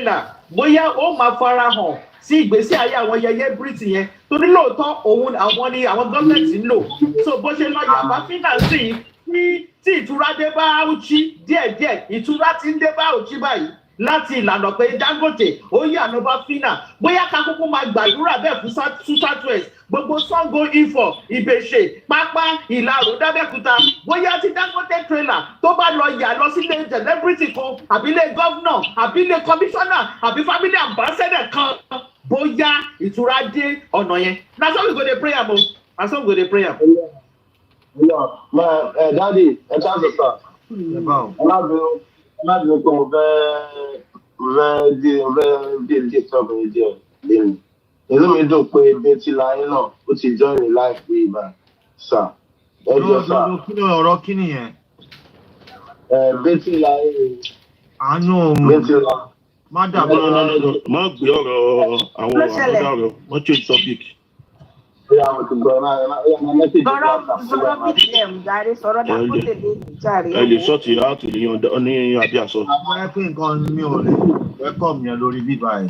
trailer bóyá ó máa fara hàn sí ìgbésí ayé àwọn yẹyẹ Brit yẹn torí lóòótọ́ òun àwọn ni àwọn gọ́ọ̀mẹ̀ntì ń lò so bó ṣe lọ yàgbá fínánsì tí ìtura dé bá Auchi díẹ̀díẹ̀ ìtura ti ń dé bá Auchi báyìí láti ìlànà pé Dangote ó yà ló bá fínà bóyá ká kúkú máa gbàdúrà bẹ́ẹ̀ fún southwest gbogbo Sango Ifọ̀ Ìbèṣe Pápá Ìlaró Dábẹ́kúta bóyá tí Dangote trailer tó bá lọ yà lọ sílé celebrity kan àbílẹ̀ governor àbílẹ̀ commissioner àbí family ambassador kan bóyá ìtura dé ọ̀nà yẹn na so we go dey pray am o na so we go dey pray am. Daddy ẹ káàbọ̀ sà ọlábìnrin pé mo fẹ́ díẹ̀ sọ̀rọ̀ yìí díẹ̀ lẹ́nu inú mi dùn pé bẹ́tí láyé náà ó ti join ní láìpẹ́ ìgbà sà ẹjọ́ sà. ọ̀rọ̀ kí nìyẹn. bẹ́tí láyé àánú bẹ́tí láyé. má dàbọ̀ má gbé ọ̀rọ̀ àwọn àbúdá rẹ̀ wọ́n change topic. ẹ lè sọ́ọ̀tì láti ní àbí àsọ. àwọn ẹgbẹ́ nǹkan mi ò lè welcome yẹn lórí bíbá ẹ̀.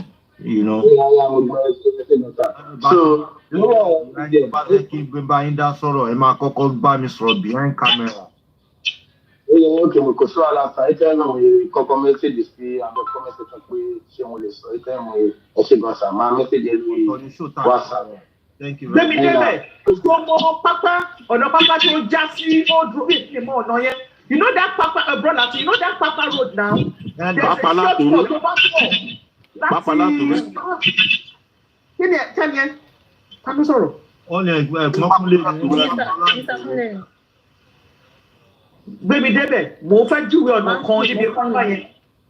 bá fẹ́ kí gbé bá yín dá sọ̀rọ̀ ẹ máa kọ́kọ́ bá mi sọ̀rọ̀ behind camera. Ok, mo kò sọ àlàfà ẹ tẹ́ náà kọ́kọ́ mẹ́sẹ̀gì sí àwọn kọ́mẹ́sì kan pé ṣé mo lè sọ ẹ tẹ́ mo ẹ ṣe gan sa máa mẹ́sẹ̀gì lórí WhatsApp. Gbẹ̀mí débẹ̀ tó mọ pápá ọ̀nà pápá tó já sí old road ní mọ ọ̀nà yẹn. You know that Papa brother, you know that Papa road now? Papa Laturu. Papa Laturu. Kí ni ẹ tẹ́ mi ẹ? Ká ló sọ̀rọ̀? Ó ní ẹ̀gbọ́n Gbẹ̀mí débẹ̀ mo fẹ́ júwe ọ̀nà kan níbi pápá yẹn.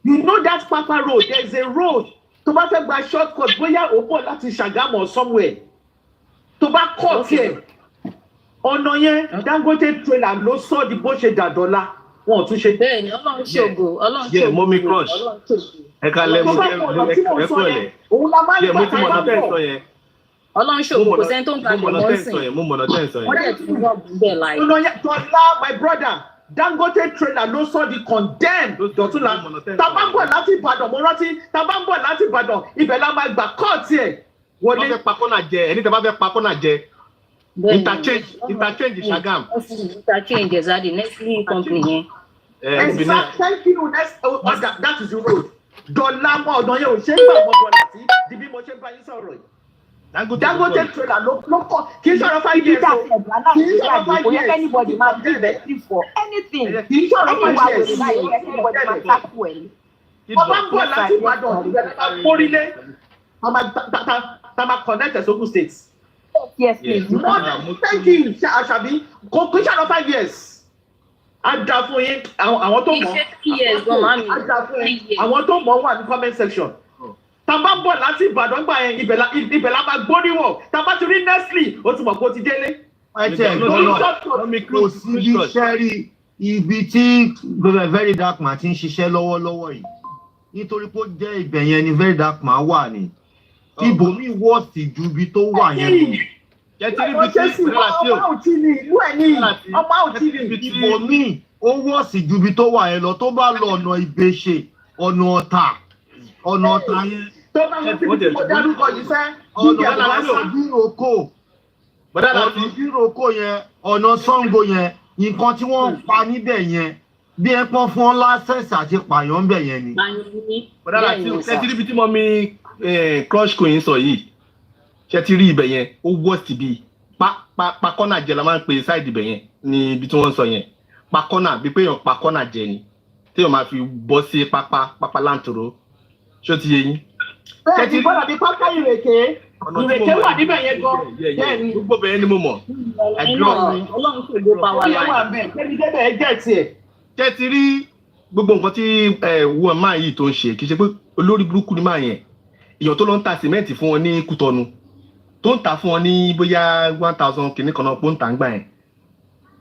You know that Papa road, there is a road tó bá fẹ́ gba shortcut bóyá ó bọ̀ láti Ṣàgámù or somewhere. Tó bá kọ̀ tiẹ̀ ọ̀nà yẹn Dangote trailer ló sọ di bó ṣe dàdọ́lá wọn ò tún ṣe. Bẹ́ẹ̀ni Ọlọ́run ṣògo Ọlọ́run ṣògo. Yẹ mọ́mí crush ẹ̀ka lẹ́mú ẹ̀kọ́ ẹ̀lẹ̀ yẹ mo ti mọ̀ náà tẹ̀ sọ yẹn. Ọlọ́run ṣògo kò sẹ́ni tó ń ka lè mọ́ sí. Mo mọ̀ náà tẹ̀ sọ yẹn. Wọ́n dẹ̀ tún wọ́n bẹ̀ láì. Dọ́lá my brother Dangote trailer ló sọ di condemn dọ̀túnla tàbá ń bọ̀ láti Ìbàdàn mo rántí tàbá ń bọ̀ láti Ìbàdàn ibẹ̀ la máa gbà kọ́ọ̀tì ẹ̀ wọlé. Wọ́n fẹ́ pakọ́nà jẹ ẹni tẹ́ bá fẹ́ pakọ́nà jẹ interchange Ṣàgámù. Interchange ẹ̀zádì Nestle company yẹn. Exact thank you that is the road. Dọ́là mọ́ ọ̀dọ̀ yẹn ò ṣe é gbà mọ́ dọ́là sí di bí mo ṣe bá yín sọ̀rọ̀ yìí. Dangote trailer ló kọ́ kì í ṣọ̀rọ̀ 5 years o kì í ṣọ̀rọ̀ 5 years anybody máa do anything for anything kì í ṣọ̀rọ̀ 5 years anybody máa tackle ẹ̀. ọba ń bọ̀ láti Ìbàdàn mórílé tá máa connect Ogun State. Yes, please. Thank you Àṣàbí kò kì í ṣọ̀rọ̀ 5 years. Ada fún yín àwọn tó mọ̀ àwọn tó mọ̀ wà ní comment section. Tàbá ń bọ̀ láti Ìbàdàn gbà yẹn ibẹ̀ la máa gbóríwọ̀ tàbá ti rí Nestle ó ti mọ̀ pé ó ti délé. ẹ̀jẹ̀ lọ́nà kò sí bí sẹ́rí ibi tí very dark man ti ń ṣiṣẹ́ lọ́wọ́lọ́wọ́ yìí nítorí pé ó jẹ́ ibẹ̀ yẹn ni very dark man wà ní ibòmí wọ́ọ̀sì ju ibi tó wà yẹn lọ. ọmọ òtí ni ìlú ẹ̀ ní ọmọ òtí ni ibòmí ó wọ́ọ̀sì ju ibi tó wà yẹn lọ tó bá lọ ọ̀nà Ìbèṣe ọ̀nà Ọ̀tà yẹn. tó bá wọ́n ti fi kó dárúkọ yìí fẹ́ ọ̀nà ìdíròkó yẹn ọ̀nà Ṣàngó yẹn nǹkan tí wọ́n ń pa níbẹ̀ yẹn bí ẹ pọ́n fún lásẹ̀sì àti pààyàn bẹ̀ yẹn ni. bọ́dà láti ṣe ti rí ibi tí mo mi crush coin sọ yìí ṣe ti rí ibẹ̀ yẹn ó worst bí pakọ́nà jẹ la máa ń pè side ibẹ̀ yẹn ní ibi tí wọ́n sọ yẹn pakọ́nà bí pé èèyàn pakọ́nà jẹ ni téèyàn máa fi bọ́ sí pápá láǹtòrò ṣó ti yé yín. bẹ́ẹ̀ ni bọ́dà bí pápá ìrèké wà níbẹ̀ yẹn gan. bẹ́ẹ̀ni gbogbo bẹ́ẹ̀ ni mo mọ̀. Ọlọ́run kò ló bá wa láyé. ṣé ti rí gbogbo nǹkan tí wọ́n máa yìí tó ń ṣe kì í ṣe pé olórí burúkú ni máa yẹn èèyàn tó lọ ń ta sìmẹ́ǹtì fún wọn ní Kútọ́nù tó ń ta fún wọn ní bóyá 1000 kìíní kan náà pé ó ń ta ń gbà yẹn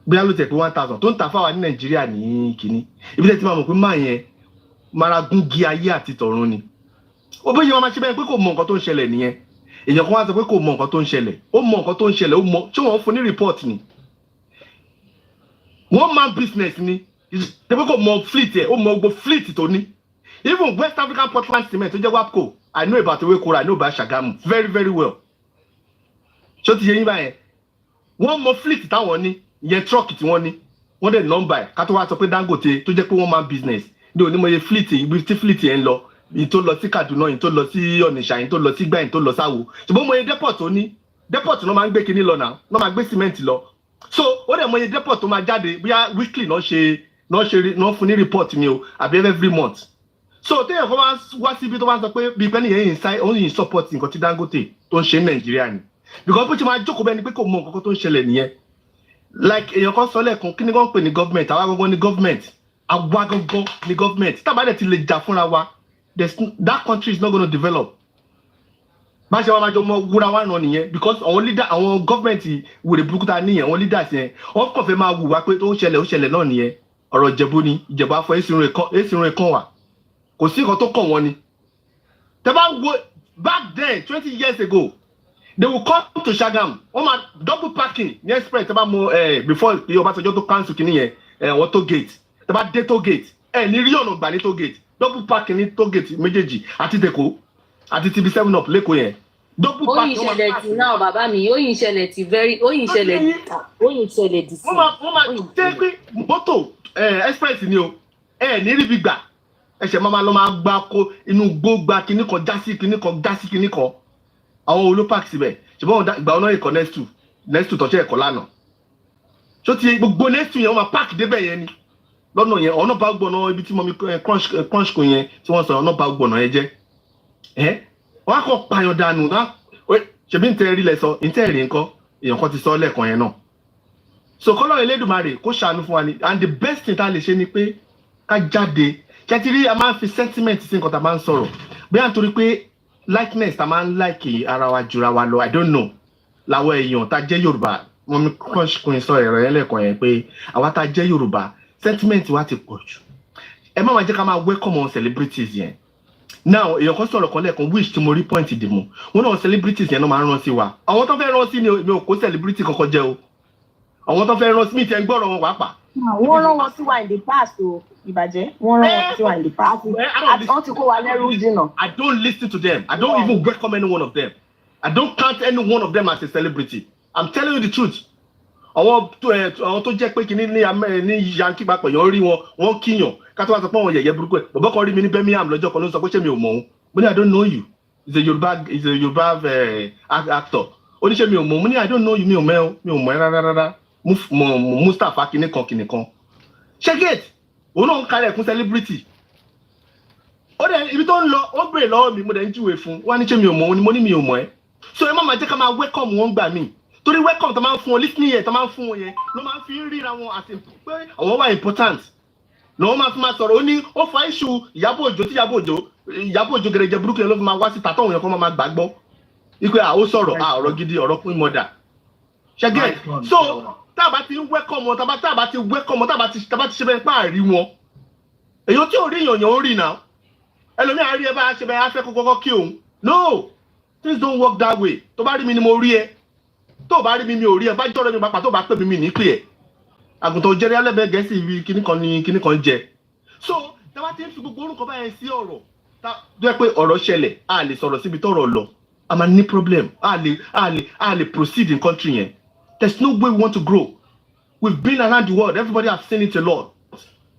bóyá ló tẹ̀ pé 1000 tó ń ta fáwa ní Nàìjíríà ní kìíní ibi tẹ́ ti máa mọ̀ pé máa yẹn maragun gi ayé àti tọ̀run ni ó bóyá wọn máa ṣe bẹ́ẹ̀ pé kò mọ nǹkan tó ń ṣẹlẹ̀ nìyẹn èèyàn kan wá sọ pé kò mọ nǹkan tó ń ṣẹlẹ̀ ó mọ nǹkan tó ń ṣẹlẹ̀ ó mọ tí wọ́n fún ní report ni one man business ni ṣe pé kò mọ fleet ẹ̀ ó mọ gbogbo fleet tó ní even West African Portland Cement tó jẹ́ WAPCO, I know about Ewékòró, I know about Ṣàgámù very very well. Ṣó ti yé yín báyẹn? Wọ́n mọ fleet táwọn ní, ìyẹn truck tí wọ́n ní, wọ́n dẹ̀ nọ́mbà ẹ̀ ká tó wá sọ pé Dangote tó jẹ́ pé wọ́n máa business ní onímọ̀ye fleet ibi tí fleet yẹn ń lọ, yìí tó lọ sí Kaduna, yìí tó lọ sí Onitsha, yìí tó lọ sí Gbá, yìí tó lọ sáwo. Ṣùgbọ́n mọ̀ye depot tó ní, depot náà máa ń gbé kinní lọ náà, náà máa gbé cement lọ. So ó dẹ̀ mọ̀ye depot tó máa jáde bóyá weekly náà fún ní report mi o àbí every month. So téèyàn kan wá síbi tó bá ń sọ pé bí pẹ́ẹ́nì yẹn òun support nǹkan tí Dangote tó ń ṣe ní Nàìjíríà ni. Because bó ti máa jókòó bẹ́ẹ̀ ni pé kò mọ nǹkan tó ń ṣẹlẹ̀ nìyẹn. Like èèyàn kan sọ lẹ́ẹ̀kan kí ni wọ́n ń pè ní government, àwa gangan ní government, àwa gangan ní government. Tábà dẹ̀ ti lè jà fúnra wa, that country is not going to develop. Bá ṣe wá máa jọ mọ wúra wá náà nìyẹn because àwọn government wèrè burúkú ta níyẹn, àwọn leaders yẹn, wọ́n kàn fẹ́ máa wù wá pé tó ń ṣẹlẹ̀ náà nìyẹn. Ọ̀rọ̀ Ìjẹ̀bú ni, Ìjẹ̀bú afọ èsìrún ẹ̀kan wà. Kò sí nǹkan tó kàn wọ́n ni. Tẹ́ bá wo back then 20 years ago, they will come to Ṣàgámù, wọ́n máa double parking ní express tẹ́ bá mọ before Ọbásanjọ́ tó cancel kìíní yẹn, wọ́n tó gate. Tẹ́ bá dé tó gate, ní rí ọ̀nà gbà ní tó gate, double parking ní tó gate méjèèjì àti tèkó àti TB 7 up lẹ́kọ̀ọ́ yẹn. Double parking wọ́n máa ṣẹlẹ̀ tí náà bàbá mi, ó yìn ṣẹlẹ̀ tí sí. Wọ́n máa tẹ́ pé mọ́tò express ni o, ní rí bí gbà. Ẹ̀ṣẹ̀ máa lọ máa gbá kó inú gbógbá kinní kan já sí kinní kan já sí kinní kan. Àwọn olópàk síbẹ̀ ṣùgbọ́n ìgbà ọ̀nà ìkọ̀ next to tọ́jú ẹ̀kọ́ lánàá. Ṣó ti gbogbo next to yẹn wọ́n máa park débẹ̀ yẹn ni lọ́nà yẹn ọ̀nà bá gbọ̀nà ibi tí mo mi crunch kò yẹn tí wọ́n sọ ọ̀nà bá gbọ̀nà yẹn jẹ́. Wọ́n á kọ́ pààyàn dànù náà ṣebí ń tẹ́ rí lẹ sọ ń tẹ́ rí nǹkan èèyàn kan ti sọ lẹ́ẹ̀kan yẹn náà. So kọ́lọ́ Elédùmarè kó ṣàánú fún wa ni and the best thing tá a lè ṣe ni pé ká jáde kẹ́tìrí a máa ń fi sentiment sí nǹkan tá a máa ń sọ̀rọ̀ bí à ń torí pé likeness ta máa ń like ara wa jura wa lọ I don't know làwọn èèyàn ta jẹ́ Yorùbá wọn mi kún sọ ẹ̀rọ yẹn lẹ́ẹ̀kan yẹn pé àwa ta jẹ́ Yorùbá sentiment wa ti pọ̀ jù ẹ má máa jẹ́ ká máa welcome on celebrities yẹn now èèyàn kan sọ̀rọ̀ kan lẹ́ẹ̀kan wish tí mo rí point dì mú wọn náà celebrities yẹn náà máa ń rán sí wa àwọn tó fẹ́ rán sí ni mi ò kó celebrity kankan jẹ́ o àwọn tó fẹ́ rán sí mi ti ẹ̀ ń gbọ́rọ̀ wọn wá pa. wọ́n rán wọn sí wa in the past o ìbàjẹ́ wọ́n rán wọn sí wa in the past wọ́n ti kó wa lẹ́rú jìnnà. I don't listen to them. I don't even welcome any one of them. I don't count any one of them as a celebrity. I'm telling you the truth. Àwọn tó jẹ́ pé kìíní ní yankee papọ̀ yẹn rí wọn wọ́n kíyàn ká tó wá sọ pé àwọn yẹ̀yẹ́ burúkú ẹ̀ bọ̀bọ́ kan rí mi ní Birmingham lọ́jọ́ kan ló sọ pé ṣé mi ò mọ̀ òun mo ní I don't know you. He's a Yoruba actor. Ó ní ṣé mi ò mọ̀ òun mo ní I don't know you mi ò mọ̀ ẹ́ rárá Mustapha kìnìkan. Check it. Òun náà ń kárẹ̀ fún celebrity. Ó dẹ̀ ibi tó ń lọ ó bèrè lọ́wọ́ mi mo dẹ̀ ń júwe fún wá ní ṣé mi ò mọ̀ òun ni mo ní mi ò mọ̀ ẹ́. So ẹ má máa jẹ́ ká máa welcome wọn gbà mí. Torí welcome tó máa ń fún wọn listening yẹn tó máa ń fún wọn yẹn ló máa ń fi ríra wọn àti pé àwọn wà important. Lọ́wọ́ máa fi máa sọ̀rọ̀ ó ní ó fa issue Iyabo Ojo tí Iyabo Ojo gẹ̀rẹ́jẹ burúkú yẹn ló fi máa wá sí tàtọ̀ òun yẹn kó máa gbàgbọ́. Ipe ó sọ̀rọ̀ ọ̀rọ̀ gidi ọ̀rọ̀ pín mọ́dà. Ṣẹ́gẹ́ so tábà ti welcome wọn tábà ti welcome wọn tábà ti ṣe bẹ́ẹ̀ páàrí wọn. Èyí tí ò rí èèyàn ò rí náà. Ẹlòmíì á rí ẹ bá ṣe bẹ́ẹ̀ á fẹ́ kọ́kọ́ kí òun. No, things don't work that way. Tó bá rí mi ni mo rí ẹ. Tó bá rí mi ò rí ẹ. Bá jọ́rọ̀ mi pàpà tó bá pè mí ní pè ẹ. Àgùntàn jẹ́rẹ́ alẹ́bẹ̀ẹ́ gẹ̀ẹ́sì ibi kíní kan jẹ. So tábà ti ń fi gbogbo orúkọ báyẹn sí ọ̀rọ̀. Tó yẹ pé ọ̀rọ̀ ṣẹlẹ̀ a lè sọ̀rọ̀ síbi tọ́rọ̀ lọ. A máa ní problem. A lè proceed in country yẹn. There's no way we want to grow. We've been around the world. Everybody has seen it a lot.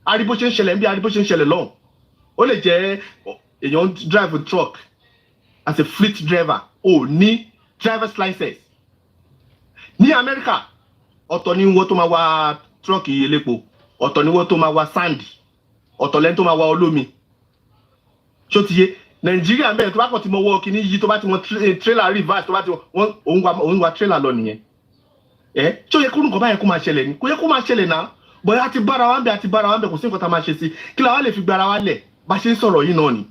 Aribo ṣe ń ṣẹlẹ̀ bí aribo ṣe ń ṣẹlẹ̀ lọ́hùn. Ó lè jẹ́ èèyàn drive a truck as a fleet driver. Ó ní driver's license. Ní America, ọ̀tọ̀ ni wọ́n tó máa wa truck elépo. Ọ̀tọ̀ ni wọ́n tó máa wa sand. Ọ̀tọ̀ lẹ́ni tó máa wa olómi. Ṣó ti yé? Nàìjíríà mẹ́rin tó bá kàn ti mọ wọ́ kíní yìí tó bá ti mọ trailer reverse tó bá ti òun wa trailer lọ nìyẹn. Tí ó yẹ kó nǹkan báyẹn kó máa ṣẹlẹ̀ ni kò yẹ kó máa ṣẹlẹ̀ náà bọ̀yá àti bára wa ń bẹ kò sí nǹkan tá a máa ṣe sí kí la wá lè fi gbára wa lẹ̀ bá ṣe ń sọ̀rọ̀ yìí náà ni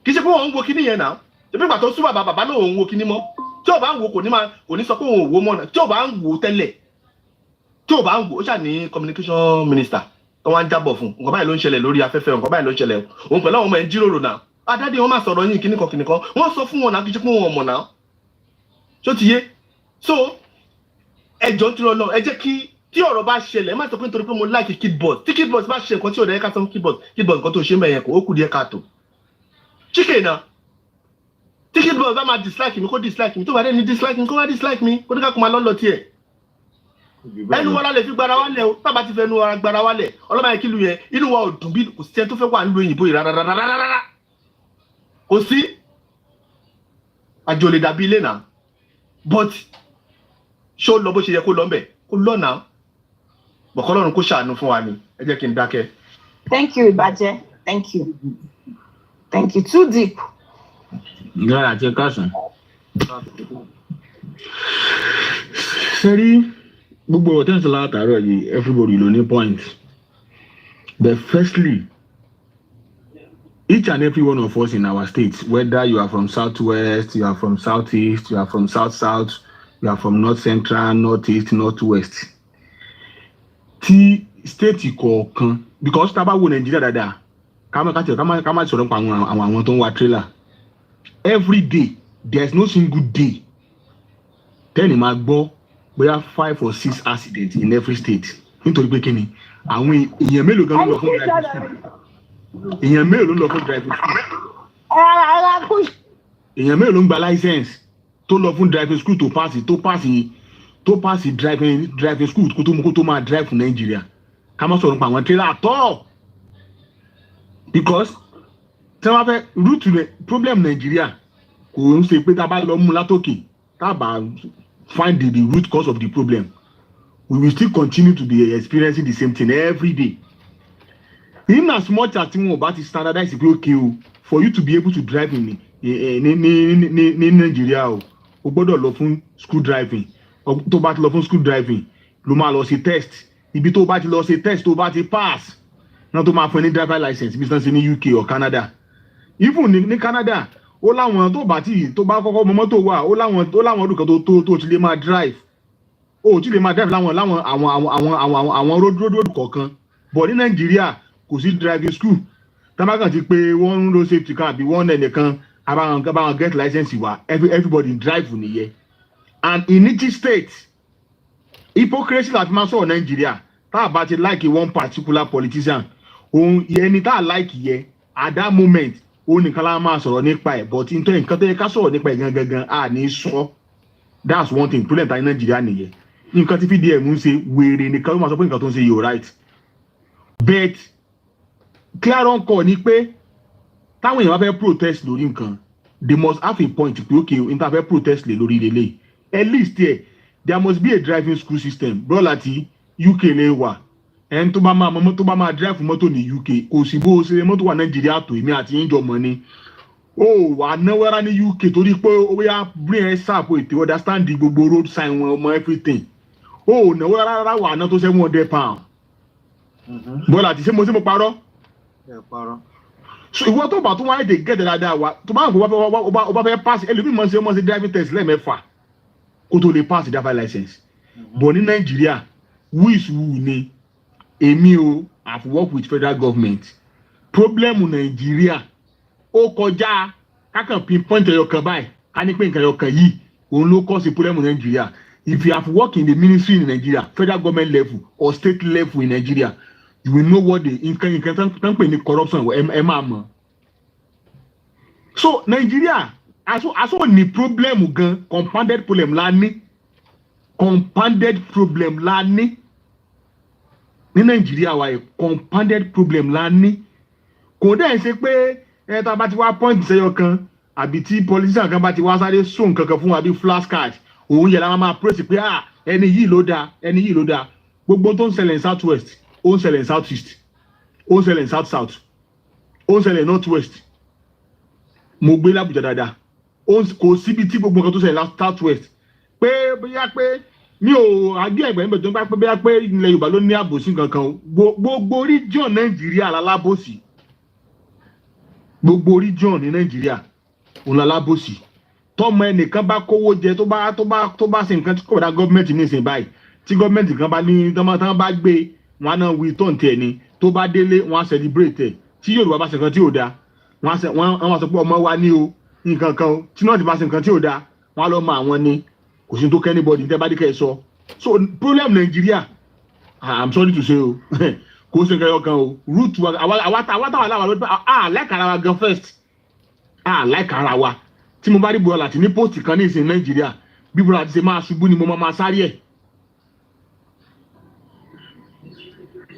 kì í ṣe pé wọ́n ń wo kíní yẹn náà ṣebí ìgbà tó sú bàbá náà òun wo kíní mọ́ tí ò bá ń wo kò ní sọ pé òun ò wo mọ́ náà tí ò bá ń wo tẹ́lẹ̀ tí ò bá ń wo ó ṣà ní communication minister tó wá ń jábọ̀ fún nǹkan báyìí ló ń ṣẹlẹ̀ lórí afẹ́fẹ́ nǹkan báyìí ló ń ṣẹlẹ̀ òun pẹ̀lú àwọn ọmọ ẹ̀ ń jíròrò náà adáde wọn máa sọ̀rọ̀ yín kíní kan wọ́n sọ fún wọn náà kì í ṣe pé wọn mọ̀ náà ṣó ti yé so ẹjọ́ tí lọ ẹ jẹ́ kí tí ọ̀rọ̀ bá ṣẹlẹ̀ má sọ pé nítorí pé mo like kidboard tí kidboard bá ṣe nǹkan tí ò dẹ̀ ká sọ kidboard nǹkan tó ṣe mẹ́yẹn kò ó kù díẹ̀ káàtó chicken náà chicken bọ̀ bá máa dislike mi kó dislike mi tó bá dé ní dislike mi kó wá dislike mi kó ní ká kó máa lọ́lọ́ tiẹ̀ ẹnu wa la lè fi gbara wálẹ̀ o tábà ti fẹ́ nu wa gbara wálẹ̀ ọlọ́mọ yẹn kílù yẹn inú wa ò dùn bí kò sí ẹni tó fẹ́ wà nílùú òyìnbó yìí rárá kò sí àjò lè dàbí ilé náà but ṣé ó lọ bó ṣe yẹ kó lọ mbẹ̀ kó lọ náà bọ̀kọ́ lọ́run kó ṣàánú fún wa ni ẹ jẹ́ kí n dákẹ́. Thank you, Ibaje. Thank you. Thank you. Too deep. Ìgbà àti ẹ̀kásán. Sẹ́rí gbogbo ọ̀tẹ́ ìṣẹ̀lẹ̀ àtàrọ̀ yìí everybody ló ní point. But firstly, each and every one of us in our states, whether you are from Southwest, you are from Southeast, you are from South, you are from North Central, Northeast, Northwest. Tí state kọ̀ọ̀kan because tá bá wo Nàìjíríà dáadáa ká má sọ̀rọ̀ pa àwọn tó ń wa trailer every day there is no single day tẹ́ni máa gbọ́ bóyá 5 or 6 accidents in every state nítorí pé kíni àwọn èèyàn mélòó gan ló lọ fún driving school èèyàn mélòó ló lọ fún driving school èèyàn mélòó ló ń gba license tó lọ fún driving school tó pass driving school kó tó máa drive fún Nàìjíríà ká má sọ̀rọ̀ pa àwọn trailer àtọ́ because tí wọ́n fẹ́ root to the problem Nàìjíríà kò ń ṣe pé tá a bá lọ mú látòkè tá a bá find the root cause of the problem we will still continue to be experiencing the same thing every day in as much as tí wọn ò bá ti standardize pé okay o for you to be able to drive ní Nàìjíríà o gbọ́dọ̀ lọ fún school driving tó bá ti lọ fún school driving ló máa lọ ṣe test ibi tó bá ti lọ ṣe test tó bá ti pass náà tó máa fún ẹ ní driver license bí sọ́n ṣe ní UK or Canada even ní Canada ó láwọn tó bá kọ́kọ́ mọ mọ́tò wà ó láwọn ọdún kan tó ti lè máa drive ó ti lè máa drive láwọn road kọ̀ọ̀kan but ní Nàìjíríà kò sí driving school tábàkàn ti pé wọ́n road safety kan àbí wọ́n ẹnìkan àbáwọn get license wà everybody drive nìyẹn and in each state hypocrisy láti máa sọ̀rọ̀ Nàìjíríà tá a bá ti like one particular politician òun ẹni tá a like yẹ at that moment òun nìkan la máa sọ̀rọ̀ nípa ẹ̀ but nítorí nǹkan tó yẹ ká sọ̀rọ̀ nípa ẹ̀ gangan a ní sọ that's one thing problem ta ní Nàìjíríà nìyẹn nǹkan tí fídíẹ̀ ń ṣe wèrè nìkan ló máa sọ pé nǹkan tó ń ṣe you're right but clear on call ni pé táwọn èèyàn bá fẹ́ protest lórí nǹkan they must have a point pé okay níta fẹ́ protest lé lórí lélẹ̀ at least there must be a driving school system bro Lati UK lè wà ẹni tó bá máa drive mọ́tò ní UK kò sí bó ṣe mọ́tò wà Nàìjíríà tó èmi àti yín jọ mọ́ ni ó wà náwó rárá ní UK torí pé ó yá bring ẹ sáàpò ètò understand gbogbo road sign wọn ọmọ everything ó náwó rárá wà ná tó £700 bọ́lá àti ṣé mo parọ́ so ìwọ tó bá tó wáyé dé gẹ́gẹ́ dáadáa wa tó bá ń gbọ́ ó bá fẹ́ pass ẹlòmíì mọ̀ sí driving test lẹ́ẹ̀mẹ́fà kó tó lè pass driver license but ní Nàìjíríà who ni èmi o I've worked with federal government problem Nàìjíríà ó kọjá kákan pinpoint ẹyọ kan báyìí ká ní pé nǹkan ẹyọ kan yìí òun ló cause problem Nàìjíríà if you have worked in the ministry in Nigeria federal government level or state level in Nigeria you will know what the nǹkan tán pè ní corruption ẹ máa mọ̀ so Nàìjíríà aso ní problem gan compounded problem la ní ní Nàìjíríà wa compounded problem la ní kò dẹ̀ ṣe pé tá bá ti wá point sẹ́yọ kan àbí tí politician kan bá ti wá sáré so nǹkan kan fún wa bí flashcard òun yẹ la máa praise pé ẹni yìí ló dáa gbogbo tó ń ṣẹlẹ̀ ní South West ó ń ṣẹlẹ̀ ní South East ó ń ṣẹlẹ̀ ní South South ó ń ṣẹlẹ̀ ní North West mo gbé l'Abuja dáadáa kò síbi tí gbogbo nǹkan tó ṣẹlẹ̀ ní South West pé bóyá pé mi ò àgbẹ̀ ẹ̀gbẹ́ níbẹ̀ tó ń bá pé bóyá pé ilẹ̀ Yorùbá ló ní àbòsí kankan gbogbo region Nàìjíríà lálábòsí gbogbo region ní Nàìjíríà òun lálábòsí tọmọ ẹnìkan bá kówó jẹ tó bá ṣe nǹkan tí kò dá gọ́ọ̀mẹ̀ntì ní ìsìn báyìí tí gọ́ọ̀mẹ̀ntì kan bá ní tán bá gbé wọn náà wí tó ń tẹ̀ ni tó bá délé wọn á celebrate ẹ̀ tí Yorùbá bá ṣe nǹkan tí ò dáa wọn á sọ pé ọmọ wa ní o nǹkan kan o tí náà ti bá ṣe nǹkan tí ò dáa wọn á lọ mọ àwọn ni kò sí tó kẹ́ anybody tẹ́ bá dé kẹ́ ẹ sọ so problem Nàìjíríà I'm sorry to say o kò sí nǹkan yọ kan o root wa àwa táwa láwà lọ́dún lẹ́kàrà wa gan first láìka ara wa tí mo bá rí Bùrọ̀ Láti ní post kan ní ìsìn Nàìjíríà bí Bùrọ̀ Láti ṣe máa ṣubú ni mo máa sáré ẹ̀.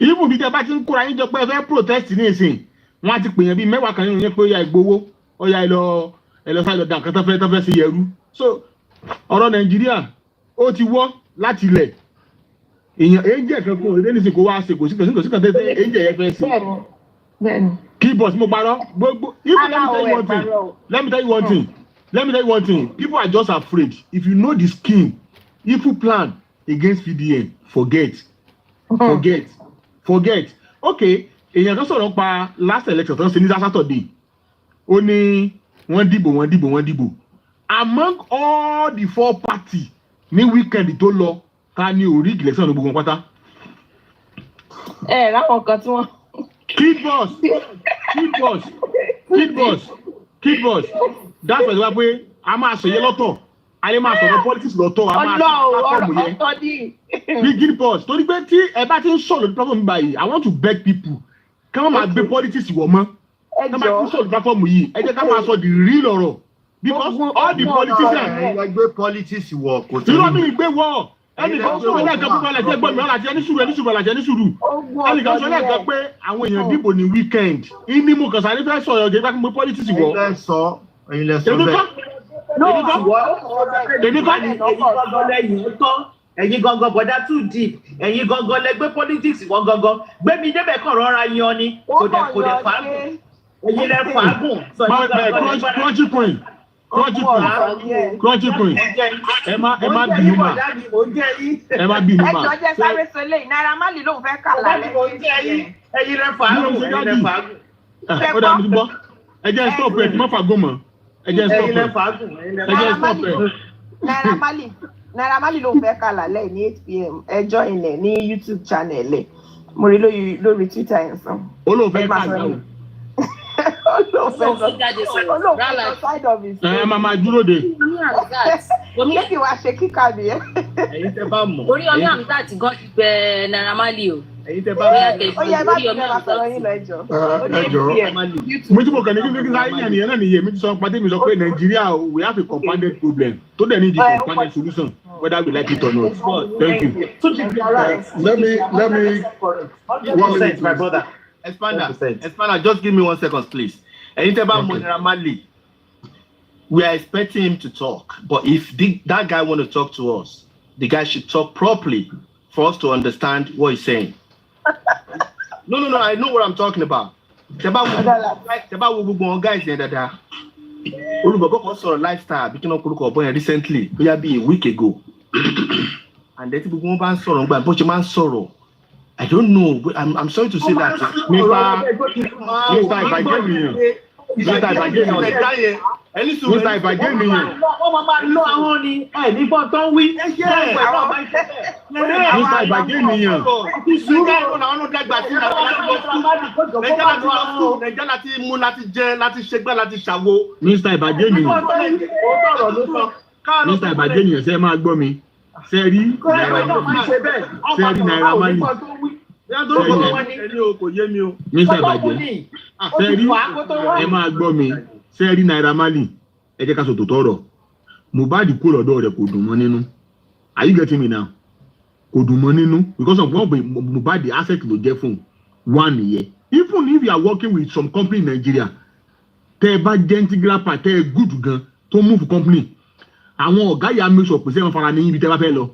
Even bí tẹ bá ti ń kóra yín jọ pé ẹ fẹ́ protest ní ìsìn wọ́n á ti pè yàn bíi 10 kan nínú yẹn pé ó yá ìgbowó ó yá ẹ lọ sáré lọ dà nǹkan tó fẹ́ sí yẹrú. So ọ̀rọ̀ Nàìjíríà ó ti wọ́ láti ilẹ̀ èèyàn èjì kan kún òde nísìnyí kó wá ṣe kò sí kan tẹ́tẹ́ èjì ẹ̀ fẹ́ sí. Keyboard mo parọ́ gbogbo even let me tell you one thing people are just afraid. If you know the scheme if you plan against VDN forget. Okay èèyàn kan sọ̀rọ̀ pa last election tó ń ṣe ní Saturday ó ní wọ́n dìbò among all the 4 parties ní weekend tó lọ ká ní orí election ní gbogbo wọn pátá. Láwọn kan tí wọ́n. Kid boss that's why pé a máa ṣèyẹ lọ́tọ̀ a lè máa sọ̀rọ̀ politics lọ́tọ̀ a máa platform yẹn bí Kid boss torí pé tí ẹ bá ti ń sọ̀rọ̀ lórí platform báyìí I want to beg people ká má máa gbé politics wọ̀ mọ́ ká máa tún sọ̀rọ̀ lórí platform yìí ẹ jẹ́ ká máa sọ the real ọ̀rọ̀ because all the politicians ẹ gbé politics wọ̀ kò tí. irọ́ mi ìgbé wọ̀ ẹnìkan sọ lẹ́ẹ̀kan púpọ̀ lẹ́jẹ̀ gbọ́ mi ọ̀làjẹ́ ní sùúrù ẹnìkan sọ lẹ́ẹ̀kan pé àwọn èèyàn dìbò ní weekend ìní mo kàn sáré fẹ́ sọ̀rọ̀ ọ̀gẹ̀ ìgbàgbọ́ politics wọ̀. ẹ̀yin lẹ sọ bẹ́ẹ̀. Ẹ̀yin gangan bọ̀dá too deep ẹ̀yin gangan lẹ gbé politics wọn gangan gbẹmí débẹ̀ kàn rọra yan ni kò dẹ̀ fàágùn ẹ̀yin lẹ fàágùn. Crunchy point. Ẹ má bínú mà. Ẹjọ́ jẹ́ sáré sọlé Naira Marley ló ń fẹ́ kà lálẹ́. Ẹ̀yin rẹ̀ fàágùn. Ó dà mí gbọ́. Ẹ jẹ́ stop ẹ̀ tí má fàgùn mọ́. Ẹ jẹ́ stop ẹ̀. Naira Marley ló ń fẹ́ kà lálẹ́ ní 8 p.m. ẹjọ́ ilẹ̀ ní YouTube channel ẹ̀. Mo rí lórí Twitter yẹn sàn. Ó lóun fẹ́ kà lálẹ́. Ẹ máa dúró de. Ṣé kí wàá ṣe kíkà mi ẹ? Ẹ̀yin tẹ́ bá mọ̀. Orí ọmọ àmì tá àti gan ti bẹ Naira Marley o. Ẹ̀yin tẹ́ bá mọ̀. Ó yẹ bá ti bẹ̀rẹ̀ àtọ̀rọ̀ yín lọ ẹjọ́. Mo ti mọ̀ kàn ní kí sáyé yàn nìyẹn náà nìyẹn mi ti sọ pàdé mi sọ pé Nàìjíríà we have a compounded problem tó dẹ̀ ní the compounded solution whether we like it or not. Thank you. Let me 1 minute, my brother. Expander, just give me 1 second, please. Anytime about Naira Marley, we are expecting him to talk. But if that guy want to talk to us, the guy should talk properly for us to understand what he's saying. No, I know what I'm talking about. Guys, lifestyle recently, maybe a week ago. And then people I don't know. I'm sorry to say that. Mr. Ìbàjẹ́ nìyẹn. Wọ́n máa lọ àwọn ni nígbà tó ń wí. Mr. Ìbàjẹ́ nìyẹn. Nàìjíríà láti mú láti jẹ láti ṣègbà láti ṣàwo. Mr. Ìbàjẹ́ nìyẹn. Mr. Ìbàjẹ́ nìyẹn ṣe máa gbọ́ mi. Ṣé rí Naira Marley. Mr. Ìbàjẹ́ ṣé rí ẹ máa gbọ́ mi. Ṣé rí Naira Marley ẹ jẹ́ ká sọ tòótọ́ ọ̀rọ̀ Mohbad kú lọ́dọ̀ rẹ̀ kò dùn mọ́ nínú. Are you getting me now? Kò dùn mọ́ nínú because of one Mohbad asset ló jẹ́ fún one nìyẹn. Even if you are working with some company in Nigeria tẹ́ ẹ bá jẹ́ integral part tẹ́ ẹ good gan tó move company àwọn ọ̀gá yà make sure pé sẹ́wọ̀n fara ní ibi tẹ́ bá fẹ́ lọ.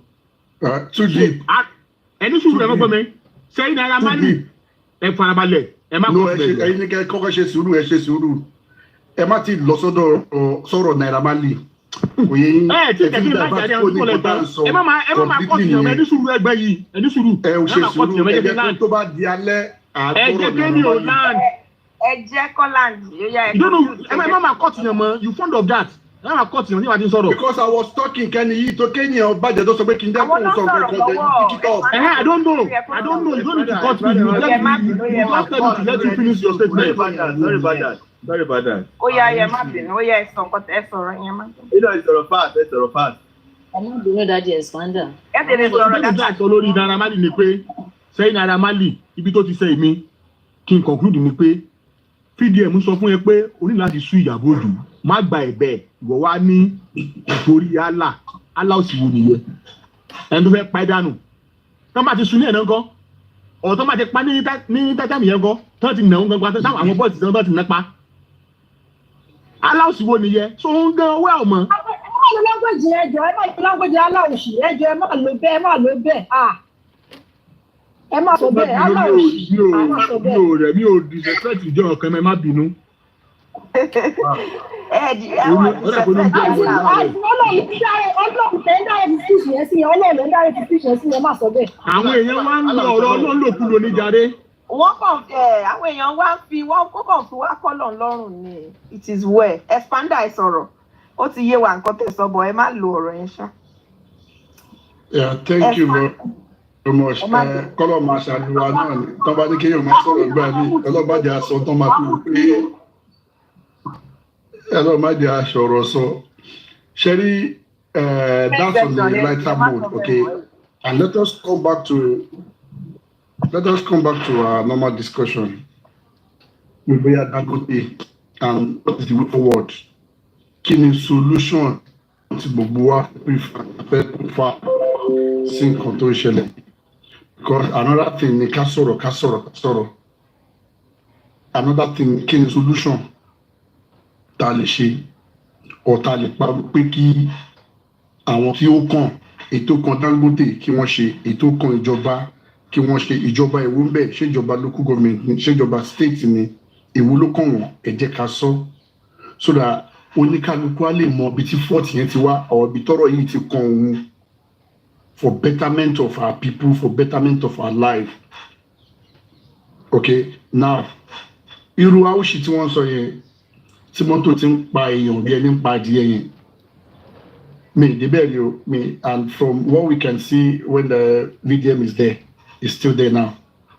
Ẹni sùúrù ẹ̀ fọ́ mi ṣé rí Naira Marley ẹ farabalẹ̀ ẹ má kọ́ sílẹ̀. Ẹ̀yin ní kẹ́ kọ́kọ́ ṣe sùúrù ẹ má ti lọ sọ́dọ̀ Naira Marley. Tí kẹ̀kẹ́ ní bá jáde àwọn ìkọlẹ̀ gbà ẹ má máa kọ́ tìyàn ẹni sùúrù ẹgbẹ́ yìí ẹni sùúrù. Ẹ ò ṣe sùúrù ẹ jẹ́ tó bá di alẹ́ àgbọ̀rọ̀ Naira Marley. Ẹ jẹ́ Kọ́land. Ẹ má máa kọ́ tìyàn mọ́ you fond of that. Ẹ má kọ́ tìyàn níwájú sọ̀rọ̀. Because I was talking kẹ́ni yìí tó kéèyàn bàjẹ́ tó sọ pé kí n dẹ́kun sọ nǹkan jẹ́ kíkọ́. I don't know you don't need to cut me you just tell me to let you finish your statement. Sorry about that. Ó yá ẹ má bínú ó yá ẹ sọ nǹkan ẹ sọ̀rọ̀ yẹn má. Ẹ sọ̀rọ̀ fast. Ẹ má bínú dájú Expander. Ẹ tẹ̀lé sọ̀rọ̀ dájú. Ìgbà lórí Naira Marley ni pé sẹ́yìn Naira Marley ibi tó ti sẹ́ mi kí n conclude ni pé PDM sọ fún yẹn pé o ní láti sú Ìyábọ̀ Òjó má gba ẹ̀bẹ̀ ìwọ wá ní ìtorí Allah ò sì wò nìyẹn ẹni tó fẹ́ pa ẹ́ dànù tó bá ti sun ní ẹ̀ náà kọ́ ọ̀rọ̀ tó bá ti pa ní tátàmì yẹn kọ́ tó ti nà ń gbọ́n táwọn àwọn bọ́ọ̀sì tó ti nà pa Allah ò sì wò nìyẹn so ń gan owó ẹ̀ mọ́. ẹ má lo lágbèjì ẹjọ́ ẹ má lo lágbèjì aláòṣì ẹjọ́ ẹ má lo bẹ́ẹ̀ ẹ má lo bẹ́ẹ̀ ẹ má sọ bẹ́ẹ̀ aláòṣì ẹ má sọ bẹ́ẹ̀. mi ò disrespect ìjọ ọ̀kan ẹ má bínú. Ọlọ́run tẹ́ ń dáre ti speech yẹn sí yẹn Ọlọ́run ń dáre ti speech yẹn sí yẹn má sọ bẹ́ẹ̀. Àwọn èèyàn wá ń lọ ọ̀rọ̀ Ọlọ́run lòkulò ní jàre. Wọ́n kàn àwọn èèyàn wá ń fi wọ́n kàn fi wá kọ́lọ̀ lọ́rùn ni it is well expander ẹ sọ̀rọ̀ ó ti yé wa nǹkan tẹ̀ sọ bọ̀ ẹ má lo ọ̀rọ̀ yẹn ṣá. Yeah, thank you very much. Kọ́lọ̀ máa ṣàlùwà náà ni tọ́ bá ní kéèyàn máa sọ̀rọ̀ gbà mí ọlọ́bàjẹ́ aṣọ tán máa fi wò pé ọlọ́bàjẹ́ aṣọ ọ̀rọ̀ sọ. Sherry, that's on the lighter mode, okay? And let us come back to our normal discussion. We are Dangote and what is the way forward? Kí ni solution tí gbogbo wa fẹ́ fa sí nǹkan tó ń ṣẹlẹ̀? Because another thing ni ká sọ̀rọ̀. Another thing kí ni solution tá a lè ṣe ọ̀tá lè pa pé kí àwọn tí ó kàn ètò kan Dangote kí wọ́n ṣe ètò kan ìjọba kí wọ́n ṣe ìjọba èwo ń bẹ ṣé ìjọba local government ni ṣé ìjọba state ni èwo ló kàn wọ́n ẹ jẹ́ ká sọ so that oníkálukú á lè mọ ibi tí fault yẹn ti wá or ibi tọ́rọ̀ yìí ti kàn òun for betterment of our people for betterment of our life. Okay, now irú àwòṣì tí wọ́n sọ yẹn tí mọ́tò ti ń pa èèyàn bí ẹni ń pa adìẹ yẹn and from what we can see when the VDM is there is still there now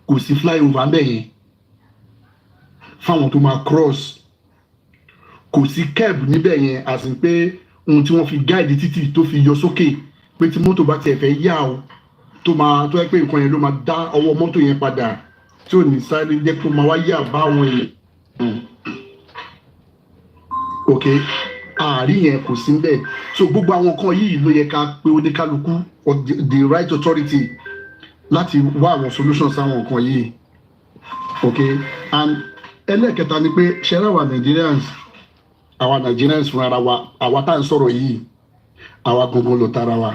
kò sí flyover bẹ́ẹ̀ yẹn fáwọn tó máa cross kò sí curb níbẹ̀ yẹn as in pé ohun tí wọ́n fi guide títì tó fi yọ sókè pé tí mọ́tò bá tiẹ̀ fẹ́ yà ó tó yẹ pé nǹkan yẹn ló máa dá ọwọ́ mọ́tò yẹn padà tí ò ní sáré jẹ́ kó máa wá yà bá àwọn èèyàn. Okay, àárín yẹn kò sí bẹ́ẹ̀ so gbogbo àwọn kan yìí ló yẹ ká pé oníkálukú or the right authority láti wá àwọn solutions sáwọn kan yìí. Okay, and ẹlẹ́kẹta ni pé ṣẹlẹ̀ àwa Nigerians fúnra ara wa àwa tá à ń sọ̀rọ̀ yìí àwa gangan ló tara wa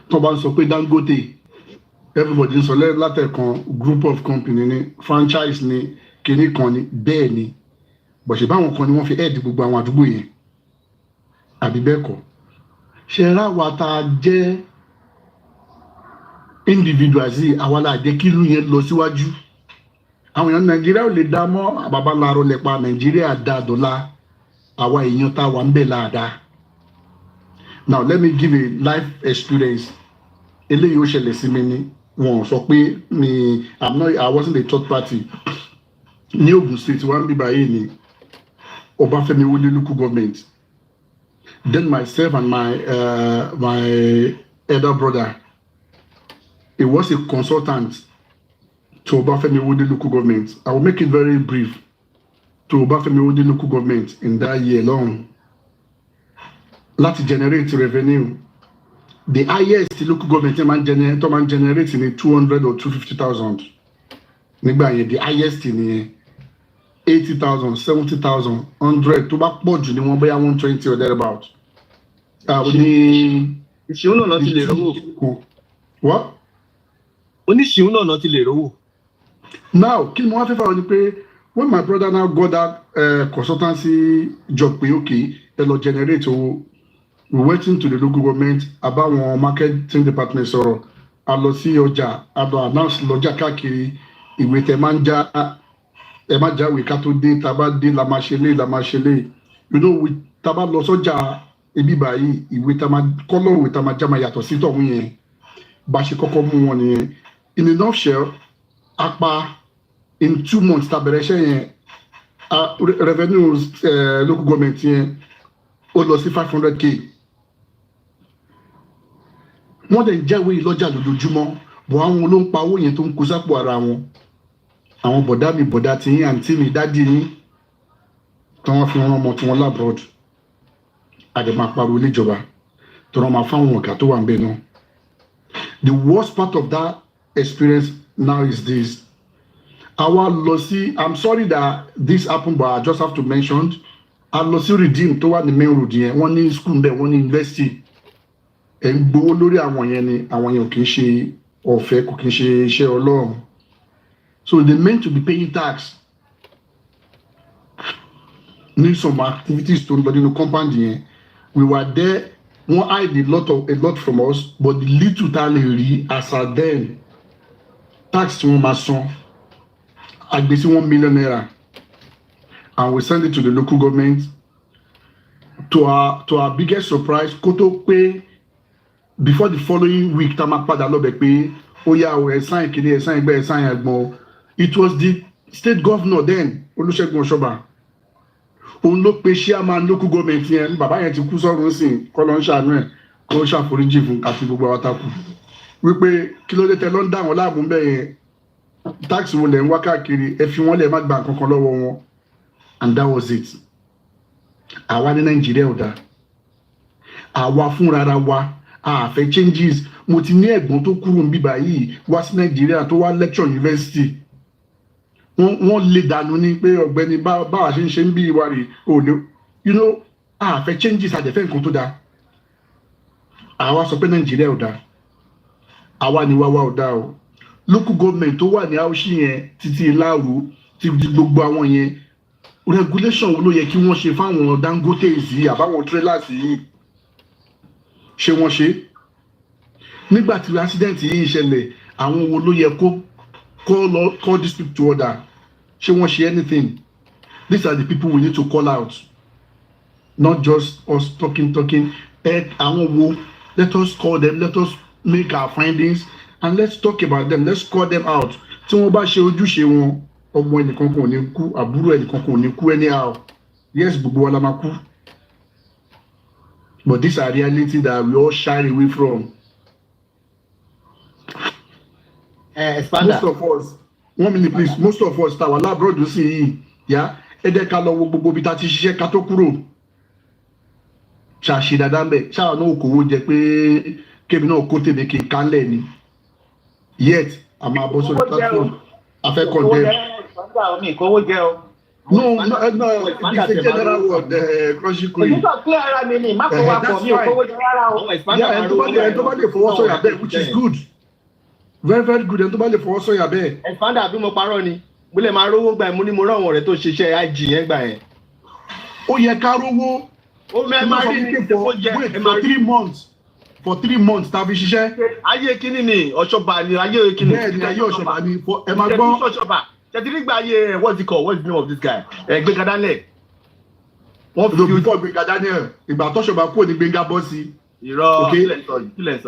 tó bá ń sọ pé Dangote everybody ń sọ látẹ̀kan group of company ni franchise ni kinní kan ni bẹ́ẹ̀ ni bọ̀ṣẹ̀ báwọn kan ni wọ́n fi ẹ̀ẹ́dì gbogbo àwọn àdúgbò yẹn àbí bẹ́ẹ̀ kọ́ ṣe ra wa tá a jẹ́ individuals yìí àwa la jẹ́ kí ìlú yẹn lọ síwájú àwọn èèyàn Nàìjíríà ò lè dá mọ́ àbábáláàrọ̀ lẹ́pa Nàìjíríà dá dọ́là àwa èèyàn tá a wà ń bẹ̀ láàdá. Now let me give a life experience eléyìí ó ṣẹlẹ̀ sí mi ní wọn sọ pé I wasn't a third party ní Ogun State wọn bí báyìí ni Ọbáfẹ́mi Awólọ́wọ̀ local government then myself and my elder brother he was a consultant to Ọbáfẹ́mi Awólọ́wọ̀ local government. I will make it very brief to Ọbáfẹ́mi Awólọ́wọ̀ local government in that year long láti generate revenue the highest local government man generate ní 200 or 250,000 nígbà yẹn the highest ní 80,000 70,000 100 tó bá pọ̀ jù ní wọ́n bóyá 120 or thereabout. ìṣirò náà ti lè rówó. What? oníṣirò náà ti lè rówó. Now kí ni mo wá fẹ́ fà wọ́n ni pé when my brother now got that consultancy job pé okay ẹ lọ generate owó we went into the local government àbáwọn marketing department sọ̀rọ̀ a lọ sí ọjà a lọ announce lọ́jà káàkiri ìwé tẹ máa ń já ẹ má jáwèé ká tó dé tá a bá dé la máa ṣe lé you know tá a bá lọ sọ́jà ibi báyìí ìwé tá a máa kọ́lọ̀ ìwé tá a máa já máa yàtọ̀ sí tọ̀hún yẹn bá a ṣe kọ́kọ́ mú wọn nìyẹn in a nutshell apá in 2 months tá a bẹ̀rẹ̀ iṣẹ́ yẹn revenue local government yẹn ó lọ sí 500k wọ́n dẹ̀ ń jáwé lọ́jà lójoojúmọ́ bọ̀ àwọn ló ń pa owó yẹn tó ń kó sápò ara wọn àwọn bọ̀dá mi bọ̀dá tí yín àǹtí mi dádì yín tí wọ́n fi wọn ọmọ tí wọ́n lábroad àdèmà pariwo níjọba tí wọ́n máa fáwọn ọ̀gá tó wà ń bẹ̀ náà. The worst part of that experience now is this. Our lossy, I'm sorry that this happened, but I just have to mention. Our lossy redeem tó wà ní main road yẹn, wọ́n ní school bẹ́ẹ̀, wọ́n ní university. Ẹ̀ ń gbowó lórí àwọn yẹn ni àwọn yẹn ò kì í ṣe ọ̀fẹ́, kò kì í ṣe iṣẹ́ Ọlọ́run. So they meant to be paying tax. Need some activities to but in the compound yẹn. We were there. One hide a lot from us, but the little talent as at then tax to my son. I basically $1 million, and we send it to the local government. To our biggest surprise, Koto pay before the following week. Tamakpada lobe pay. Oh yeah, we sign kini, sign be, sign agbo. It was the state governor then, Olusegun Oshoba. Òun ló pe chairman local government yẹn bàbá yẹn ti kú sọ́run sí kọ́lọ́ ń ṣàánú ẹ̀ kó ṣàforíjì fún àti gbogbo àwọn takù wípé kí ló dé tẹ ló ń dá wọn láàmú bẹ́ẹ̀ yẹn táàkì wọn lẹ̀ ń wá káàkiri ẹ fi wọ́n lẹ̀ má gba nǹkan kan lọ́wọ́ wọn and that was it. Àwa ní Nàìjíríà ò dáa àwa fúnra wa a fẹ́ changes. Mo ti ní ẹ̀gbọ́n tó kúrò ń bíbá yìí wá sí Nàìjíríà tó wá lecture university. Wọ́n lè dànù ní pé ọ̀gbẹ́ni báwa ṣe ń bí ìwà rè òní àfẹ́ changes àjẹfẹ́ nǹkan tó dáa. Àwa sọ pé Nàìjíríà ò dáa àwa ni wáwá ò dáa o. Local government tó wà ní Auchi yẹn títí Ìlàrú ti gbogbo àwọn yẹn regulation wo ló yẹ kí wọ́n ṣe fáwọn Dangote yìí àbáwọn trailers yìí ṣé wọ́n ṣe? Nígbà tí accident yìí ṣẹlẹ̀ àwọn wo ló yẹ kó call these people to order? She won't share anything. These are the people we need to call out, not just us talking. Let us call them. Let us make our findings and let's talk about them. Let's call them out. Tí wọ́n bá ṣe ojúṣe wọn, ọmọ ẹnìkan kò ní kú, àbúrò ẹnìkan kò ní kú anyhow. Yes, gbogbo wa la máa kú. But these are reality that we all shy away from. Most of us, 1 minute please, most of us tàwa lábúròdù sí yìí yá ẹ̀dẹ̀ ká lọ wo gbogbo ibi tá ti ṣiṣẹ́ ká tó kúrò ṣàṣì dáadáa ń bẹ̀ ṣáà náà kò wó jẹ pé kébì náà kó tèmi kí n kálẹ̀ ni yet a máa bọ́ sórí platform afẹ́kọ̀ọ́ dẹ́. No, it's a general word, crushing queen. Nígbà clear ara mi ni, má kó wa pọ̀ mi ò kówó jẹ rárá o. Yeah, ẹni tó bá lè fọwọ́ sọ̀yà bẹ́ẹ̀, which is good. Very very good, ẹni tó bá lè fọwọ́ sọ̀yà bẹ́ẹ̀. Expanda àbí mo parọ́ ni, mo lè máa rówó gbà ẹ̀ mo ní mo rán àwọn ọ̀rẹ́ tó ṣiṣẹ́ IG yẹn gbà yẹn. Ó yẹ ká rówó. Ó máa rí ní ìfowó jẹ. For 3 months tàbí ṣiṣẹ́. Ayé kíní ni Ọ̀ṣọ́bà ni ayé kíní. Bẹ́ẹ̀ ni ayé Ọ̀ṣọ́bà ni ẹ máa gbọ́. Ṣètìlígbà ayé what's it called? What's the name of this guy? Gbẹ̀ngà Daniel. Wọ́n fi ojú fọ́ Gbẹ̀ngà Daniel. Ìgbà t'Ọ̀ṣọ́bà kúrò ní Gbẹ̀ngà bọ́ sí. Irọ́ kílẹ̀ sọ.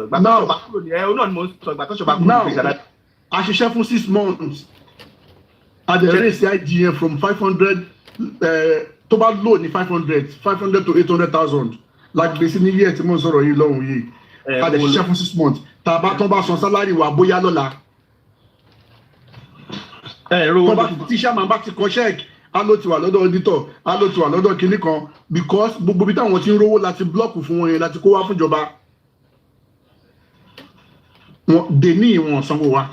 Ìgbà t'Ọ̀ṣọ́bà kúrò ní náà ni mo sọ ìgbà t'Ọ̀ṣọ́bà kúrò ní Gbẹ̀ngà Daniel. A ṣiṣẹ́ fún 6 months. A dẹ̀ raise IGN from 500 tó bá lò ní 500 to 800,000. Lágbèsí ní yẹ́ tí mo sọ̀rọ̀ yìí lọ́hùn yìí. A dẹ̀ ṣiṣẹ́ fún 6 months. Tàbá tó bá san sálárì wa bóyá lọ́la. Tíṣà máa bá ti kọ ṣẹ́ẹ̀kì á ló ti wà lọ́dọ̀ auditor á ló ti wà lọ́dọ̀ kinní kan because gbogbo bí táwọn ti ń rówó láti blọ́ọ̀kù fún wọn yẹn láti kó wá fúnjọba dè ní ìwọ̀n sanwó wa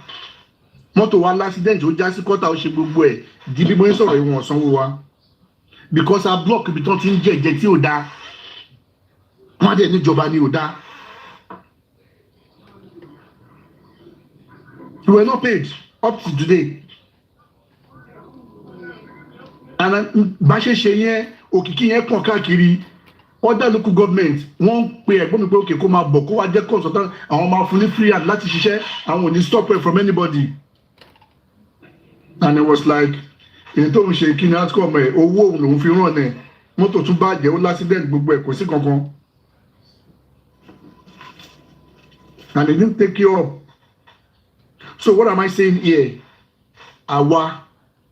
mọ́tò wa lásìdẹ́ǹtì ó já sí kọ́tà ó ṣe gbogbo ẹ̀ di bí wọ́n sọ̀rọ̀ ìwọ̀n sanwó wa because a block ibi tó ti ń jẹ́ ẹ̀jẹ̀ tí ò dáa wọ́n á dẹ̀ níjọba ni ò dáa. We were not paid up to today. And bá ṣe ṣe yẹn òkìkí yẹn pọ̀ káàkiri other local government wọ́n pe ẹ̀gbọ́n mi pé òkè kó máa bọ̀ kó wá jẹ́ consultant àwọn máa fún ní free hand láti ṣiṣẹ́ àwọn ò ní stop it from anybody and it was like èyí tó ń ṣe kí ni outcome ẹ̀ owó òun lòún fi ràn ẹ̀ mọ́tò tún bàjẹ́ ó l'accident gbogbo ẹ̀ kò sí kankan and they didn't take you up. So what am I saying here? Àwa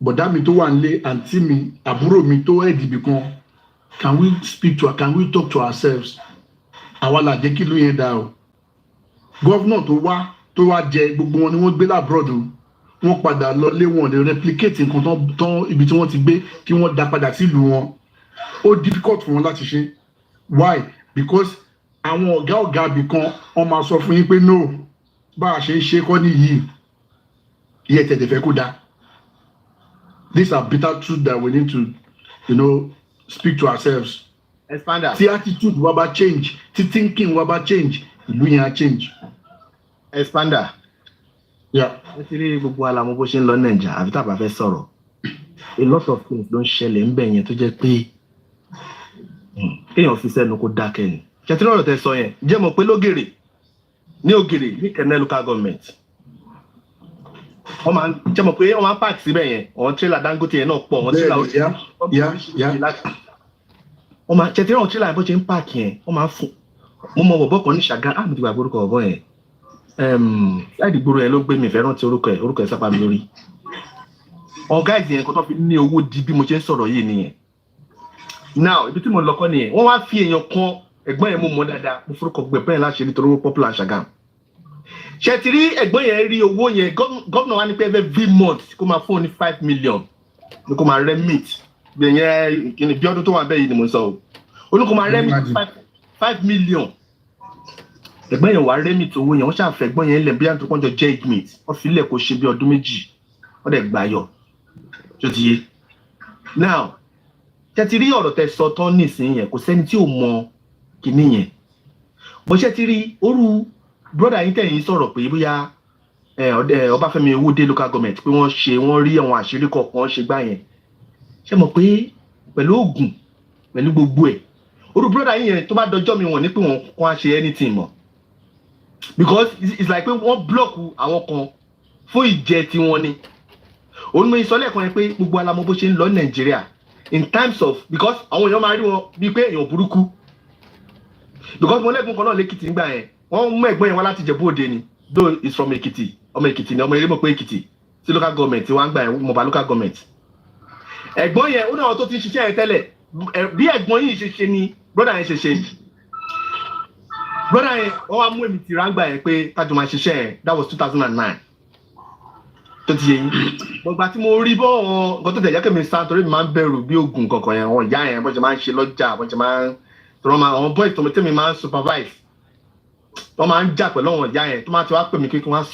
bọ̀dá mi tó wà nílé àǹtí mi àbúrò mi tó ẹ̀dìbì kan can we talk to ourselves? Àwa là jẹ́ kí ló yẹn dá o. Gọ́vnà tó wá jẹ gbogbo wọn ni wọ́n gbé lábúrọ̀dù wọ́n padà lọ lé wọn lè replicate nǹkan tán ibi tí wọ́n ti gbé kí wọ́n dá padà sílùú wọn ó difficult fún wọn láti ṣe why because àwọn ọ̀gá àbìkan wọ́n máa sọ fún yín pé no bá a ṣe ń ṣe kọ́ nìyí iye tẹ̀tẹ̀ fẹ́ kó dáa. These are bitter truths that we need to, speak to ourselves. Expander. Tí attitude wa bá change, tí thinking wa bá change, ìlú yẹn á change. Expander. Yeah. Ẹ ti rí gbogbo àlàmú bó ṣe ń lọ Nàìjà àbí tá a bá fẹ́ sọ̀rọ̀. A lot of things ló ń ṣẹlẹ̀ ń bẹ̀ yẹn tó jẹ́ pé èèyàn fi sẹ́nu kó dákẹ́ ni. Ṣètìlú ọ̀rọ̀ tẹ sọ yẹn jẹ́ mọ̀ pé lógèrè ní ògèrè ní Kẹ̀nẹ́ local government. Wọ́n máa ń jẹ́ mọ̀ pé wọ́n máa ń pààkì síbẹ̀ yẹn àwọn tírélà Dangote yẹn náà pọ̀ wọ́n tírélà wọ́n máa ṣètìlú ọ̀rọ̀ tírélà bó ṣe ń pààkì yẹn wọ́n máa ń fún mo mọ bọ̀bọ̀ kan ní Ṣàgá mo ti gbàgbé orúkọ bọ̀bọ̀ yẹn láìdí gbòòrò yẹn ló gbé mi fẹ́ràn tí orúkọ ẹ̀ sápá mi lórí ọ̀gá ìdí yẹn kó tó fi ní owó di bí mo ṣe ń sọ̀rọ̀ yìí nìyẹn now ibi tí mo lọ kọ́ nìyẹn wọ́n wá fi èèyàn kan ẹ̀gbọ́n yẹn mo mọ̀ dáadáa mo forúkọ gbẹ̀pẹ́ yẹn láṣẹ nítorí owó popular Ṣàgá ṣe ti rí ẹ̀gbọ́n yẹn rí owó yẹn gómìnà wa ní pé every month kó máa fún ní 5 million ní kó máa remit gbẹ̀yẹn kìnnì bí ọdún tó wà bẹ́ẹ̀ yìí ni mo sọ o ó ní kó máa remit 5 million ẹ̀gbọ́n yẹn wà remit owó yẹn wọ́n ṣàfẹ́ ẹ̀gbọ́n yẹn lẹ̀ bí àtúntò kọ́njọ jẹ́ igmate wọ́n fi lẹ̀ kó ṣe bí ọdún méjì wọ́n dẹ̀ gbàyọ̀ tó ti yé now ṣe ti rí ọ̀rọ̀ tẹ sọ tán nísìnyí yẹn kò sẹ́ni tí ò mọ kìíní yẹn bó ṣe ti rí orú brother yín tẹ̀yìn sọ̀rọ̀ pé bóyá Ọbáfẹ́mi Owódé local government pé wọ́n rí àwọn àṣírí kọ̀ọ̀kan ṣe gbá yẹn ṣe mọ̀ pé pẹ̀lú oògùn pẹ̀lú gbogbo ẹ̀ orú brother yín yẹn tó bá dọjọ́ mi wọ̀n ní pé wọ́n kàn á ṣe anything mọ́ because it's like pé wọ́n block àwọn kan fún ìjẹ tí wọ́n ní onímọ̀ ìsọ̀lẹ̀ kan yẹn pé gbogbo alamọ bó ṣe ń lọ Nàìjíríà in times of because àwọn èèyàn máa rí wọn bíi pé èèyàn burúkú because mo lẹ́gbọ̀n kan náà lẹ́kìtì nígbà yẹn wọ́n mú ẹ̀gbọ́n yẹn wá láti Ìjẹ̀bú Òde ni though it's from Èkìtì ọmọ Èkìtì ni ọmọ eré mọ̀ pé Èkìtì sí local government wá ń gbà yẹn mọ̀bà local government ẹ̀gbọ́n yẹn ó ní àwọn tó ti ń ṣiṣẹ́ yẹn tẹ́lẹ̀ bí ẹ̀gbọ́n yìí ṣe ṣe ni brother yẹn ṣe ṣe brother yẹn wọ́n wá mú èmi tì ráńgbà yẹn pé tájọ máa ṣiṣẹ́ yẹn that was 2009 tó ti yẹ yín gbọ̀ngbà tí mo rí bọ́ wọn nǹkan tó tẹ̀yẹ́ kẹ́mi sá torí mi máa ń bẹ̀rù bí oògùn kankan yẹn wọn ìyá yẹn bọ́n ṣe máa ń ṣe lọ́jà bọ́n ṣe máa ń tọrọ máa àwọn boys tọmọ tẹ́mi máa ń supervise wọ́n máa ń jà pẹ̀lú àwọn ìyá yẹn tó máa ti wá pè mí kí wọ́n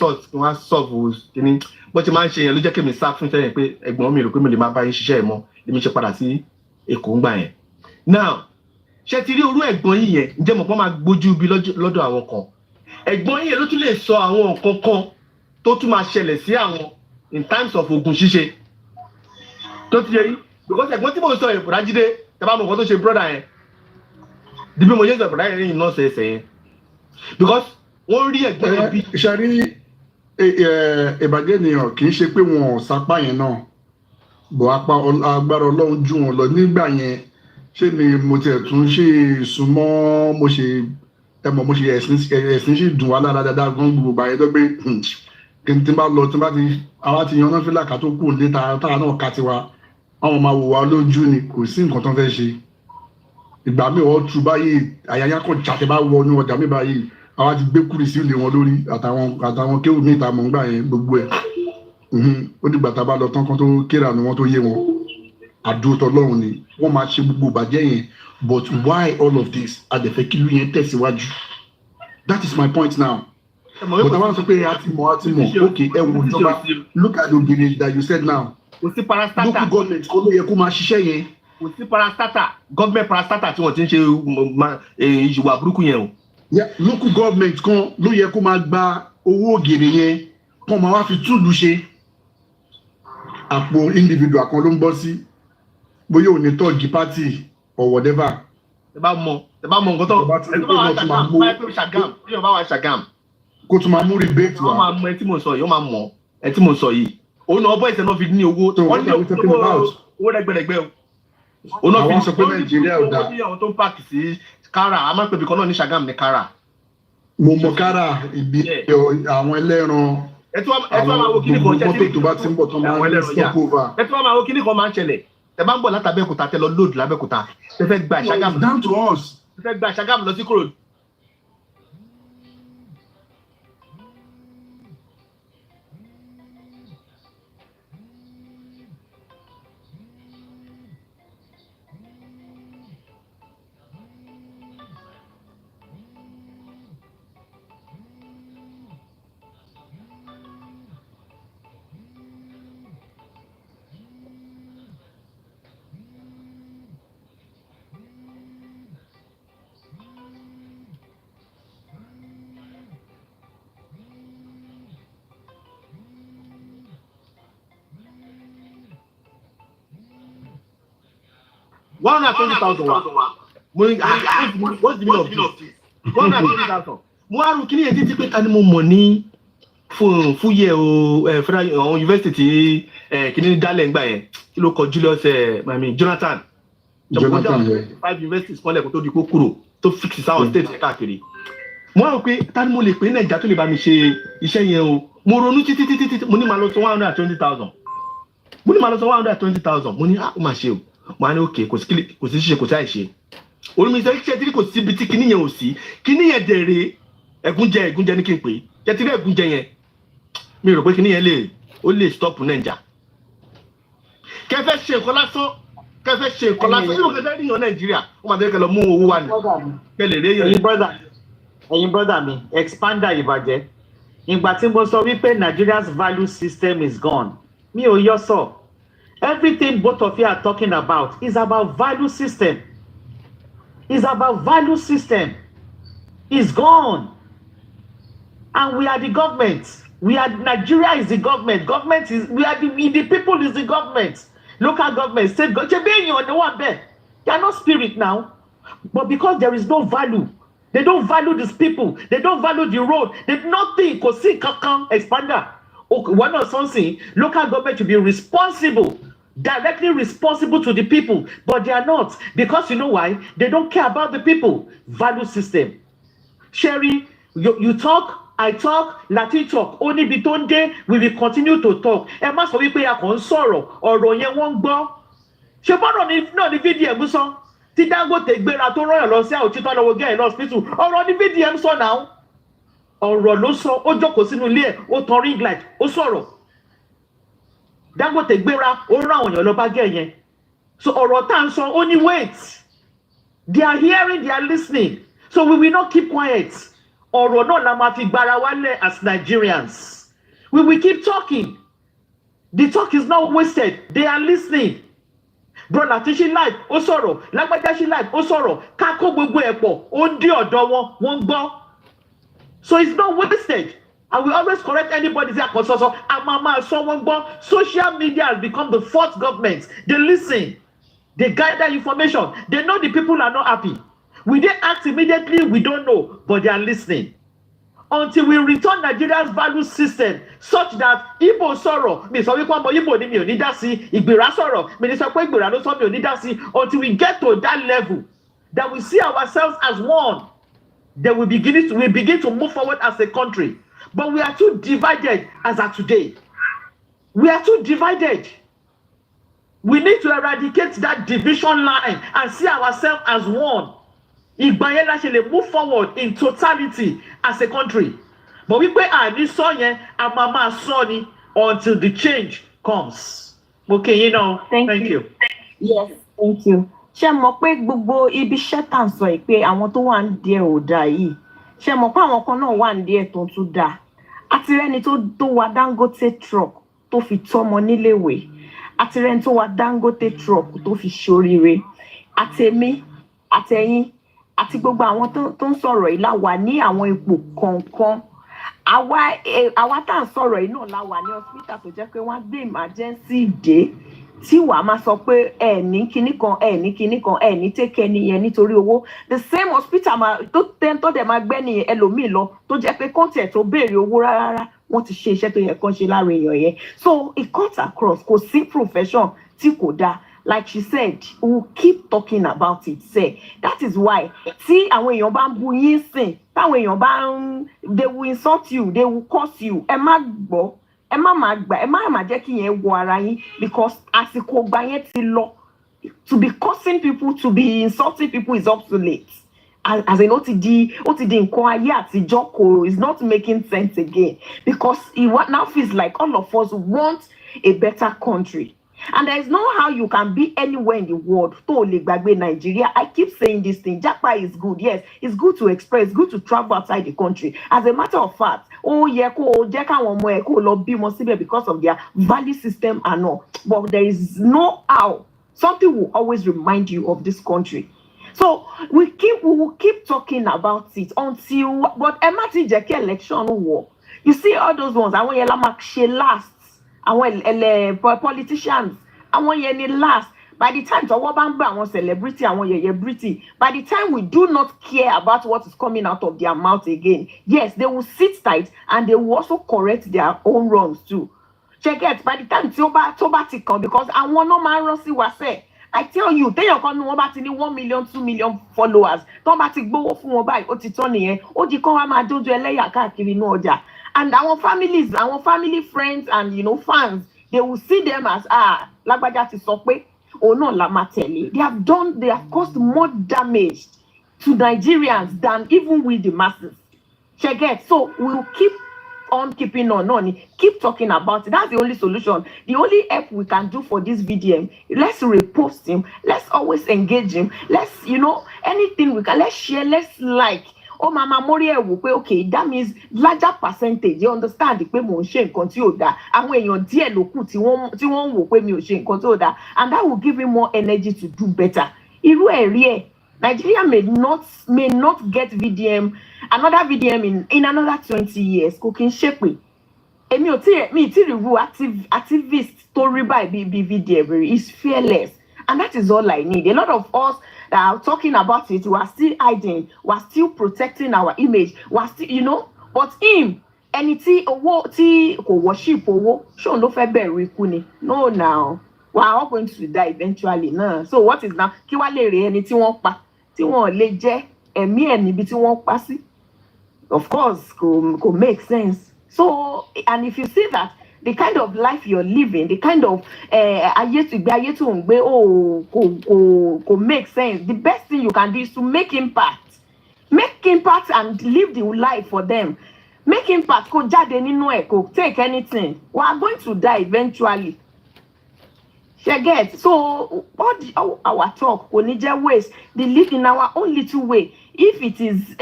solve kíní bọ́n ṣe máa ń ṣe yẹn ló jẹ́ kẹ́mi sá fún iṣẹ́ yẹn pé ẹ̀gbọ́n mi rò pé mi lè máa bá yín ṣiṣẹ́ yẹn mọ́ èmi ṣe padà sí Èkó ńgbà yẹn now ṣe ti rí orú ẹ̀gbọ́n yìí yẹn ǹjẹ́ mọ̀ pé wọ́n máa gbójú bí lọ́dọ̀ àwọn kan ẹ̀gbọ́n yìí yẹn ló tún lè sọ àwọn nǹkan kan tó tún máa ṣẹlẹ̀ sí àwọn in times of ogun ṣíṣe tó ti yẹ yìí because ẹ̀gbọ́n tí mo sọ yẹn Bùrájídé tẹ́ bá mọ̀ nǹkan tó ṣe brother yẹn di bí mo ṣe sọ brother yẹn yìí náà ṣẹ̀ṣẹ̀ yẹn because wọ́n rí ẹ̀gbọ́n yẹn bí. ṣe rí ìbàjẹ́ ènìyàn kì í ṣe pé wọn ò sapá yẹn náà bọ̀ agbára Ọlọ́run jù wọn lọ nígbà yẹn ṣé ni mo tiẹ̀ tún ṣe súnmọ́ mo ṣe ẹ̀sìn ṣì dùn wá lára dáadáa gan gbogbo àyẹ̀ tó gbé kí n tí bá lọ tí bá ti àwa ti yan náà fílà ká tó kù nílé tára náà ká tiwa àwọn máa wò wá lójú ni kò sí nǹkan tó ń fẹ́ ṣe ìgbà míì wọ́n tu báyìí àyàyà kan jàtẹ̀ bá wọ ní ọjà mi báyìí àwa ti gbé kúrì sí ilé wọn lórí àtàwọn kéwù míì ta mọ̀ ńgbà yẹn gbogbo ẹ̀ ó dìgbà tá a bá lọ tán kan tó kéra ni wọ́n tó yé wọn àdúrótọ́ lọ́rùn ni wọ́n máa ṣe gbogbo ìbàjẹ́ yẹn but why all of this adẹ̀fẹ́ kí ló yẹn tẹ̀síwájú that is my point now. But I want to pay Atimo. Okay, look at the beginning that you said now. Kò sí parastatal. Local government kò ló yẹ kó máa ṣiṣẹ́ yẹn. Kò sí parastatal. Government parastatal tí wọ́n ti ń ṣe ìṣùwà burúkú yẹn o. Local government kan ló yẹ kó máa gba owó ògèrè yẹn kó máa wá fi túlù ṣe. Àpò individual kan ló ń bọ́ sí. Bóyá ò ní tọ́ọ̀gì party or whatever. Ẹ bá mọ nǹkan tó ẹ bá wà Ṣàgám. Kó tún máa mú rebate wá. Wọ́n máa mọ ẹ tí mo sọ yìí, wọ́n máa mọ ẹ tí mo sọ yìí. Òun náà bọ́ ìṣẹ́ náà fi ní owó. Wọ́n ní owó rẹ́gbẹ̀rẹ́gbẹ́ o. Òun náà fi sọ pé Nàìjíríà ò dáa. Àwọn tó ń pààkì sí Kára, a máa ń pè bí kan náà ní Ṣàgám ní Kára. Mo mọ Kára ibi àwọn ẹlẹ́ran. Ẹ tí wọ́n máa wo kíní kan ṣẹ́tìrì. Mọ́tò tó bá ti ń bọ̀ tó máa ń stop over. Ẹ tí wọ́n máa wo kíní kan máa ń ṣẹlẹ̀. Ẹ bá ń bọ̀ látàbẹ́òkúta tẹ lọ lóòdù lábẹ́òkúta. Ẹ fẹ́ gba Ṣàgám. Down to us. Ẹ fẹ́ gba Ṣàgám lọ sí Kòròdú. 120,000 wa. Mo ní what's the meaning of this? 120,000. Mo wá rò kíní yẹn títí pé ta ni mo mọ̀ ní fún yẹ o federal university kíní dálẹ̀ ńgbà yẹn kí ló kọ Julius Jonathan 5 universities kọ́lẹ̀ kó tó di kó kúrò tó fix sáwọn state yẹn káàkiri. Mo rò pé ta ni mo lè pè ní Nàìjíríà tó lè bá mi ṣe iṣẹ́ yẹn o. Mo ronú títí mo ní máa lọ sọ 120,000. Mo ní máa lọ sọ 120,000. Mo ní ó máa ṣe o. Mo á ní okay kò sí ṣíṣe kò sí àìṣe. Orí mi sọ iṣẹ́ tí kò sí ibi tí kíní yẹn ò sí. Kíní yẹn dẹ̀rẹ̀ ẹ̀gúnjẹ ní kí n pè é. Jẹ́ ti rí ẹ̀gúnjẹ yẹn. Mi rò pé kíní yẹn lè stop Nàìjà. Kẹfẹ́ ṣe nǹkan lásán. Tí mo kẹfẹ́ ríyàn Nàìjíríà, ó máa bẹ́ẹ̀ kẹ lọ mú owó wá ní. Kẹlẹ̀ rí èèyàn. Ẹ̀yin brother mi, expander ìbàjẹ́. Ìgbà tí mo sọ wípé Nigeria's value system is gone. Mi ò yọ sọ. Everything both of you are talking about is about value system. It's about value system. It's gone. And we are the government. Nigeria is the government. The people is the government. Local government, state government. They are not spirit now. But because there is no value, they don't value these people. They don't value the road. They nothing. Expander. Okay, one or something. Local government should be responsible. Directly responsible to the people, but they are not, because you know why? They don't care about the people. Value system. Sherry, you talk, I talk, Lati talk. Only bitonde, we will continue to talk. Ẹ má sọ wípé a kàn ń sọ̀rọ̀, ọ̀rọ̀ yẹn wọ́n ń gbọ́. Ṣé bọ́dọ̀ náà ní VDM sọ? Tí Dangote gbéra tó rọ̀yàn lọ sí àwòtítọ́ lọ́wọ́ gẹ́ ẹ̀ lọ hospital. Ọ̀rọ̀ ní VDM sọ náà. Ọ̀rọ̀ ló sọ, ó jókòó sínú ilé ẹ̀, ó tan ring light, ó sọ̀rọ̀. Dangote gbéra ó rán àwọn èèyàn lọ bá gẹ̀ yẹn. So ọ̀rọ̀ tá à ń sọ ó ní wait. They are hearing, they are listening. So we will not keep quiet. Ọ̀rọ̀ náà la máa fi gbára wálẹ̀ as Nigerians. We will keep talking. The talk is not wasted. They are listening. Bro Lati ṣí live ó sọ̀rọ̀. Lágbájá ṣí live ó sọ̀rọ̀. Ká kó gbogbo ẹ̀ pọ̀ ó ń dí ọ̀dọ̀ wọ́n ń gbọ́. So it's not wasted. I will always correct anybody that so someone but social media has become the fourth government. They listen, they gather information, they know the people are not happy. Will they act immediately? We don't know, but they are listening. Until we return Nigeria's value system such that Igbo sorrow, until we get to that level, that we see ourselves as one, then we begin to move forward as a country. But we are too divided as of today. We are too divided. We need to eradicate that division line and see ourselves as one. Ìgbàyẹn should move forward in totality as a country. But we pay our this song and Sonny until the change comes. Okay, thank you. Yes, thank you. Ṣé mọ̀ pé gbogbo ibi iṣẹ́ tà ń sọ pé àwọn tó wà ń díẹ̀ ò dá yìí. Ṣé mọ̀ pé àwọn kan náà wà ń díẹ̀ tó tún dá. Àti rẹ́ni tó wa Dangote truck tó fi tọ́mọ níléèwé. Àti rẹ́ni tó wa Dangote truck tó fi ṣoríire. Àtèmi, àtẹ̀yin, àti gbogbo àwọn tó ń sọ̀rọ̀ yìí la wà ní àwọn ipò kọ̀ọ̀kan. Àwa tá à ń sọ̀rọ̀ yìí náà la wà ní hospital tó jẹ́ pé wọ́n gbé emergency dé. Tí wàá máa sọ pé ẹ ní kinní kan ẹ ní take nìyẹn nítorí owó. The same hospital tó dẹ̀ máa gbẹ́ nìyẹn ẹlòmíì lọ tó jẹ́ pé kọ́ńtẹ̀ tó béèrè owó rárá wọ́n ti ṣe iṣẹ́ tó yẹ kán ṣe lára èèyàn yẹn. So it cuts across, kò sí profession tí kò dáa. Like she said, we'll keep talking about it. Say that is why. See, àwọn èèyàn bá ń bu yín sìn, táwọn èèyàn bá ń, they will insult you, they will curse you. Ẹ má gbọ́. Ẹ má jẹ́ kí yẹn wọ ara yín, because àsìkò gbà yẹn ti lọ. To be cursing people, to be insulting people is obsolete. As in, ó ti di nǹkan ayé àtijọ́ kò, is not making sense again, because it now feels like all of us want a better country. And there is no how you can be anywhere in the world. To lè gbàgbé Nigeria. I keep saying this thing. Japa is good. Yes, it's good to express. It's good to travel outside the country. As a matter of fact, because of their value system and all. But there is no how. Something will always remind you of this country. So we will keep talking about it until. But Emati Jeke election war. You see all those ones. I want Yela Makshe last. Àwọn politicians, àwọn yẹn ni last. by the time tọwọ́ bá ń gbé àwọn celebrity àwọn yẹ̀yẹ̀brity, by the time we do not care about what is coming out of their mouth again, yes, they will sit tight and they will also correct their own wrongs too. Check it, by the time tí ó bá ti kàn, because àwọn náà máa ń rán sí wa sẹ́ẹ̀. I tell you, téèyàn kan ní wọ́n bá ti ní 1 million 2 million followers, tó bá ti gbówó fún wọn báyìí, ó ti tán nìyẹn, ó di kán wá máa dójú ẹlẹ́yà káàkiri inú ọjà. And our families, our family friends and fans, they will see them as lágbájá ti sọ pé òun náà la máa tẹ̀lé. They have caused more damage to Nigerians than even we the masses. Check it. So we'll keep on keeping on, keep talking about it. That's the only solution. The only help we can do for this VDM, let's repost him, let's always engage him, let's anything we can, let's share, let's like. Oh, Mama Moria will pay, okay, that means larger percentage. You understand the pay mon shame continue that. And when you're dear loku, ti won will pay me shame continue that. And that will give him more energy to do better. Nigeria may not get VDM, another VDM in another 20 years. Cooking shape. Me activist story by VDM is fearless. And that is all I need. A lot of us that are talking about it, we are still hiding, we are still protecting our image, we are still, but him, anything worship show no fair no now. We are all going to die eventually. No. So what is now? Of course, could make sense. So, and if you see that the kind of life you're living, the kind of could make sense. The best thing you can do is to make impact and live the life for them. Make impact. Take anything. We are going to die eventually. So all our talk we need ways. They live in our own little way. If it is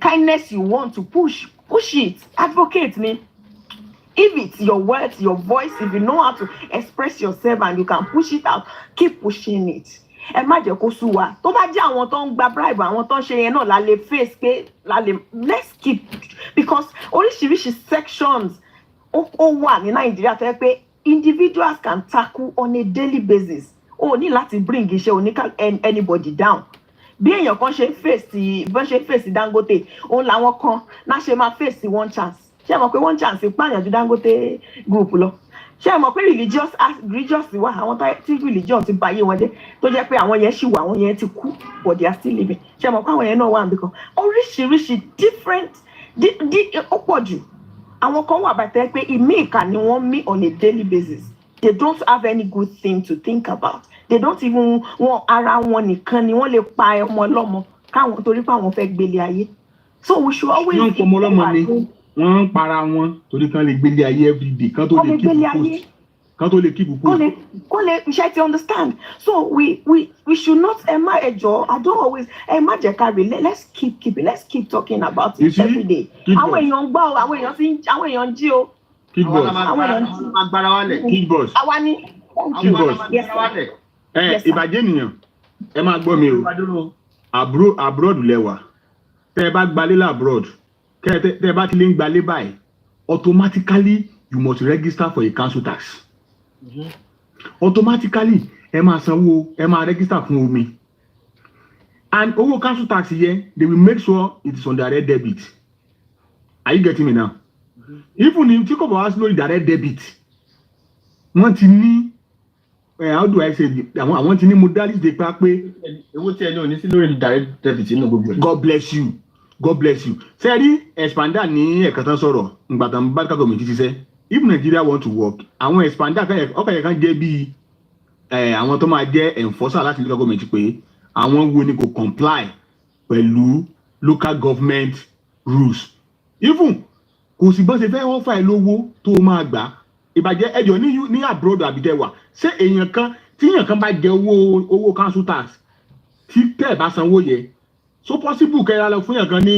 kindness you want to push it. Advocate me. If it's your words, your voice, if you know how to express yourself and you can push it out, keep pushing it. Let's keep, because oriṣiríṣi sections in Nigeria individuals can tackle on a daily basis. Ní láti bring anybody down. Bí èèyàn kan ṣe face Dangote, òun làwọn kan náà ṣe máa face one chance. Ṣé mọ̀ pé one chance pààyàn ju Dangote group lọ? Ṣé mọ̀ pé religious wà àwọn tí religion ti báyé wọn jẹ́ tó jẹ́ pé àwọn yẹn ṣì wà àwọn yẹn ti kú but they are still living. Ṣé mọ̀ pé àwọn yẹn náà wà níbìkan? Oríṣiríṣi different ó pọ̀ jù. Àwọn kan wà bàtẹ́ pé ìmí ìkà ni wọ́n mí on a daily basis. They don't have any good thing to think about. They don't even want ara wọn nìkan ni wọ́n lè pa ọmọ ọlọ́mọ káwọn torí pé àwọn fẹ́ gbélé ayé. So we should always wọ́n ń para wọn torí kan lè gbélé ayé everyday kan tó lè keep post. Iṣẹ́ ti understand. So we should not I don't always let's keep keeping, let's keep talking about it every day. Àwọn èèyàn gbọ́ àwọn èèyàn jí o. Kid boss. Ìbàjẹ́ nìyàn ẹ máa gbọ́ mi o abroad lẹ́wà tẹ́ ẹ bá gbalé abroad tẹ́ ẹ bá ti lè ń gbalé báyìí automatically you must register for a council tax. Automatically ẹ máa sanwó ẹ máa register fún omi and owó council tax yẹn they will make sure it is on direct debit. Are you getting me now? Even if tí kò bá wá sí lórí direct debit wọ́n ti ní how do I say àwọn ti ní modality de pa pé owó tí ẹni ò ní sí lórí direct debit nínú gbogbo ẹ̀. God bless you. Ṣé rí expander ní ẹ̀ka tán sọ̀rọ̀ ìgbà tán bá ká gọ̀mẹ̀ntì ṣiṣẹ́ if Nigeria want to work àwọn expander ọkọ̀ yẹn kan jẹ́ bí àwọn tó máa jẹ́ enforcer láti local government pé àwọn wo ni kò comply pẹ̀lú local government rules. Even kò sì bọ́ ṣe fẹ́ wọ́n fà ẹ́ lówó tó máa gbà ìbàjẹ́ ẹjọ́ ní abroad àbítẹ́wà ṣé èèyàn kan tí èèyàn kan bá jẹ owó council tax tí tẹ́ ẹ̀ bá sanwó yẹ so possible kẹ́ra lọ fún èèyàn kan ní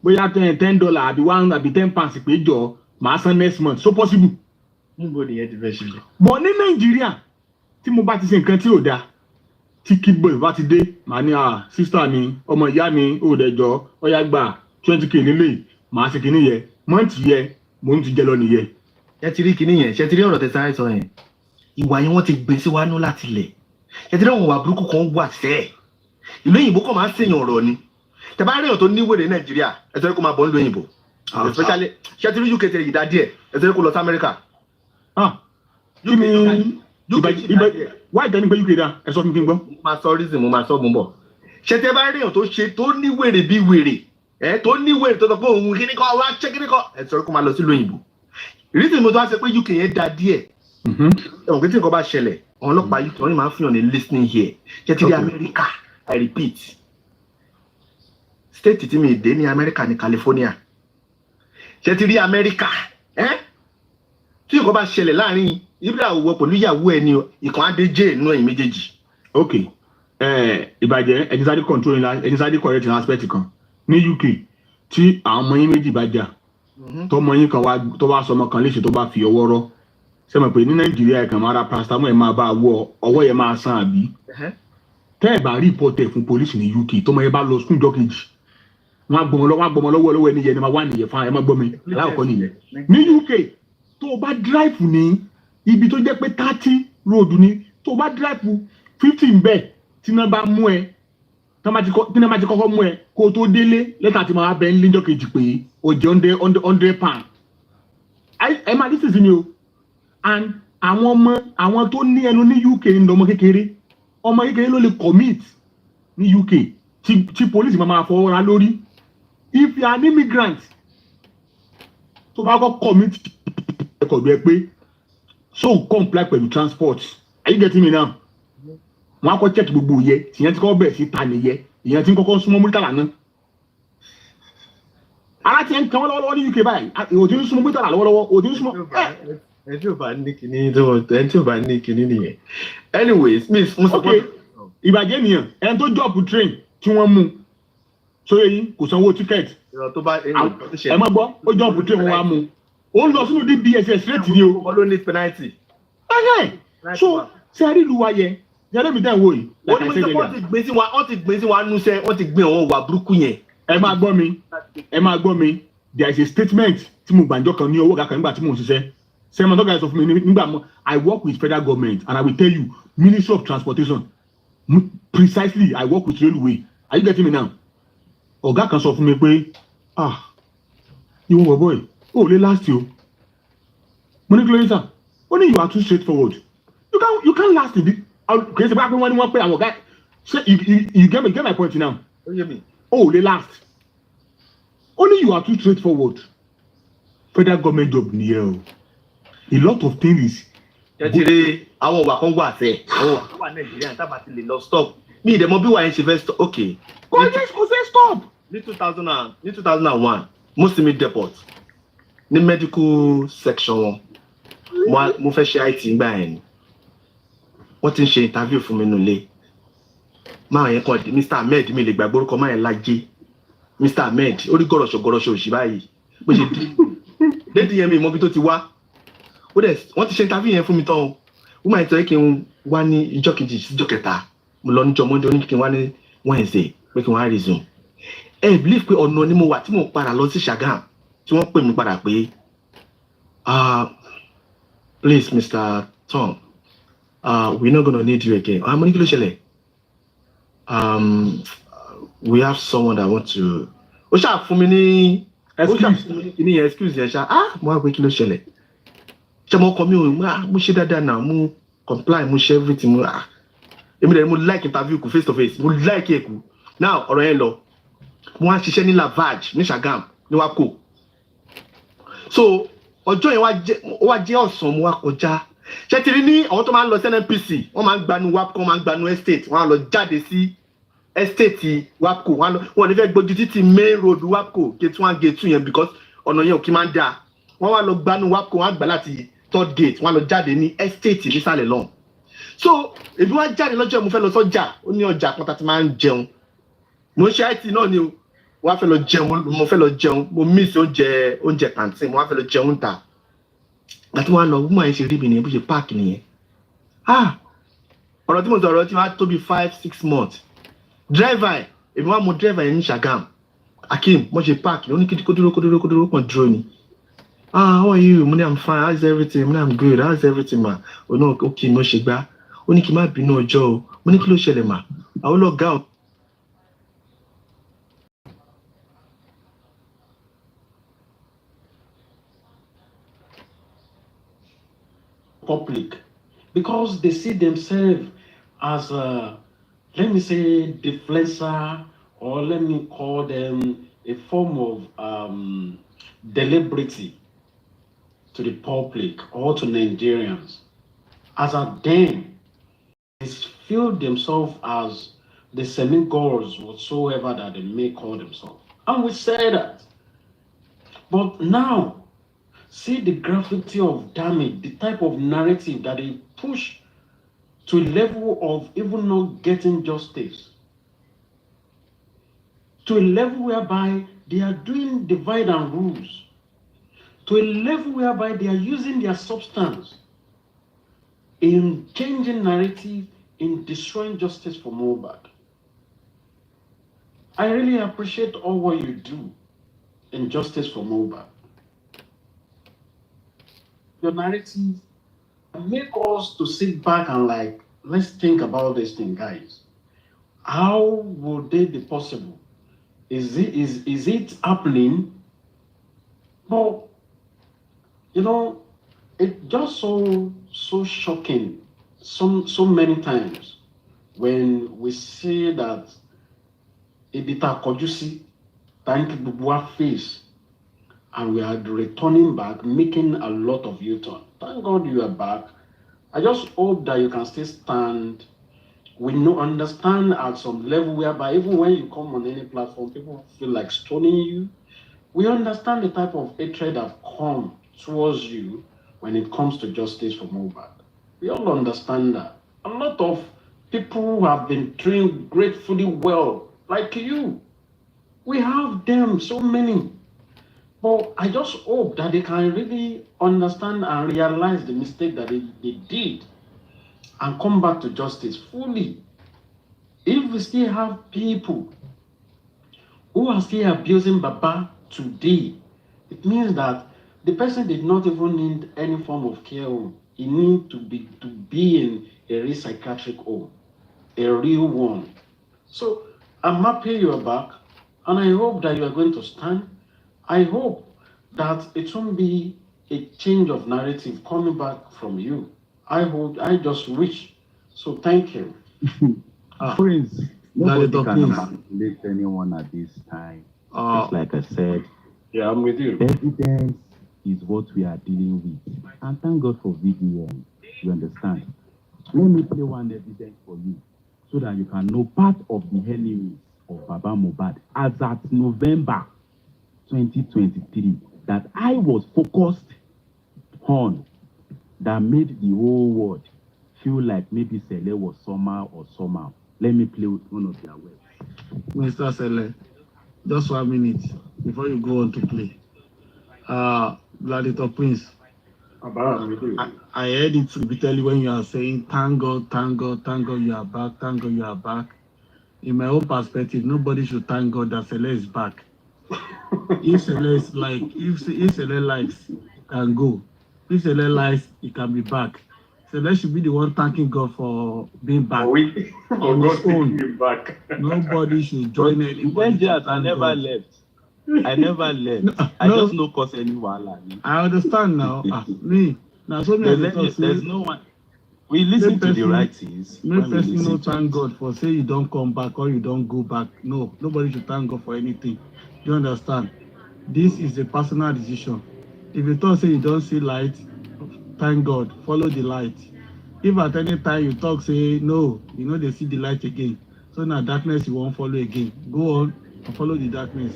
bóyá $10 àbí £1 àbí £10 pé jọ màá san next month so possible. níbo ni ẹ ti fẹ́ ṣe. bọ̀ ní Nàìjíríà tí mo bá ti ṣe nǹkan tí ò dáa tí kidboy bá ti dé màá ní sister mi ọmọ ìyá mi ò dẹjọ́ ọ̀yá gbà 20k nílé màá ṣe kìíní yẹ mọ́ǹtì yẹ mò ń ti jẹ lọ nìyẹn. Ṣé ti rí kinní yẹn? Ṣé ti rí ọ̀rọ̀ tẹ sáré sọ yẹn? ìwà yẹn wọ́n ti gbé sí wa nú láti lẹ̀ ṣe ti rí àwọn ìwà burúkú kan wà sẹ́ẹ̀ ìlú òyìnbó kan máa ń ṣèyàn ọ̀rọ̀ ni tẹ bá rí èèyàn tó níwèrè Nàìjíríà ẹ sọ pé kó máa bọ̀ nílùú òyìnbó especially ṣe ti rí UK tẹ ìdá díẹ̀ ẹ sọ pé kó lọ sí Amẹ́ríkà. kí ni wá ìtẹ́ni pé UK dá ẹ sọ fún mi gbọ́. mo máa sọ reason mo máa sọ mo bọ̀ ṣe tẹ bá rí èèyàn tó ṣe tó níwèrè bí wèrè tó níwèrè tó sọ pé òun kíní kan wá ṣe kíní kan ẹ sọ pé kó máa lọ sí òyìnbó reason mo tó wá ṣe pé UK yẹn dá díẹ̀ ẹ̀wọ̀n pé tí nǹkan bá ṣẹlẹ̀ àwọn ọlọ́pàá UK wọ́n ní máa ń fihàn ní listening here ṣe ti rí Amẹ́ríkà I repeat state tí mi dé ní Amẹ́ríkà ní California ṣe ti rí Amẹ́ríkà tí nǹkan bá ṣẹlẹ̀ láàrin ibi àwọ̀ pẹ̀lú ìyàwó ẹ̀ ni ìkan á dé jẹ́ inú ẹ̀yìn méjèèjì. ok ìbàjẹ́ ẹni sáré control ẹni sáré correct ní aspect kan ní UK tí àwọn ọmọ yín méjì bá jà tọmọ yín kan tó bá sọmọ kan léṣe tó bá fi ọwọ́ rọ́ sẹ́mi pé ní Nàìjíríà ẹ̀kan máa ra paracetamol ẹ̀ máa bá wọ ọwọ́ yẹn máa san àbí tẹ́ ẹ̀ bá report ẹ̀ fún police ní UK tọmọ yẹn bá lọ school jọ kejì wọn á gbọmọ lọ́wọ́ ẹni yẹn ni máa wà nìyẹn fún ẹ má gbọ́ mi aláwọ̀kọ́ nìyẹn ní UK tó o bá drive ní ibi tó jẹ́ pé 30 road ni tó o bá drive 15 bẹ́ẹ̀ tí náà bá mú ẹ tí náà bá ti kọ́kọ́ mú ẹ kó o tó délé lẹ́tà tí máa bẹ ní lọ́jọ́ kejì pé o jẹ́ 100 pound ẹ máa dísì sí ni o and àwọn tó ní ẹnu ní UK ní ọmọ kékeré ló lè commit ní UK tí police máa fọwọ́ ra lórí if you are an immigrant tó bá kọ́ commit ẹ̀kọ́ ẹ pé so comply pẹ̀lú transport are you getting me now wọn á kọ́ check gbogbo yẹ tìyẹn ti kọ́ bẹ̀rẹ̀ sí ta nìyẹn ìyẹn ti ń kọ́kọ́ súnmọ́ múrítàlá náà ara ti ń tàn wọ́n lọ́wọ́lọ́wọ́ ní UK báyìí òtí ń súnmọ́ múrítàlá lọ́wọ́lọ́wọ́ òtí ń súnmọ́ ẹni tí ò bá ní kinní nìyẹn anyways miss mo support. ìbàjẹ́ nìyẹn ẹni tó jọ́ọ̀pù train tí wọ́n mú sóyè yín kò sanwó tíkẹ́ẹ̀tì ẹ má gbọ́ ó jọ́ọ̀pù train wọn wá mú ó ń lọ sínú DBSS straight ni o. wọ́n ló ní penalty. so ṣe a rí ìlú wa yẹ jẹ́rẹ́ mi dẹ́n wo yìí. wọ́n ti gbé sí wa núṣẹ́ wọ́n ti gbé àwọn wà burúkú yẹn. ẹ máa gbọ́ mi there is a statement tí mo gbàǹjọ́ kan ní owó ọ̀gá kan nígbà tí mo ń ṣiṣẹ́ sẹ́mi ọ̀gá yẹn sọ fún mi nígbà I work with federal government and I will tell you Ministry of Transportation precisely I work with railway are you getting me now ọ̀gá kan sọ fún mi pé ìwọ bọ̀bọ̀ yìí ó lè last o mo ní kí ló yẹ sá ó ní you are too straightforward you can't last in this kì í ṣe bá pé wọ́n ní wọ́n pé àwọn ọ̀gá ṣe you get my point now ó lè last ó ní you are too straightforward federal government job nìyẹn o a lot of things. ẹ ti rí àwọn òwà kan wà fẹ àwọn òwà kan wà Nàìjíríà tábà ti lè lọ stop mi ìdẹ̀mọ bí wàá yẹn ṣe fẹ́ stop ok. kò fẹ́ stop. ní 2001 Muslim depot ní medical section wọn mo fẹ́ ṣe IT gbà yẹn ni wọ́n ti ń ṣe interview fún mi nulẹ̀ máa yẹn kàn di Mr. Ahmed mi lè gbàgbé orúkọ máa yẹn lájẹ́ Mr. Ahmed orí gọ̀rọ̀ṣọ̀ òṣì báyìí bó ṣe dédé yẹn mi mọ bí tó ti wá wọ́n ti ṣe interview yẹn fún mi tán o wọ́n máa ń tọ́ kí n wá ní ìjọ́ kejì sí ìjọ́ kẹta mo lọ níjọ́ Monday oní kí n wá ní Wednesday pé kí n wá resume ẹ believe pé ọ̀nà ni mo wà tí mo padà lọ sí Ṣàgàm tí wọ́n pè mí padà pé please Mr. Tom we're not gonna need you again mo ní kí ló ṣẹlẹ̀ we have someone that want to ó ṣáà fún mi ní excuse yẹn ṣá mo wá pé kí ló ṣẹlẹ̀ ṣé mo kọ mi ò mo ṣe dáadáa náà mo comply mo ṣe everything mo èmi dẹ̀ mo like interview kù face to face mo like ẹ̀ kù now ọ̀rọ̀ yẹn lọ mo wá ṣiṣẹ́ ní Lavage ní Ṣàgàm ní Wákò so ọjọ́ yẹn wá jẹ́ ọ̀sán mo wá kọjá ṣé ti rí ní àwọn tó máa ń lọ sí NNPC wọ́n máa ń gbanú WAPCO wọ́n máa ń gbanú estate wọ́n á lọ jáde sí estate WAPCO wọ́n ní fẹ́ gbójú títí main road WAPCO gate 1 gate 2 yẹn because ọ̀nà yẹn ò kí máa ń dáa wọ́n wá lọ gbanú WAPCO wọ́n á gbà láti 3rd gate wọ́n á lọ jáde ní estate nísàlẹ̀ lọ́hùn so èmi wá jáde lọ́jọ́ mo fẹ́ lọ sọ́jà ó ní ọjà kan tá ti máa ń jẹun mo ń ṣe IT náà ni o wọ́n á fẹ́ lọ jẹun mo fẹ́ lọ jẹun mo miss oúnjẹ canteen mo wá fẹ́ lọ jẹun ta àti wọn lọ gbọ́n yẹn ṣe rí mi nìyẹn bó ṣe páàkì nìyẹn ọ̀rọ̀ tí mo sọ̀rọ̀ tí wọ́n á tó bí 5-6 months driver èmi wá mọ driver yẹn ní Ṣàgàm Akeem mo ṣe páàkì ó ní kó dúró kàn dúró ni How are you? Money, I'm fine. How's everything? Money, I'm good. How's everything, ma? Oh no, okay, no shigba. Oni ki ma bínú ọjọ́ o. Money kí ló ṣẹlẹ̀, ma? Àwọn ọlọ́gá ò. Public because they see themselves as a, let me say, defluencer, or let me call them a form of deliberity to the public or to Nigerians. As at then, they feel themselves as the semi-gods whatsoever that they may call themselves. And we say that. But now, see the gravity of damage, the type of narrative that they push to a level of even not getting justice, to a level whereby they are doing divide and rules, to a level whereby they are using their substance in changing narrative, in destroying justice for Mohbad. I really appreciate all what you do in justice for Mohbad. Your narrative make us to sit back and like, let's think about this thing, guys. How would it be possible? Is it happening? But you know, it's just so shocking so many times when we see that Edita Kojusi, thank you, face, and we are returning back, making a lot of U-turn. Thank God you are back. I just hope that you can still stand. We know, understand at some level whereby even when you come on any platform, people feel like stoning you. We understand the type of hatred that come towards you when it comes to justice for Mohbad. We all understand that. A lot of people who have been trained gratefully well, like you. We have them, so many. But I just hope that they can really understand and realize the mistake that they did and come back to justice fully. If we still have people who are still abusing Baba today, it means that the person did not even need any form of care home. He needs to be in a real psychiatric home, a real one. So I'm happy you are back, and I hope that you are going to stand. I hope that it won't be a change of narrative coming back from you. I just wish. So thank you. Prince, nobody Lati, can please. manipulate anyone at this time. Uh, Just like I said, Yeah, I'm with you. evidence is what we are dealing with. And thank God for VDM. You understand? Let me play one evidence for you so that you can know part of the enemies of Baba Mohbad as at November 2023 that I was focused on, that made the whole world feel like maybe Sele was somehow or somehow. Let me play with one of their words. Mr. Sele, just 1 minute before you go on to play. Vladito Prince, I'm with you. I heard it repeatedly when you are saying, thank God, thank God, thank God you are back, thank God you are back. In my own perspective, nobody should thank God that Sele is back. If Sele is like, if Sele likes, he can go. If Sele likes, he can be back. Sele should be the one thanking God for being back. On his own. Back. Nobody should join anybody. I never left. I never left. I just no cause any wahala. I understand now. Me. Now, so there's no one. We listen to the writings. No person no thank God for say you don't come back or you don't go back. No, nobody should thank God for anything. You understand? This is a personal decision. If you talk say you don't see light, thank God, follow the light. If at any time you talk say no, you know they see the light again. So now darkness you won't follow again. Go on and follow the darkness.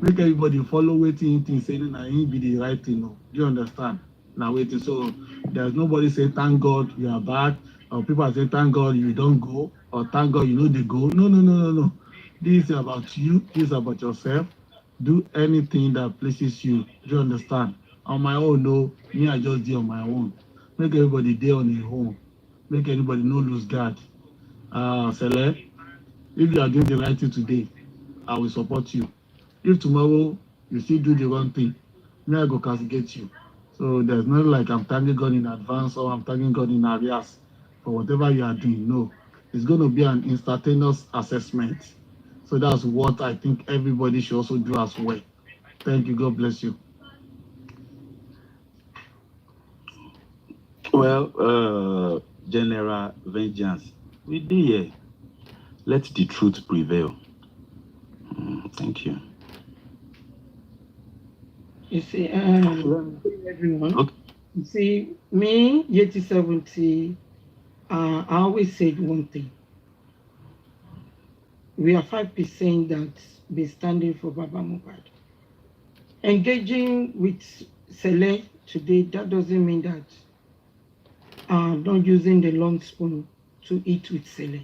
Make everybody follow waiting things saying that it be the right thing. No. Do you understand? Now waiting. So there's nobody say thank God you are back, or people are saying thank God you don't go, or thank God you know they go. No. This is about you, this is about yourself. Do anything that pleases you. Do you understand? On my own, no, me I just do on my own. Make everybody there on their own. Make anybody no lose guard. Sele, if you are doing the right thing today, I will support you. If tomorrow you still do the wrong thing, me I go castigate you. So there's not like I'm thanking God in advance or I'm thanking God in arrears for whatever you are doing. No, it's going to be an instantaneous assessment. So that's what I think everybody should also do as well. Thank you. God bless you. Well, General Vengeance, we do here. Let the truth prevail. Thank you. You see, everyone. Okay. You see, me, Yeti 70, I always said one thing. We are 5% that be standing for Baba Mohbad. Engaging with Sele today, that doesn't mean that I'm not using the long spoon to eat with Sele.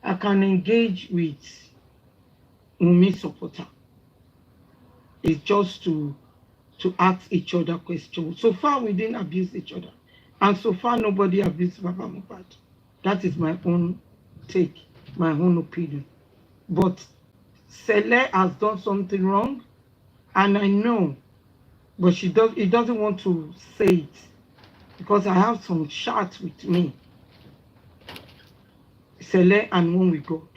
I can engage with Wunmi supporter. It's just to ask each other questions. So far, we didn't abuse each other. And so far, nobody abused Baba Mohbad. That is my own take, my own opinion. But Sele has done something wrong, and I know, but he doesn't want to say it because I have some chats with me, Sele and One with God.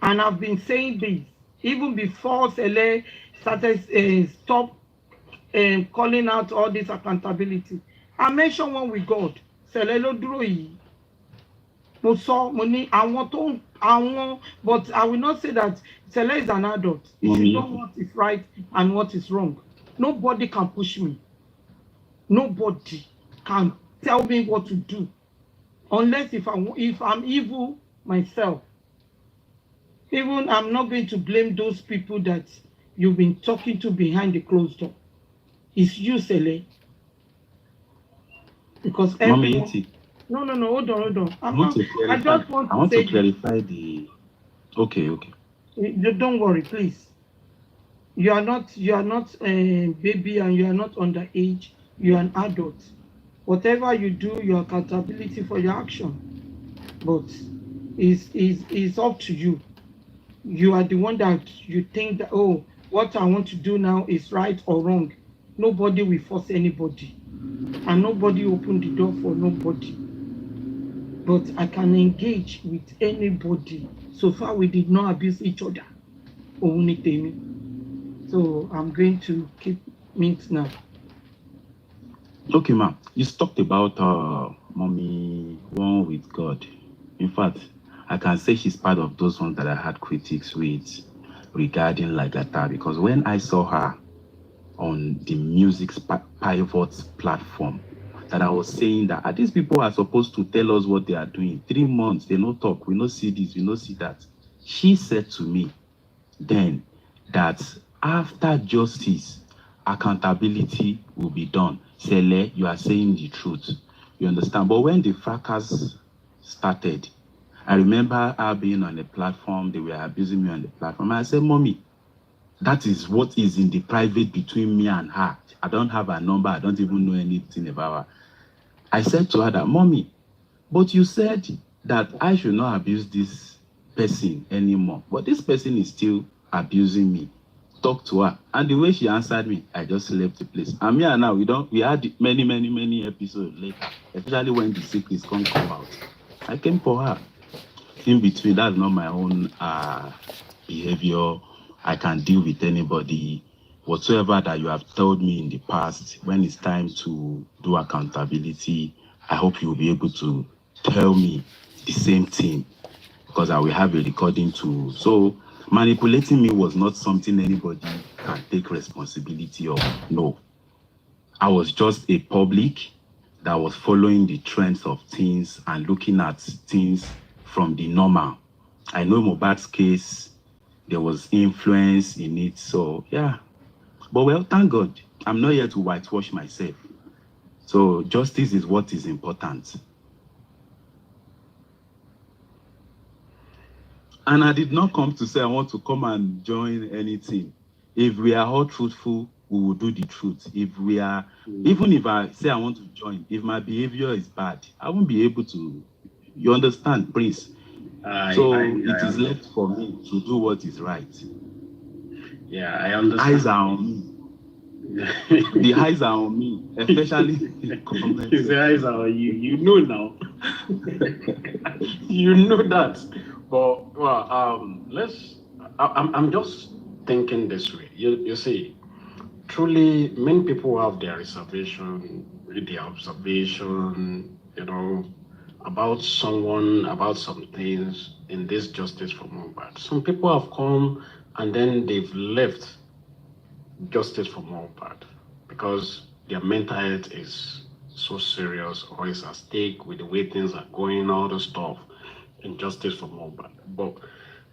And I've been saying this even before Sele started stop calling out all this accountability. I mentioned One with God. Sele ló dúró yìí. Mo sọ, mo ní àwọn, but I will not say that Sele is an adult. He should know what is right and what is wrong. Nobody can push me. Nobody can tell me what to do, unless if I'm evil myself. Even I'm not going to blame those people that you've been talking to behind the closed door. It's you, Sele. Because everyone... No, hold on. I just want to clarify the... Okay. Don't worry, please. You are not a baby and you are not underage. You are an adult. Whatever you do, your accountability for your action. But it's up to you. You are the one that you think that, oh, what I want to do now is right or wrong. Nobody will force anybody. And nobody open the door for nobody. But I can engage with anybody. So far, we did not abuse each other. So I'm going to keep mute now. Okay, ma'am. You talked about Mommy One with God. In fact, I can say she's part of those ones that I had critics with regarding Lagata, because when I saw her on the Music Pivot platform, that I was saying that these people are supposed to tell us what they are doing. 3 months, they no talk, we no see this, we no see that. She said to me then that after justice, accountability will be done. Sele, you are saying the truth. You understand? But when the fracas started, I remember her being on the platform, they were abusing me on the platform. I said, Mommy, that is what is in the private between me and her. I don't have her number. I don't even know anything about her. I said to her that, Mommy, but you said that I should not abuse this person anymore. But this person is still abusing me. Talk to her. And the way she answered me, I just left the place. And me and now, we had many episodes later, especially when the secrets come out. I came for her. In between, that's not my own behavior. I can deal with anybody. Whatsoever that you have told me in the past, when it's time to do accountability, I hope you will be able to tell me the same thing, because I will have a recording too. So manipulating me was not something anybody can take responsibility of. No. I was just a public that was following the trends of things and looking at things from the normal. I know Mohbad's case, there was influence in it, so yeah. But well, thank God, I'm not here to whitewash myself. So justice is what is important. And I did not come to say I want to come and join anything. If we are all truthful, we will do the truth. If we are, even if I say I want to join, if my behavior is bad, I won't be able to. You understand, Prince? It is left for me to do what is right. Yeah, I understand. Eyes are on me. The eyes are on me, especially the comment His eyes are on you. You know now. You know that. But well, I'm just thinking this way. You see, truly, many people have their reservation, their observation, about someone, about some things in this justice for Mohbad. Some people have come and then they've left justice for Mohbad because their mental health is so serious or is at stake with the way things are going, all the stuff, and justice for Mohbad. But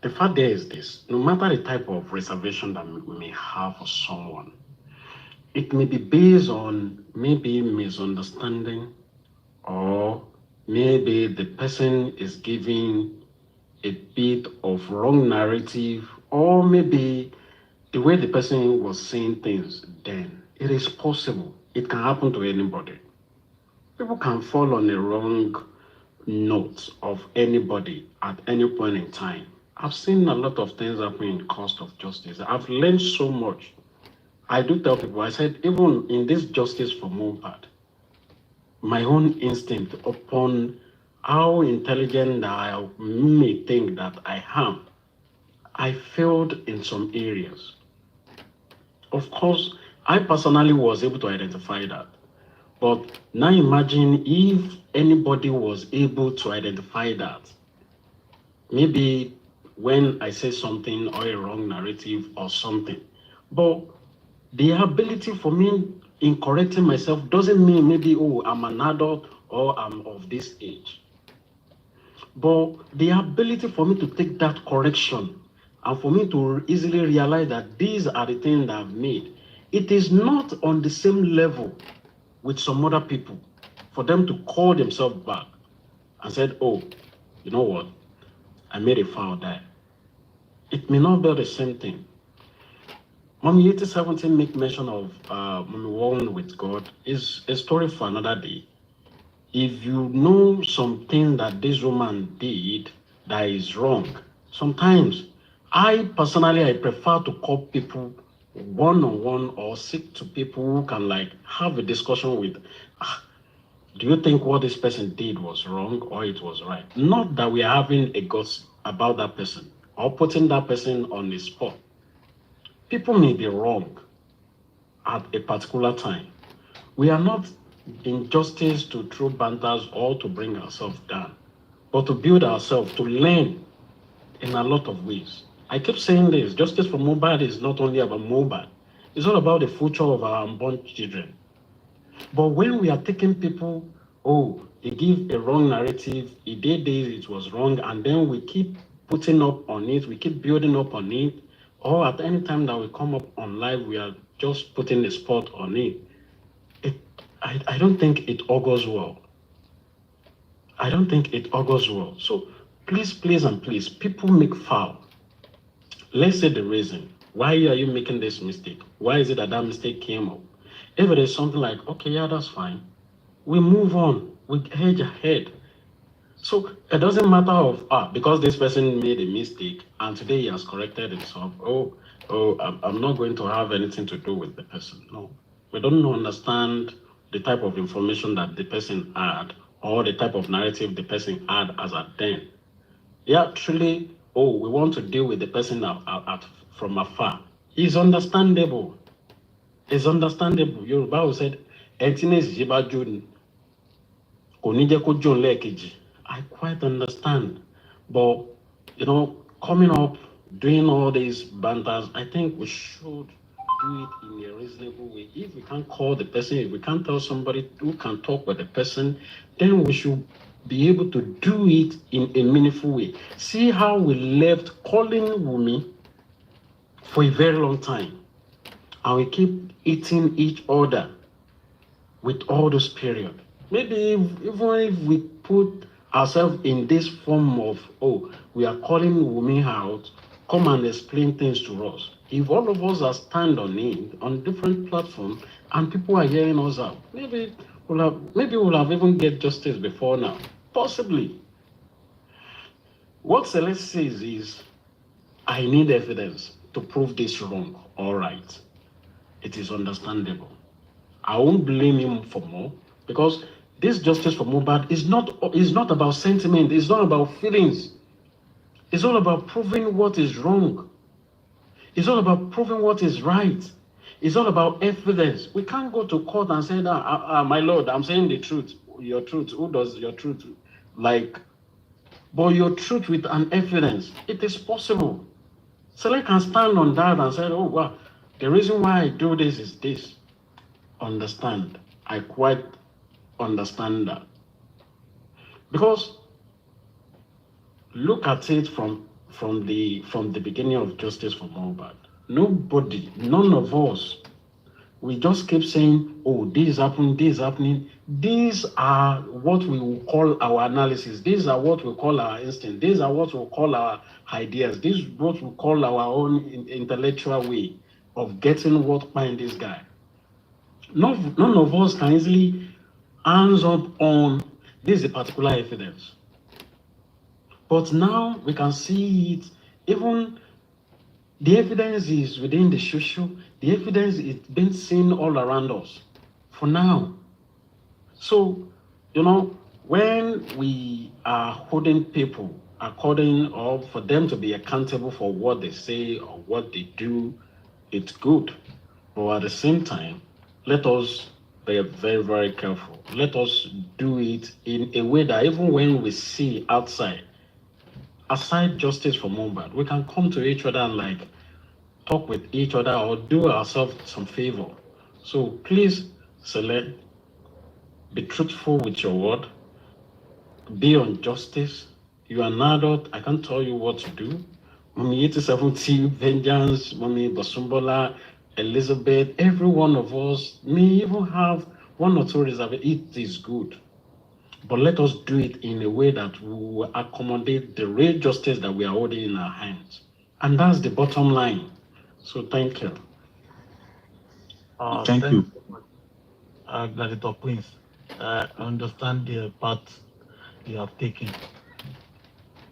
the fact there is this: no matter the type of reservation that we may have for someone, it may be based on maybe misunderstanding, or maybe the person is giving a bit of wrong narrative, or maybe the way the person was saying things then. It is possible. It can happen to anybody. People can fall on the wrong note of anybody at any point in time. I've seen a lot of things happen in cost of justice. I've learned so much. I do tell people, I said, even in this justice for Mohbad, my own instinct upon how intelligent I may think that I am, I failed in some areas. Of course, I personally was able to identify that. But now imagine if anybody was able to identify that. Maybe when I say something or a wrong narrative or something. But the ability for me in correcting myself doesn't mean maybe, oh, I'm an adult or I'm of this age. But the ability for me to take that correction and for me to easily realize that these are the things that I've made, it is not on the same level with some other people for them to call themselves back and said, oh, you know what, I made a foul there. It may not be the same thing. Mommy 8017 make mention of Omowummi with God is a story for another day. If you know something that this woman did that is wrong, sometimes I prefer to call people one-on-one or speak to people who can have a discussion with, do you think what this person did was wrong or it was right? Not that we are having a gossip about that person or putting that person on the spot. People may be wrong at a particular time. We are not in justice to throw banters or to bring ourselves down, but to build ourselves, to learn in a lot of ways. I keep saying this, justice for Mohbad is not only about Mohbad, it's all about the future of our unborn children. But when we are taking people, oh, they give a wrong narrative, he did this, it was wrong, and then we keep putting up on it, we keep building up on it, or at any time that we come up on live, we are just putting a spot on it. I don't think it augurs well. I don't think it augurs well. So please, people make foul. Let's say the reason. Why are you making this mistake? Why is it that mistake came up? If it is something like, okay, yeah, that's fine, we move on, we hedge ahead. So it doesn't matter of, because this person made a mistake and today he has corrected himself, I'm not going to have anything to do with the person. No, we don't understand the type of information that the person had or the type of narrative the person had as at then. Yeah, truly, we want to deal with the person from afar. It's understandable. It's understandable. Yoruba said, I quite understand. But, coming up, doing all these banters, I think we should do it in a reasonable way. If we can't call the person, if we can't tell somebody who can talk with the person, then we should be able to do it in a meaningful way. See how we left calling Wunmi for a very long time, and we keep eating each other with all those period. Maybe even if we put ourselves in this form of, we are calling Wunmi out, come and explain things to us. If all of us are stand on it on different platforms and people are hearing us out, maybe we'll have even get justice before now. Possibly. What Celeste says is, I need evidence to prove this wrong or right. it is understandable. I won't blame him for more because this justice for Mohbad is not about sentiment. It's not about feelings. It's all about proving what is wrong. It's all about proving what is right. It's all about evidence. We can't go to court and say, my lord, I'm saying the truth. Your truth. Who does your truth? But your truth with an evidence. It is possible. So I can stand on that and say, oh, well, the reason why I do this is this. Understand. I quite understand that. Because look at it from the beginning of justice for Mohbad. Nobody, none of us, we just keep saying, oh, this is happening, this is happening. These are what we will call our analysis. These are what we call our instinct. These are what we call our ideas. This is what we call our own intellectual way of getting what behind this guy. None of us can easily hands up on this particular evidence. But now we can see it, even the evidence is within the social, the evidence is being seen all around us for now. So, when we are holding people according or for them to be accountable for what they say or what they do, it's good. But at the same time, let us be very, very careful. Let us do it in a way that even when we see outside, aside justice for Mohbad, we can come to each other and talk with each other or do ourselves some favor. So please, Select, be truthful with your word. Be on justice. You are an adult. I can't tell you what to do. Mommy 8070, Vengeance, Mommy Basumbola, Elizabeth, every one of us may even have one or two reservations. It is good. But let us do it in a way that will accommodate the real justice that we are holding in our hands. And that's the bottom line. So thank you. Thank you. Gladiator Prince. I understand the part you have taken.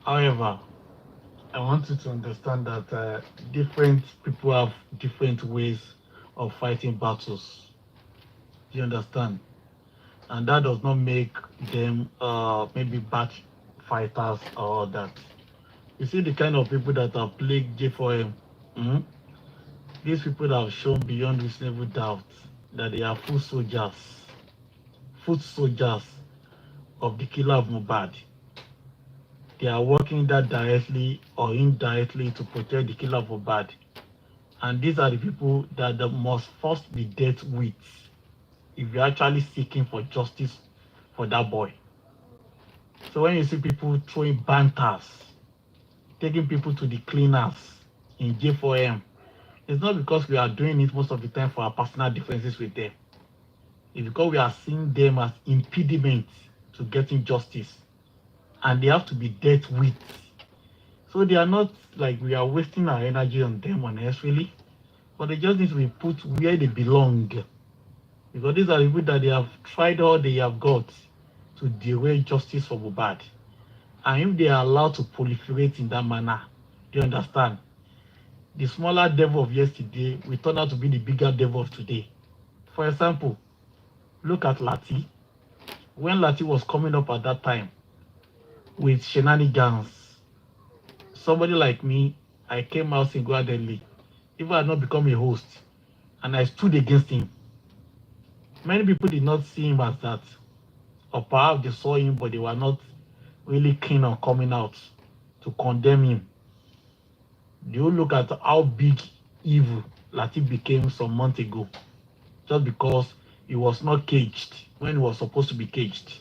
However, I want you to understand that different people have different ways of fighting battles. Do you understand? And that does not make them maybe bad fighters or that. You see the kind of people that have played J4M. These people have shown beyond reasonable doubt that they are foot soldiers of the killer of Mohbad. They are working that directly or indirectly to protect the killer of Mohbad. And these are the people that must first be dealt with if you're actually seeking for justice for that boy. So when you see people throwing banters, taking people to the cleaners in J4M, it's not because we are doing it most of the time for our personal differences with them. It's because we are seeing them as impediments to getting justice. And they have to be dealt with. So they are not like we are wasting our energy on them unnecessarily, but they just need to be put where they belong. Because these are the people that they have tried all they have got to derail justice for Mohbad. And if they are allowed to proliferate in that manner, do you understand? The smaller devil of yesterday will turn out to be the bigger devil of today. For example, look at Lati. When Lati was coming up at that time with shenanigans, somebody like me, I came out single-handedly. If I had not become a host, and I stood against him, many people did not see him as that. Or perhaps they saw him, but they were not really keen on coming out to condemn him. Do you look at how big evil Lati became some months ago, just because he was not caged when he was supposed to be caged?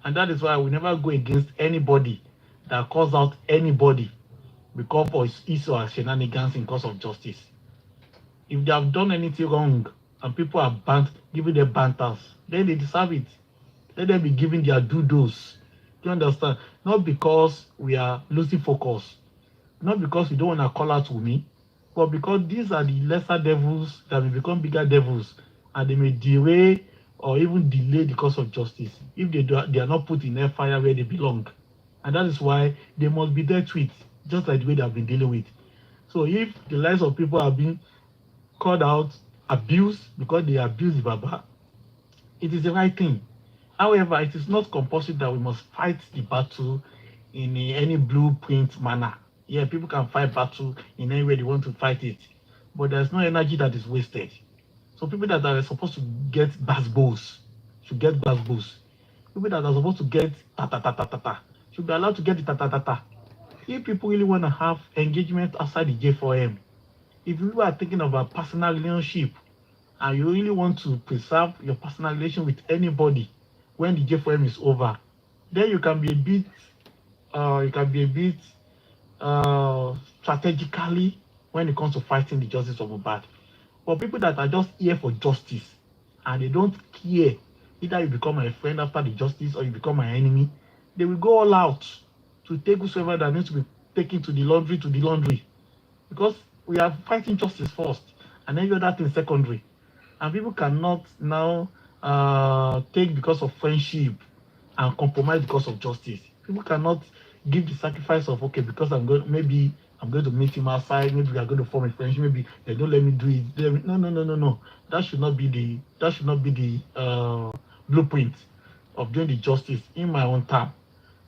And that is why we never go against anybody that calls out anybody because of his or her shenanigans in cause of justice. If they have done anything wrong and people are giving them banters, then they deserve it. Let them be giving their due-dos. Do you understand? Not because we are losing focus, not because we don't want to call out Wunmi, but because these are the lesser devils that may become bigger devils, and they may derail or even delay the cause of justice if they are not put in their fire where they belong. And that is why they must be dealt with, just like the way they have been dealing with. So if the lives of people are being called out abuse because they abuse the Baba, it is the right thing. However, it is not compulsory that we must fight the battle in any blueprint manner. Yeah, people can fight battle in any way they want to fight it, but there's no energy that is wasted. So people that are supposed to get basbos should get basbos. People that are supposed to get ta should be allowed to get the ta. If people really want to have engagement outside the J4M, if you are thinking of a personal relationship and you really want to preserve your personal relation with anybody when the J4M is over, then you can be a bit strategically when it comes to fighting the justice of Mohbad. But people that are just here for justice and they don't care either you become my friend after the justice or you become my enemy, they will go all out to take whosoever that needs to be taken to the laundry, because we are fighting justice first and every other thing secondary. And people cannot now take because of friendship and compromise because of justice. People cannot give the sacrifice of, okay, because I'm going to meet him outside, maybe we are going to form a friendship, maybe they don't let me do it. No. That should not be the blueprint of doing the justice in my own time.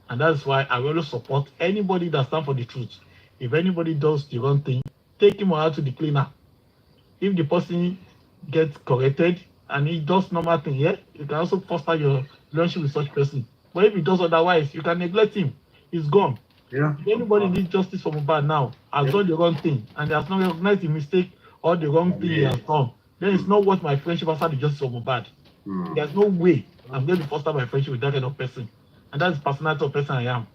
And that's why I will support anybody that stands for the truth. If anybody does the wrong thing, take him out to the cleaner. If the person gets corrected and he does normal thing, yeah, you can also foster your relationship with such person. But if he does otherwise, you can neglect him. He's gone. Yeah. If anybody needs justice from Mohbad now, has done the wrong thing, and has not recognized the mistake or the wrong thing he has done, then it's not worth my friendship outside the justice of Mohbad. There's no way I'm going to foster my friendship with that kind of person. And that's the personality of person I am.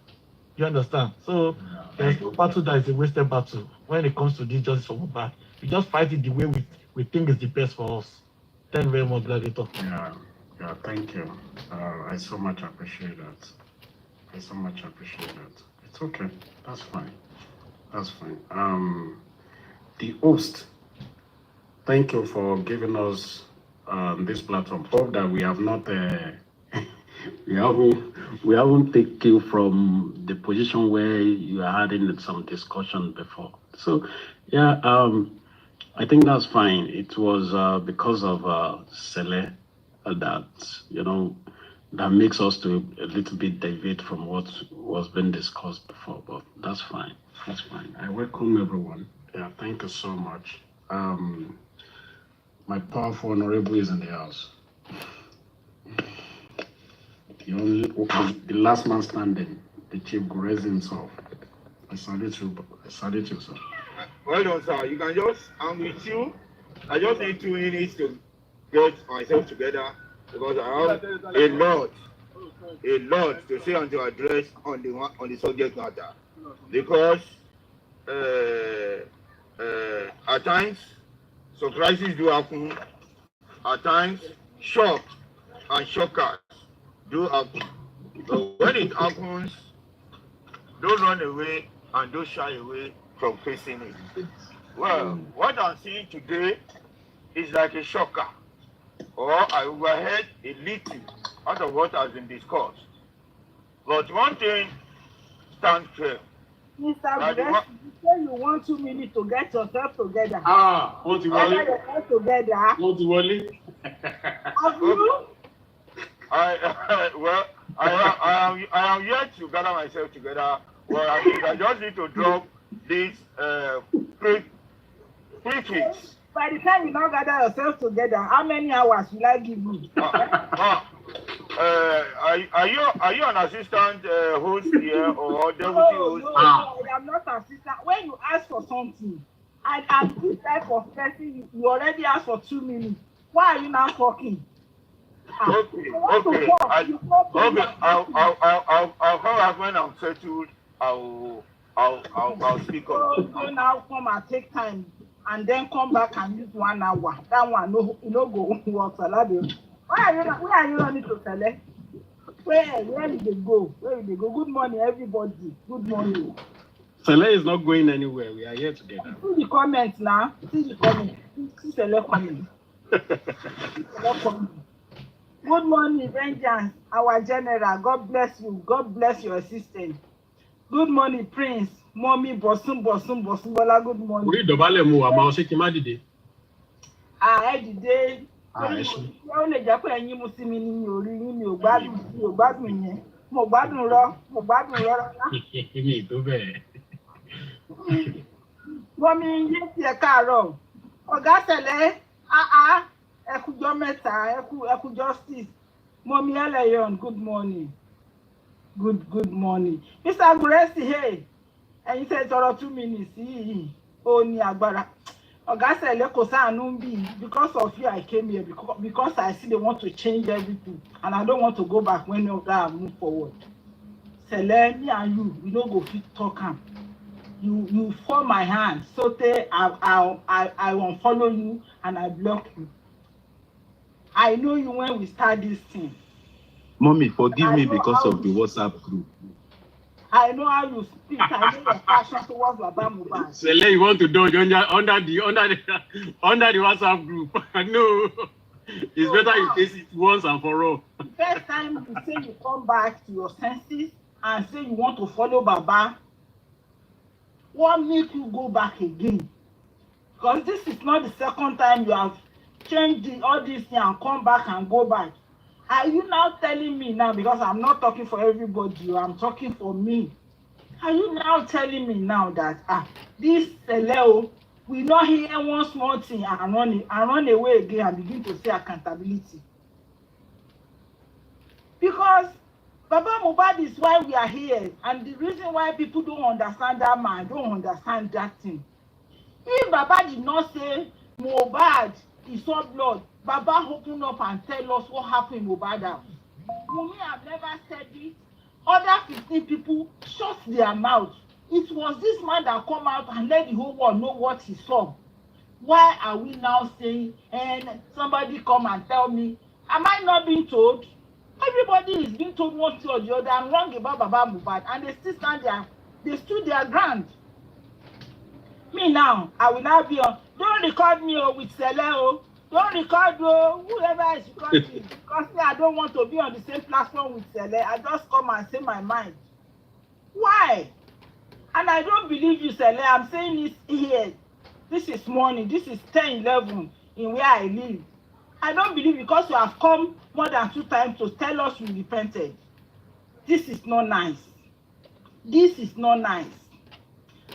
You understand? So there's no battle that is a wasted battle when it comes to this justice for Mohbad. We just fight it the way we think is the best for us. Thank you very much, Gladiator. Yeah, thank you. I so much appreciate that. It's okay. That's fine. The host, thank you for giving us this platform. Hope that we have not we haven't taken you from the position where you had in some discussion before. So yeah, I think that's fine. It was because of Sele that that makes us to a little bit deviate from what was being discussed before, but that's fine. I welcome everyone. Yeah, thank you so much. My powerful honorable is in the house. The last man standing, the chief Gurez himself. I salute you, sir. Well done, sir. You can I'm with you. I just need 2 minutes to get myself together because I have a lot to say and to address on the subject matter. Because at times surprises do happen. At times shock and shockers do happen. But when it happens, don't run away and don't shy away from facing it. Well, what I'm seeing today is like a shocker, or I overheard a little out of what has been discussed. But one thing stands clear. Mr. Gurez, you say you want 2 minutes to get yourself together. What's the wally? What's the wally? Have you? I am yet to gather myself together. Well, I just need to drop these prefix. By the time you now gather yourself together, how many hours will I give you? Are you an assistant host here or deputy host? No, I am not assistant. When you ask for something, I am this type of person. You already asked for 2 minutes. Why are you now talking? Okay. I'll come back when I'm settled. I'll speak up. So now come and take time and then come back and use 1 hour. That one no go work. Why are you running to Sele? Where will they go? Good morning, everybody. Good morning. Sele is not going anywhere. We are here together. See the comments now. See Sele coming. Good morning, Vengeance, our general. God bless you. God bless your assistant. Good morning, Prince. Mommy, Bosun, Bola. Good morning. ẹ dìde ó lè jẹ́ pé ẹ̀yin mú sí mi ní mi ò rí yín mi ò gbádùn yẹn mo gbádùn rọ́rọ́ ná. mi tó bẹ́ẹ̀. wọ́n mi yé tiẹ̀ káàárọ̀ ọ̀gá ṣẹlẹ̀ ẹkùjọ́ mẹ́ta ẹkù justice mọ́mí ẹlẹ́yọ̀n good morning good morning Mr. Guresi hey ẹ̀yin tẹ́ tọrọ 2 minutes yìí ó ní agbára ọ̀gá ṣẹlẹ̀ kò sáànú bí because of you I came here because I see they want to change everything and I don't want to go back when oga move forward ṣẹlẹ̀ me and you we no go fit talk am you fall my hand so tey I won't follow you and I block you. I know you when we start this thing. Mommy, forgive me because of the WhatsApp group. I know how you speak. I know your passion towards Baba Mohbad. Sele, you want to dodge under the WhatsApp group? No, it's better you face it once and for all. The first time you say you come back to your senses and say you want to follow Baba, what make you go back again? Because this is not the second time you have changed all this thing and come back and go back. Are you now telling me now, because I'm not talking for everybody, I'm talking for me. Are you now telling me now that this Leo will not hear one small thing and run away again and begin to say accountability? Because Baba Mohbad is why we are here, and the reason why people don't understand that man, don't understand that thing. If Baba did not say Mohbad is all blood, Baba open up and tell us what happened in Mohbad house. Wunmi have never said it. Other 15 people shut their mouth. It was this man that come out and let the whole world know what he saw. Why are we now saying, and somebody come and tell me, am I not being told? Everybody is being told one thing or the other. I'm wrong about Baba Mohbad, and they still stand there. They stood their ground. Me now, I will now be on. Don't record me with Sele. Don't record whoever is recording. Because me, I don't want to be on the same platform with Sele. I just come and say my mind. Why? And I don't believe you, Sele. I'm saying this here. This is morning. This is 10:11 in where I live. I don't believe because you have come more than 2 times to tell us you repented. This is not nice. This is not nice.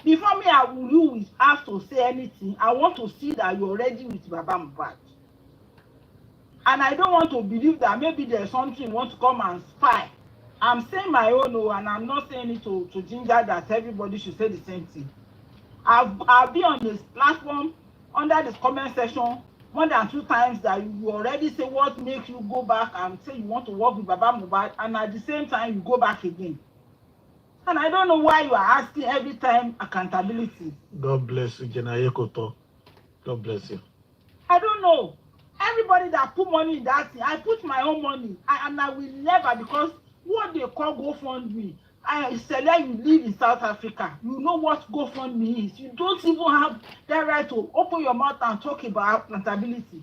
Before me, you have to say anything. I want to see that you're ready with Baba Mohbad. And I don't want to believe that maybe there's something you want to come and spy. I'm saying my own, and I'm not saying it to ginger that everybody should say the same thing. I'll be on this platform under this comment section more than 2 times that you already say what makes you go back and say you want to work with Baba Mohbad, and at the same time you go back again. And I don't know why you are asking every time accountability. God bless you, Jenaye Koto. God bless you. I don't know. Everybody that put money in that thing, I put my own money. And I will never, because what they call GoFundMe, Sele, you live in South Africa. You know what GoFundMe is. You don't even have that right to open your mouth and talk about accountability.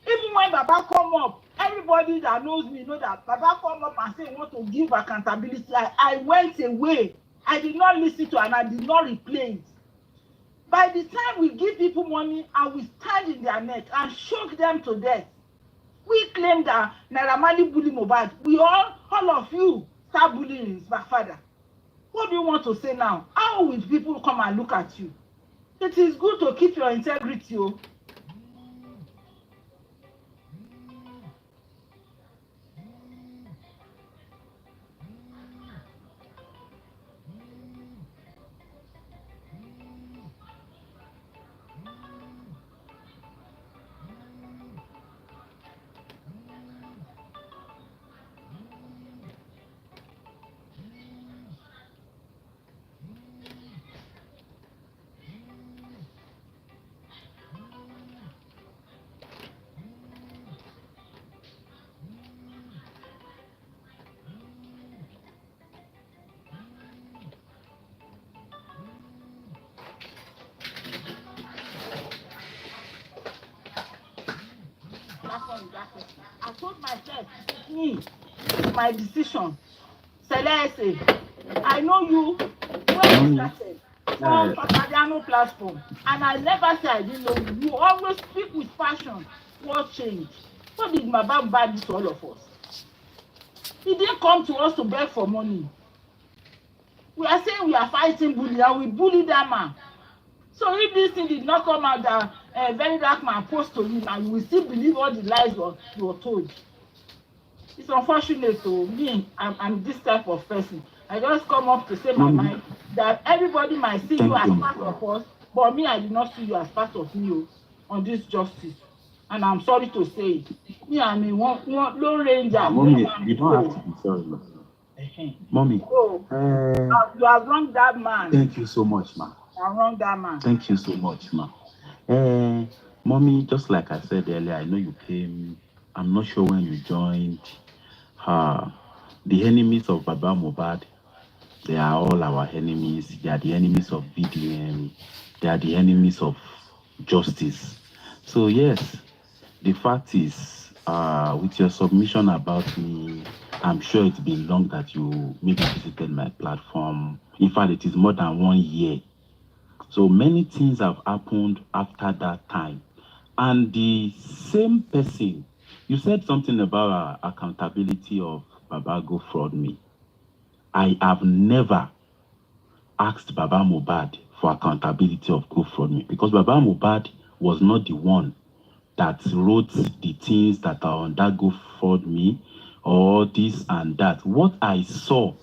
Even when Baba come up, everybody that knows me know that Baba come up and say he want to give accountability. I went away. I did not listen to and I did not replay it. By the time we give people money and we stand in their neck and shock them to death, we claim that Naira Marley bully Mohbad. We all of you start bullying his father. What do you want to say now? How will people come and look at you? It is good to keep your integrity. I told myself, it's my decision. Celeste, I know you when you started. on Papadiano platform, and I never say I didn't know. You always speak with passion. What changed? What did Baba bad to all of us? He didn't come to us to beg for money. We are saying we are fighting bully, and we bully that man. So if this thing did not come out that very dark man post to him, and we still believe all the lies you were told. It's unfortunate to me. I'm this type of person. I just come up to say my mind that everybody might see you as part of us, but me, I did not see you as part of me on this justice. And I'm sorry to say it. Me, I mean, one low ranger. Mommy, you don't have to be sorry. Mommy, you have wronged that man. Thank you so much, ma. You have wronged that man. Thank you so much, ma. Mommy, just like I said earlier, I know you came. I'm not sure when you joined. The enemies of Baba Mohbad, they are all our enemies. They are the enemies of BDM. They are the enemies of justice. So yes, the fact is, with your submission about me, I'm sure it's been long that you maybe visited my platform. In fact, it is more than 1 year. So many things have happened after that time. And the same person, you said something about accountability of Baba Go Fraud Me. I have never asked Baba Mohbad for accountability of Go Fraud Me, because Baba Mohbad was not the one that wrote the things that are on that Go Fraud Me or this and that. What I saw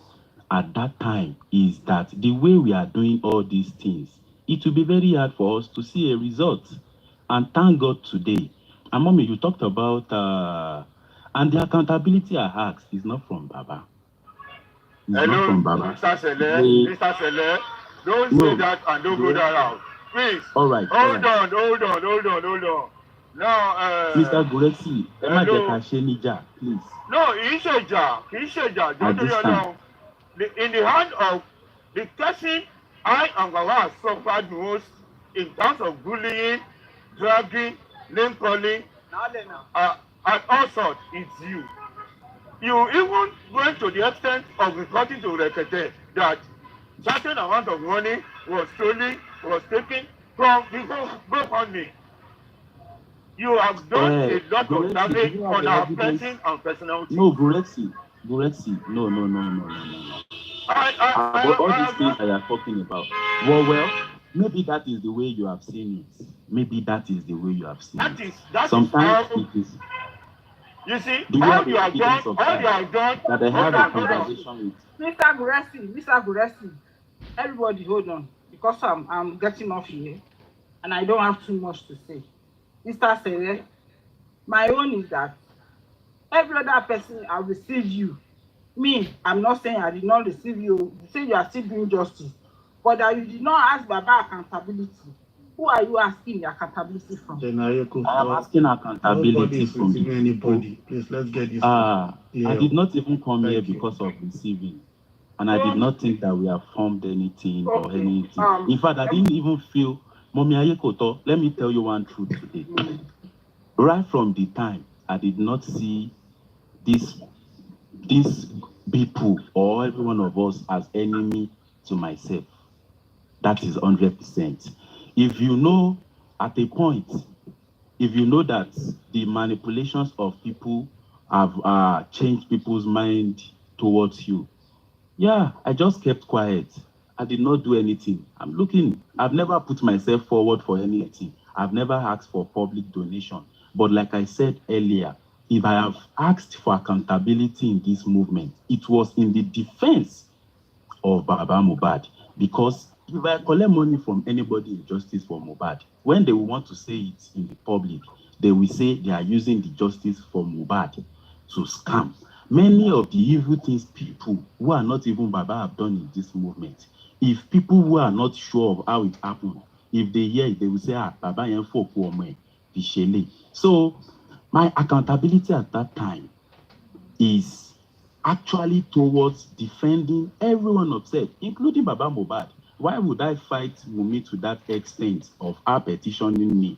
at that time is that the way we are doing all these things, it will be very hard for us to see a result. And thank God today. And Mommy, you talked about, and the accountability I asked is not from Baba. It's not from Baba. Mr. Sele, don't say that and don't go that route. Please. All right. Hold on. Now, Mr. Guresi, please. No, he's a jar. Don't do that. In the hand of the person I and Baba suffered most in terms of bullying, dragging, name calling, and all sorts, it's you. You even went to the extent of reporting to Rekete that certain amount of money was taken from the GoFundMe. You have done a lot of damage on our person and personality. No, Guresi, no. All these things that you are talking about. Well, maybe that is the way you have seen it. Sometimes it is. You see, all you have done, that I have a conversation with. Mr. Guresi, everybody hold on, because I'm getting off here, and I don't have too much to say. Mr. Sele, my own is that every other person I receive you. Me, I'm not saying I did not receive you. You say you are still doing justice, but that you did not ask Baba accountability. Who are you asking the accountability from? I am asking accountability from anybody. Please, let's get this. I did not even come here because of receiving. And I did not think that we have formed anything or anything. In fact, I didn't even feel, Mommy Ayekoto, let me tell you one truth today. Right from the time, I did not see these people or every one of us as enemy to myself. That is 100%. If you know at a point, if you know that the manipulations of people have changed people's mind towards you, yeah, I just kept quiet. I did not do anything. I've never put myself forward for anything. I've never asked for public donation. But like I said earlier, if I have asked for accountability in this movement, it was in the defense of Baba Mohbad, because if I collect money from anybody in justice for Mohbad, when they will want to say it in the public, they will say they are using the justice for Mohbad to scam. Many of the evil things people who are not even Baba have done in this movement, if people who are not sure of how it happened, if they hear it, they will say, Baba Yenfo Kuome, Bishele. So my accountability at that time is actually towards defending everyone upset, including Baba Mohbad. Why would I fight Wunmi to that extent of her petitioning me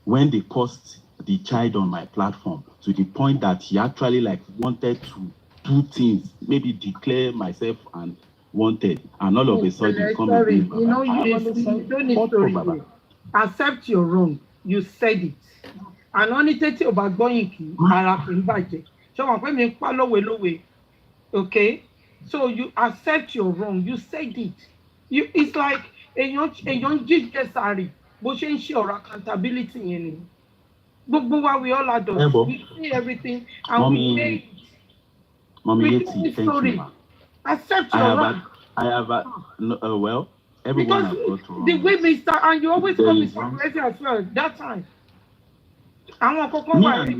when they caused the child on my platform to the point that he actually wanted to do things, maybe declare myself and wanted, and all of a sudden come Sorry, again. you know, I you understand. don't need Fought for story Baba. here. Accept your wrong. You said it. And only tẹ́tí ò bá gbọ́yìn kì í ara kì í bàjẹ́. Ṣé wọn pé mi ń pa lówe? Okay? So you accept your wrong. You said it. It's like èèyàn jíjẹ sàárì bó ṣe ń ṣe ọ̀rọ̀ accountability yẹn ni. Gbogbo wa we all adults. We see everything and we say it. Mommy Yeti, thank you. Accept your wrong. Well, everyone has got wrong. The way Mr. and you always call me Mr. as well that time. Àwọn kọ̀ọ̀kan wà ní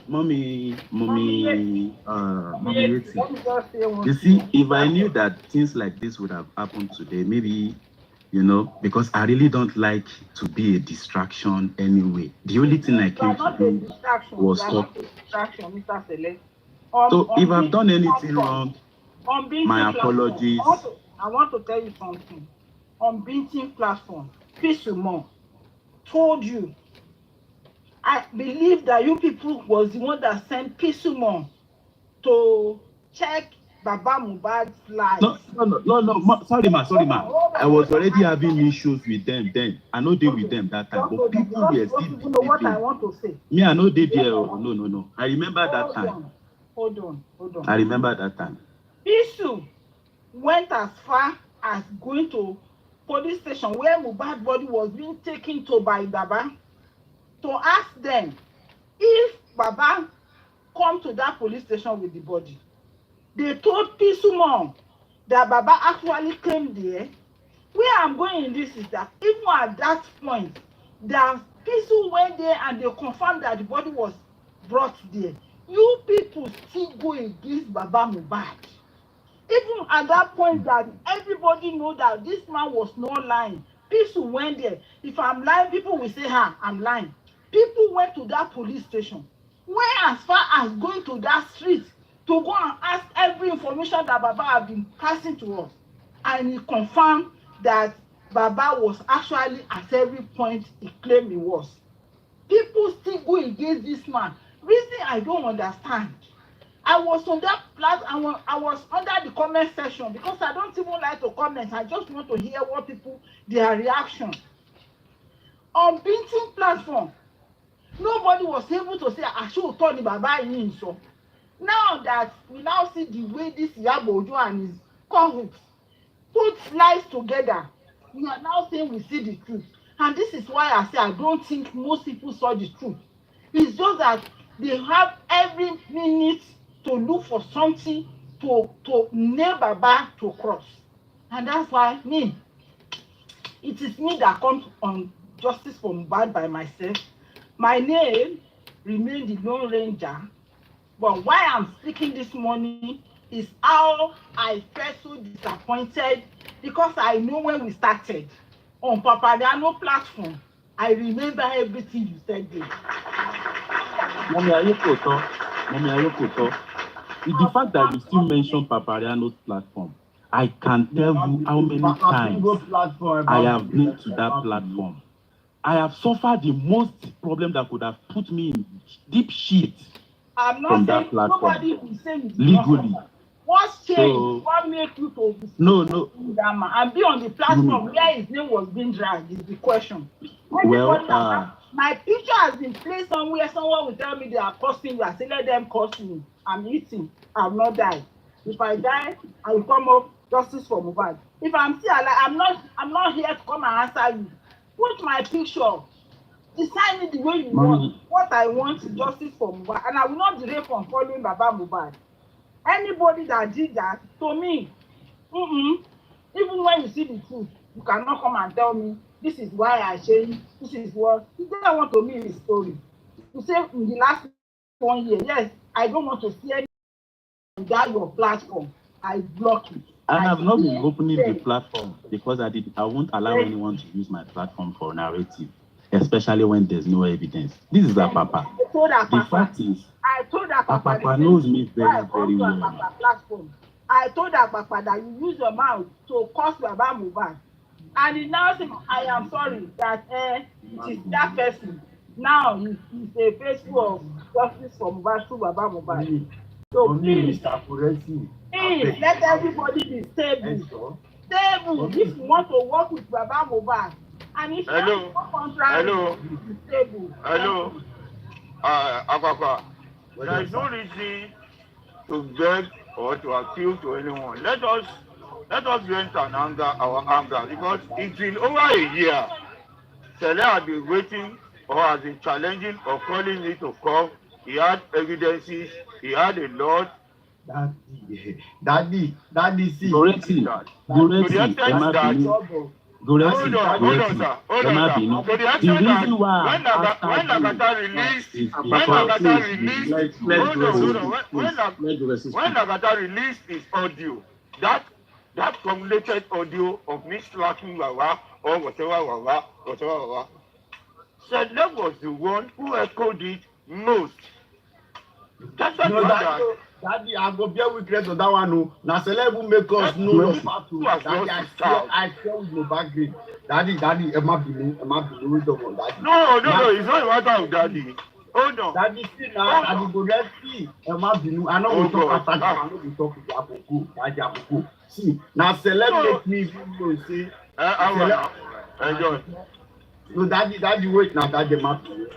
Mommy Yeti. You see, if I knew that things like this would have happened today, maybe, you know, because I really don't like to be a distraction anyway. The only thing I came to do was talk. Mr. Sele. So if I've done anything wrong, my apologies. I want to tell you something. On Binting platform, Fisherman told you. I believe that you people was the one that sent Fisherman to check Baba Mohbad's life. No. Sorry, ma. I was already having issues with them then. I know they with them that time, but people were still. You know what I want to say. Me, I know they there. No. I remember that time. Hold on. I remember that time. Issue went as far as going to police station where Mohbad's body was being taken to by Baba to ask them if Baba come to that police station with the body. They told Fisherman that Baba actually came there. Where I'm going in this is that even at that point, the Fisherman went there and they confirmed that the body was brought there. You people still go against Baba Mohbad. Even at that point that everybody know that this man was not lying. People went there. If I'm lying, people will say, I'm lying. People went to that police station. Went as far as going to that street to go and ask every information that Baba had been passing to us. And he confirmed that Baba was actually at every point he claimed he was. People still go against this man. Reason I don't understand. I was on that platform, I was under the comment section because I don't even like to comment. I just want to hear what people, their reaction. On Binting platform, nobody was able to say, I should turn the Baba in. So now that we now see the way this Iyabo and his colleagues put lies together, we are now saying we see the truth. And this is why I say I don't think most people saw the truth. It's just that they have every minute to look for something to nail Baba to cross. And that's why it is me that comes on Justice for Mohbad by myself. My name remains the Lone Ranger. But why I'm speaking this morning is how I felt so disappointed because I know when we started on Papariano platform, I remember everything you said there. Mommy Ayoko, the fact that you still mention Papariano's platform, I can tell you how many times I have been to that platform. I have suffered the most problem that could have put me in deep shit from that platform. Nobody will say legally. What's changed? What make you to no and be on the platform where his name was being dragged is the question. Well, my picture has been placed somewhere. Someone will tell me they are cursing me. I say let them curse me. I'm eating. I have not died. If I die, I will come up justice for Mohbad. If I'm still alive, I'm not here to come and answer you. Put my picture. Decide me the way you want. What I want is justice for Mohbad, and I will not delay from following Baba Mohbad. Anybody that did that to me, even when you see the truth, you cannot come and tell me this is why I changed. This is what you don't want to me the story. You say in the last 1 year, yes, I don't want to see any on that your platform. I block it. I have not been opening the platform because I won't allow anyone to use my platform for narrative, especially when there's no evidence. This is a Papa. The fact is, I told that Papa knows me very, very well. I told that Papa that you use your mouth to curse Baba Mohbad. And he now says, I am sorry that it is that person. Now he's a faithful of justice for Mohbad through Baba Mohbad. So please, Please let everybody be stable. Stable. If you want to work with Baba Mohbad, and if you want to work contrary, be stable. Hello. Akaka. There is no reason to beg or to appeal to anyone. Let us vent our anger, because it's been over a year. Sele has been waiting or has been challenging or calling me to come. He had evidences. He had a lot. Daddy, see. Goretti, To the extent that. Hold on, sir. To the extent that when Lagata released his audio, that cumulated audio of me slacking Wawa or whatever, said that was the one who echoed it most. That's why Daddy, I go bear witness on that one. No, now celeb will make us know the fact. Daddy, I share with Mohbad grade. Daddy, Emma Binu, Daddy. No, it's not a matter of Daddy. Hold on. Daddy, see now, Daddy go let's see Emma Binu. I know we talk after I know we talk with Apoko, Daddy Apoko. See, now celeb make me even say. Enjoy. No, Daddy, wait now, Daddy Emma Binu.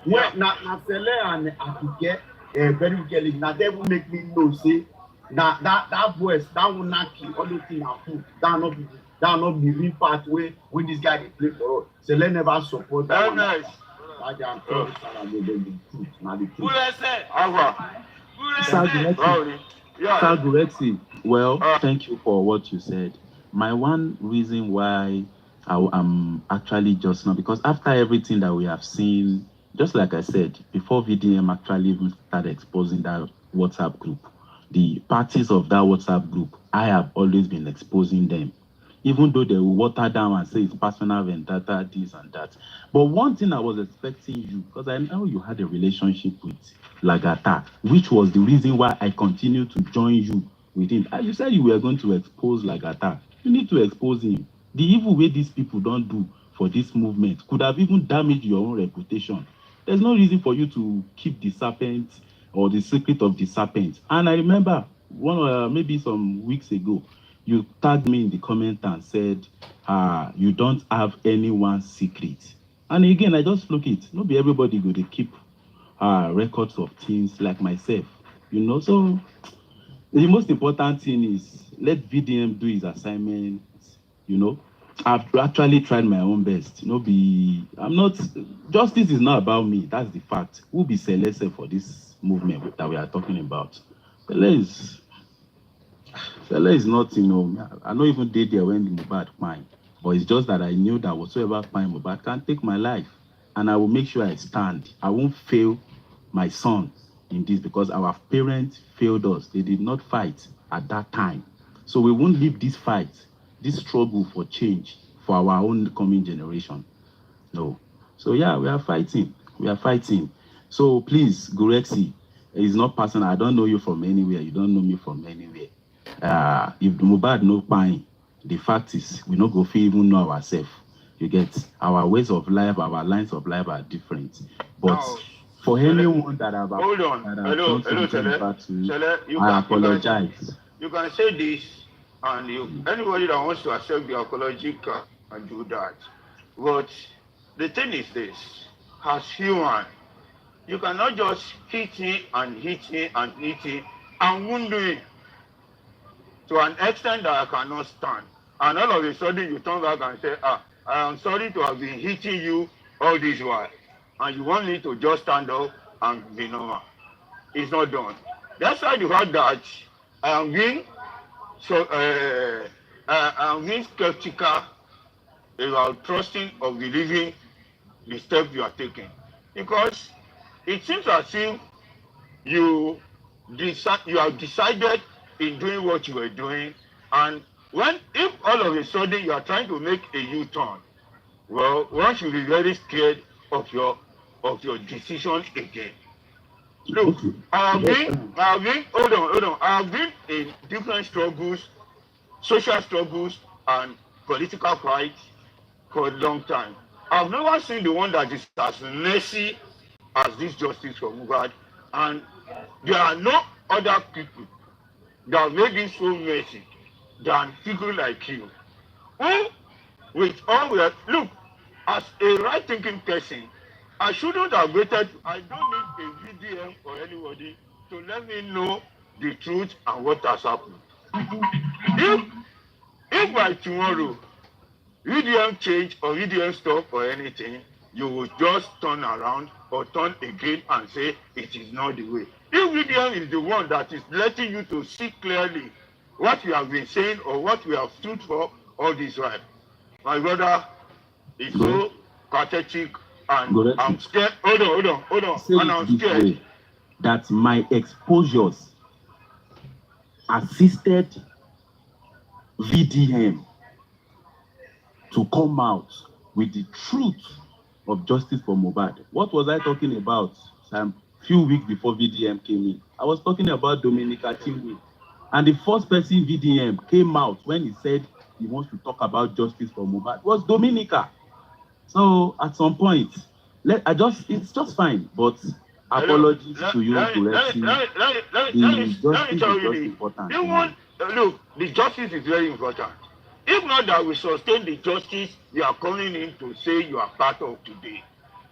Wait, now celeb and Apike. Very carefully. Now they will make me know. See, that voice, that will not kill all those things. That not be real part way when this guy play for us. So let never support that. Nice. Saguretti, well, thank you for what you said. My one reason why I'm actually just now, because after everything that we have seen, just like I said, before VDM actually even started exposing that WhatsApp group, the parties of that WhatsApp group, I have always been exposing them. Even though they will water down and say it's personal vendetta, this and that. But one thing I was expecting you, because I know you had a relationship with Lagata, which was the reason why I continued to join you with him. As you said you were going to expose Lagata. You need to expose him. The evil way these people don't do for this movement could have even damaged your own reputation. There's no reason for you to keep the serpent or the secret of the serpent. And I remember maybe some weeks ago, you tagged me in the comment and said, you don't have anyone's secret. And again, I just look it. Not be everybody going to keep records of things like myself. So the most important thing is let VDM do his assignment. I've actually tried my own best. Justice is not about me. That's the fact. Who be selected for this movement that we are talking about? Sele is not, I don't even did there when the Mohbad fine. But it's just that I knew that whatsoever fine Mohbad can take my life. And I will make sure I stand. I won't fail my son in this because our parents failed us. They did not fight at that time. So we won't leave this fight, this struggle for change for our own coming generation. No. So yeah, we are fighting. So please, Goretti, it's not personal. I don't know you from anywhere. You don't know me from anywhere. If the Mohbad no fine, the fact is we no go feel even know ourselves. You get our ways of life, our lines of life are different. But for anyone that have Hello, Sele, I apologize. You can say this, and anybody that wants to accept the apology can do that. But the thing is this: as human, you cannot just hit him and wound him to an extent that I cannot stand. And all of a sudden you turn back and say, I am sorry to have been hitting you all this while. And you want me to just stand up and be normal. It's not done. That's why you heard that I am being skeptical about trusting or believing the steps you are taking. Because it seems as if you have decided in doing what you were doing, and if all of a sudden you are trying to make a U-turn, well, one should be very scared of your decision again. Look, I have been in different struggles, social struggles and political fights for a long time. I've never seen the one that is as messy as this justice for Mohbad, and there are no other people that made it so messy than people like you. Who, with all we are, look, as a right-thinking person, I shouldn't have waited. I don't need a VDM or anybody to let me know the truth and what has happened. If by tomorrow VDM change or VDM stop or anything, you will just turn around or turn again and say it is not the way. If VDM is the one that is letting you to see clearly what you have been saying or what we have stood for all this while, my brother is so pathetic and I'm scared. Hold on. And I'm scared. That my exposures assisted VDM to come out with the truth of justice for Mohbad. What was I talking about some few weeks before VDM came in? I was talking about Dominica Chimwe. And the first person VDM came out when he said he wants to talk about justice for Mohbad was Dominica. So at some point, it's just fine, but apologies to you, let me tell you this. Look, the justice is very important. If not that we sustain the justice you are calling in to say you are part of today,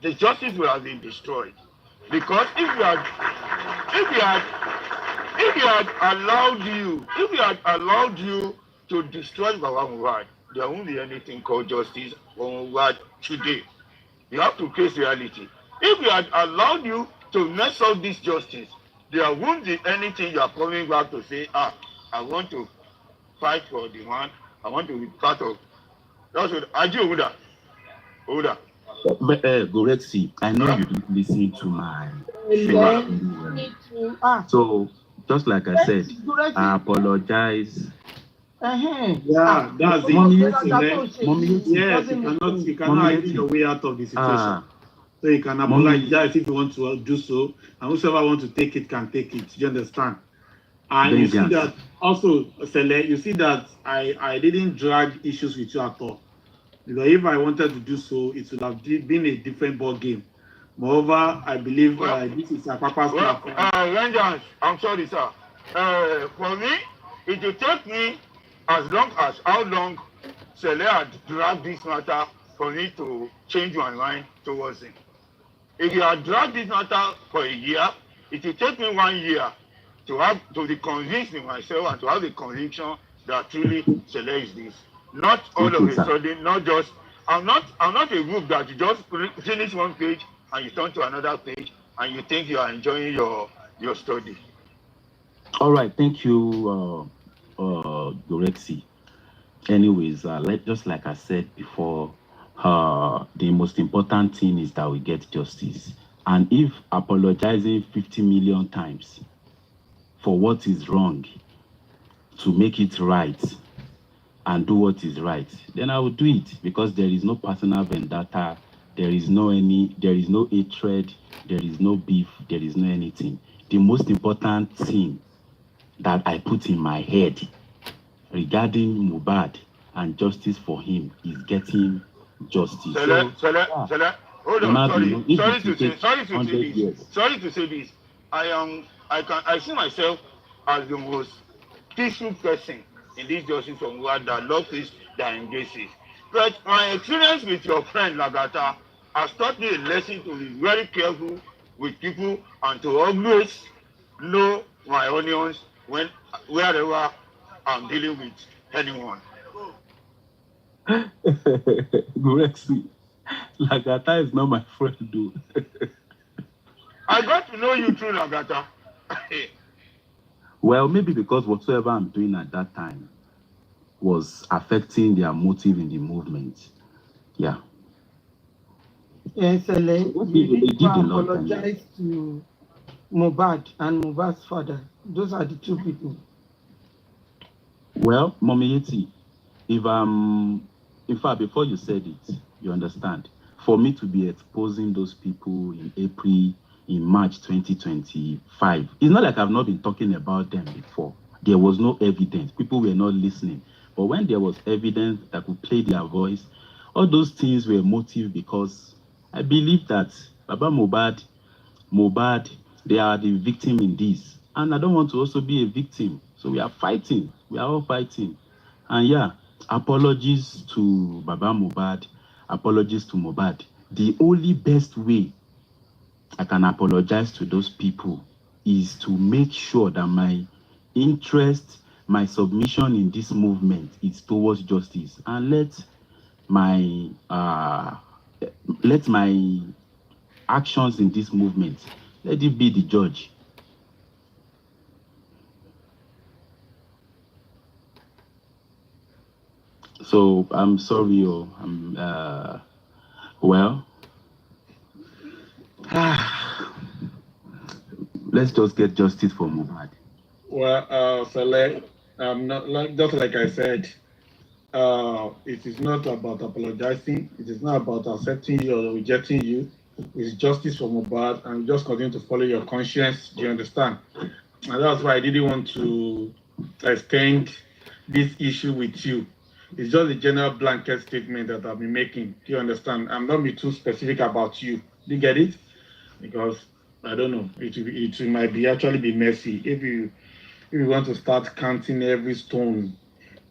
the justice will have been destroyed. Because if we had allowed you to destroy Baba Mohbad, there won't be anything called justice for Mohbad today. You have to face reality. If we had allowed you to mess up this justice, there won't be anything you are coming back to say, I want to fight for the one, I want to be part of. That's what I do. Hold on. But Gorexi, I know you didn't listen to my so just like I said, I apologize. Yeah, that's it. Mommy, yes, you cannot hide your way out of the situation. So you can apologize if you want to do so, and whoever wants to take it can take it. Do you understand? And you see that also, Sele, you see that I didn't drag issues with you at all. Because if I wanted to do so, it would have been a different ball game. Moreover, I believe this is a purpose. Vengeance, I'm sorry, sir. For me, it will take me as long as how long Sele had dragged this matter for me to change my mind towards him. If you had dragged this matter for a year, it will take me 1 year to be convinced in myself and to have the conviction that truly Sele is this. Not all of a sudden, not just. I'm not a group that you just finish one page and you turn to another page and you think you are enjoying your study. All right, thank you, Gorexi. Anyways, just like I said before, the most important thing is that we get justice. And if apologizing 50 million times for what is wrong to make it right and do what is right, then I will do it, because there is no personal vendetta, there is no hatred, there is no beef, there is no anything. The most important thing that I put in my head regarding Mohbad and justice for him is getting justice. Sele, hold on, sorry to say this. I see myself as the most peaceful person in this justice for Mohbad that loves peace, that engages. But my experience with your friend Lagata has taught me a lesson to be very careful with people and to always know my onions wherever I'm dealing with anyone. Gorexi, Lagata is not my friend, dude. I got to know you through Lagata. Well, maybe because whatsoever I'm doing at that time was affecting their motive in the movement. Yeah. Yes, you need to apologize to Mohbad and Mohbad's father. Those are the two people. Well, Mommy Yeti, in fact, before you said it, you understand, for me to be exposing those people in March 2025, it's not like I've not been talking about them before. There was no evidence. People were not listening. But when there was evidence that could play their voice, all those things were motive, because I believe that Baba Mohbad, they are the victim in this. And I don't want to also be a victim. So we are fighting. We are all fighting. And yeah, apologies to Baba Mohbad, apologies to Mohbad. The only best way I can apologize to those people is to make sure that my interest, my submission in this movement is towards justice, and let my actions in this movement, let it be the judge. So I'm sorry, well, let's just get justice for Mohbad. Well, Saleh, not like just like I said, it is not about apologizing. It is not about accepting you or rejecting you. It's justice for Mohbad, and just continue to follow your conscience. Do you understand? And that's why I didn't want to extend this issue with you. It's just a general blanket statement that I've been making. Do you understand? I'm not be too specific about you. Do you get it? Because I don't know. It might be actually be messy if you want to start counting every stone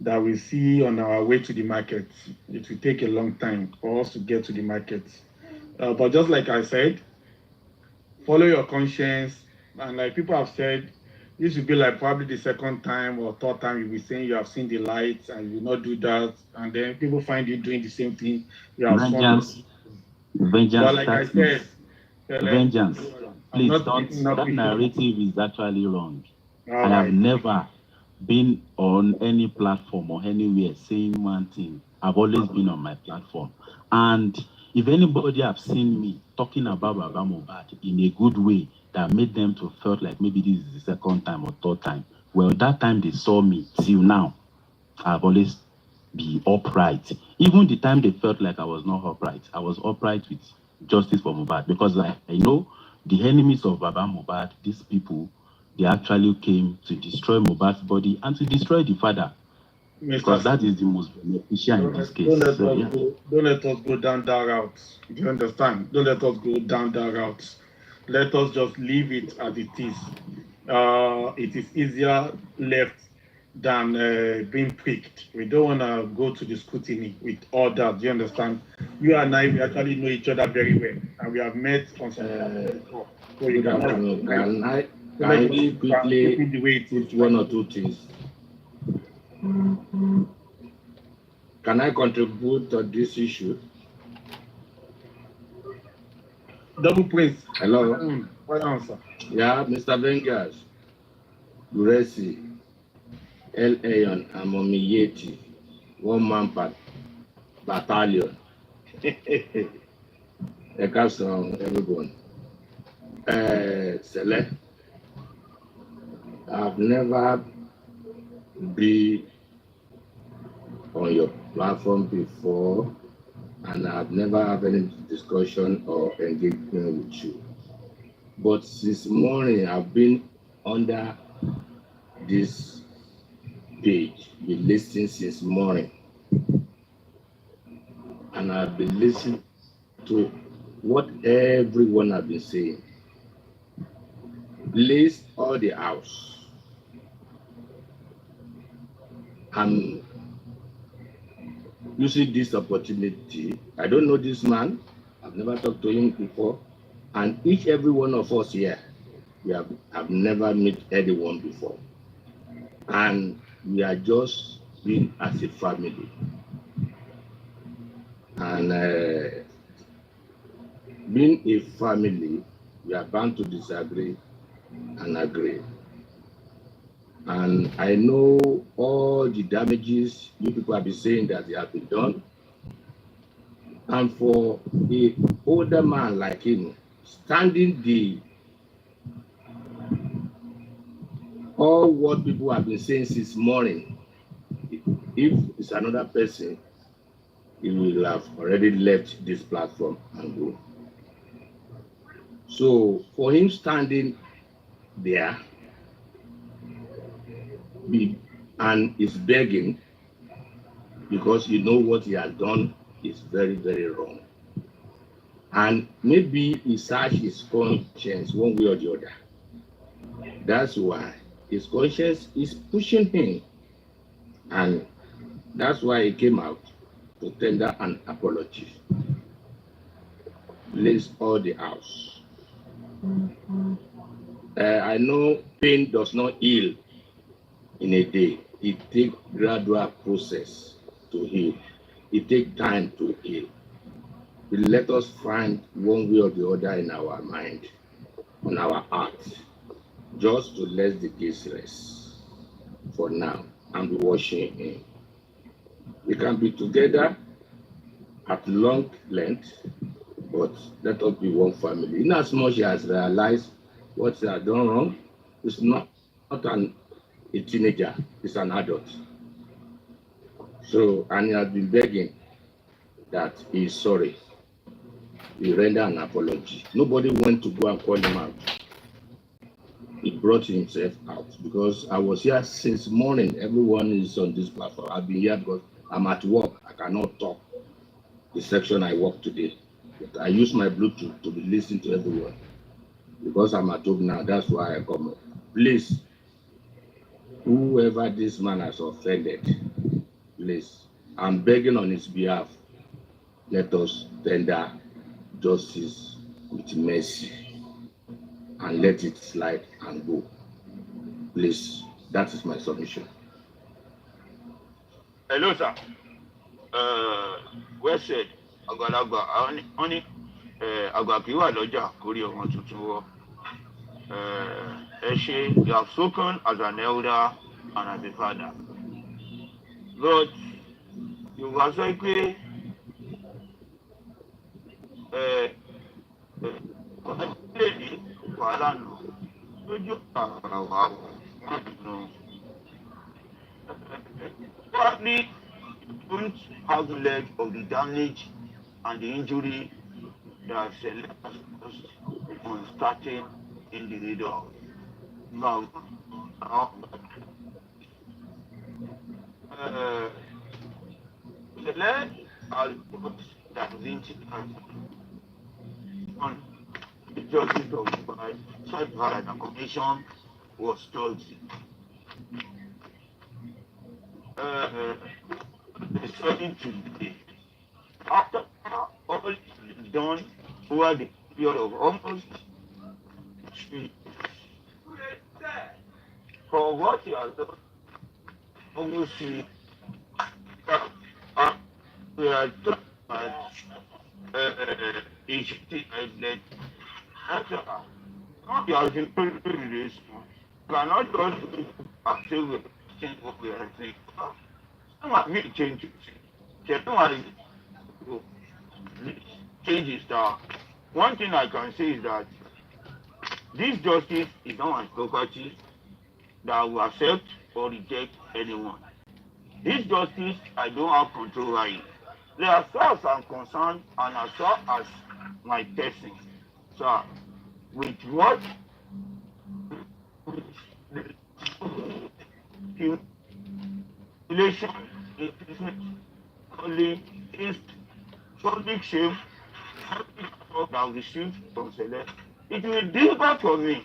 that we see on our way to the market. It will take a long time for us to get to the market. But just like I said, follow your conscience. And like people have said, this will be like probably the second time or third time you'll be saying you have seen the light and you will not do that. And then people find you doing the same thing. You have Vengeance, but like I said, vengeance. Please don't. That narrative is actually wrong. I have never been on any platform or anywhere saying one thing. I've always been on my platform. And if anybody have seen me talking about Baba Mohbad in a good way that made them to felt like maybe this is the second time or third time, well, that time they saw me till now, I've always been upright. Even the time they felt like I was not upright, I was upright with justice for Mohbad, because I know the enemies of Baba Mohbad, these people, they actually came to destroy Mohbad's body and to destroy the father. Because that is the most beneficial in this case. Don't let us go down that route. Do you understand? Don't let us go down that route. Let us just leave it as it is. It is easier left than being pricked. We don't want to go to the scrutiny with all that. Do you understand? You and I, we actually know each other very well, and we have met on some before. So you Can I quickly put one or two things? Can I contribute to this issue? Double Prince. Hello. What answer? Yeah, Mr. Vengas, Uresi, El Ayon, and Omowummi, one-man battalion. A custom, everyone. Select. I've never been on your platform before, and I've never had any discussion or engagement with you. But since morning, I've been under this page, been listening since morning. And I've been listening to what everyone has been saying. Please, all the house. I'm using this opportunity. I don't know this man. I've never talked to him before. And every one of us here, I've never met anyone before. And we are just being as a family. And being a family, we are bound to disagree and agree. And I know all the damages you people have been saying that they have been done. And for an older man like him, standing all what people have been saying since morning, if it's another person, he will have already left this platform and go. So for him standing there and is begging because you know what he has done is very, very wrong. And maybe he searched his conscience one way or the other. That's why his conscience is pushing him. And that's why he came out to tender an apology. Please, all the house. I know pain does not heal in a day. It takes gradual process to heal. It takes time to heal. Let us find one way or the other in our mind, on our heart, just to let the case rest for now and be watching him. We can be together at long length, but let us be one family. In as much as he has realized what he has done wrong, it's not a teenager, it's an adult. So, and he has been begging that he is sorry. He rendered an apology. Nobody went to go and call him out. He brought himself out because I was here since morning. Everyone is on this platform. I've been here because I'm at work. I cannot talk the section I work today. But I use my Bluetooth to be listening to everyone. Because I'm at home now, that's why I come up. Please, whoever this man has offended, please, I'm begging on his behalf, let us tender justice with mercy and let it slide and go. Please, that is my submission. Hello, sir. Well said. Àgbàlagbà wọ́n ní àgbà kì í wà lọ́jà kórí ọmọ tuntun wọ́. Ẹ ṣe, you have spoken as an elder and as a father. But Yorùbá sọ pé lè ní wàhálà nù lójú àrà wà nù. Probably don't have leg of the damage and the injury that Select has caused on starting individuals. Now, Select has got that on the justice of the such that the commission was told. Studying today. After all is done over the period of almost 3 years. For what he has done, obviously, we are talking about HT outlet. You have been putting this. Cannot just accept what we are saying. Some changes. Changes that. One thing I can say is that this justice is not a property that will accept or reject anyone. This justice, I don't have control over it. There are far as I'm concerned and as far as my person. So, with what? Relation, only is public shame that received from Select. It will be difficult for me.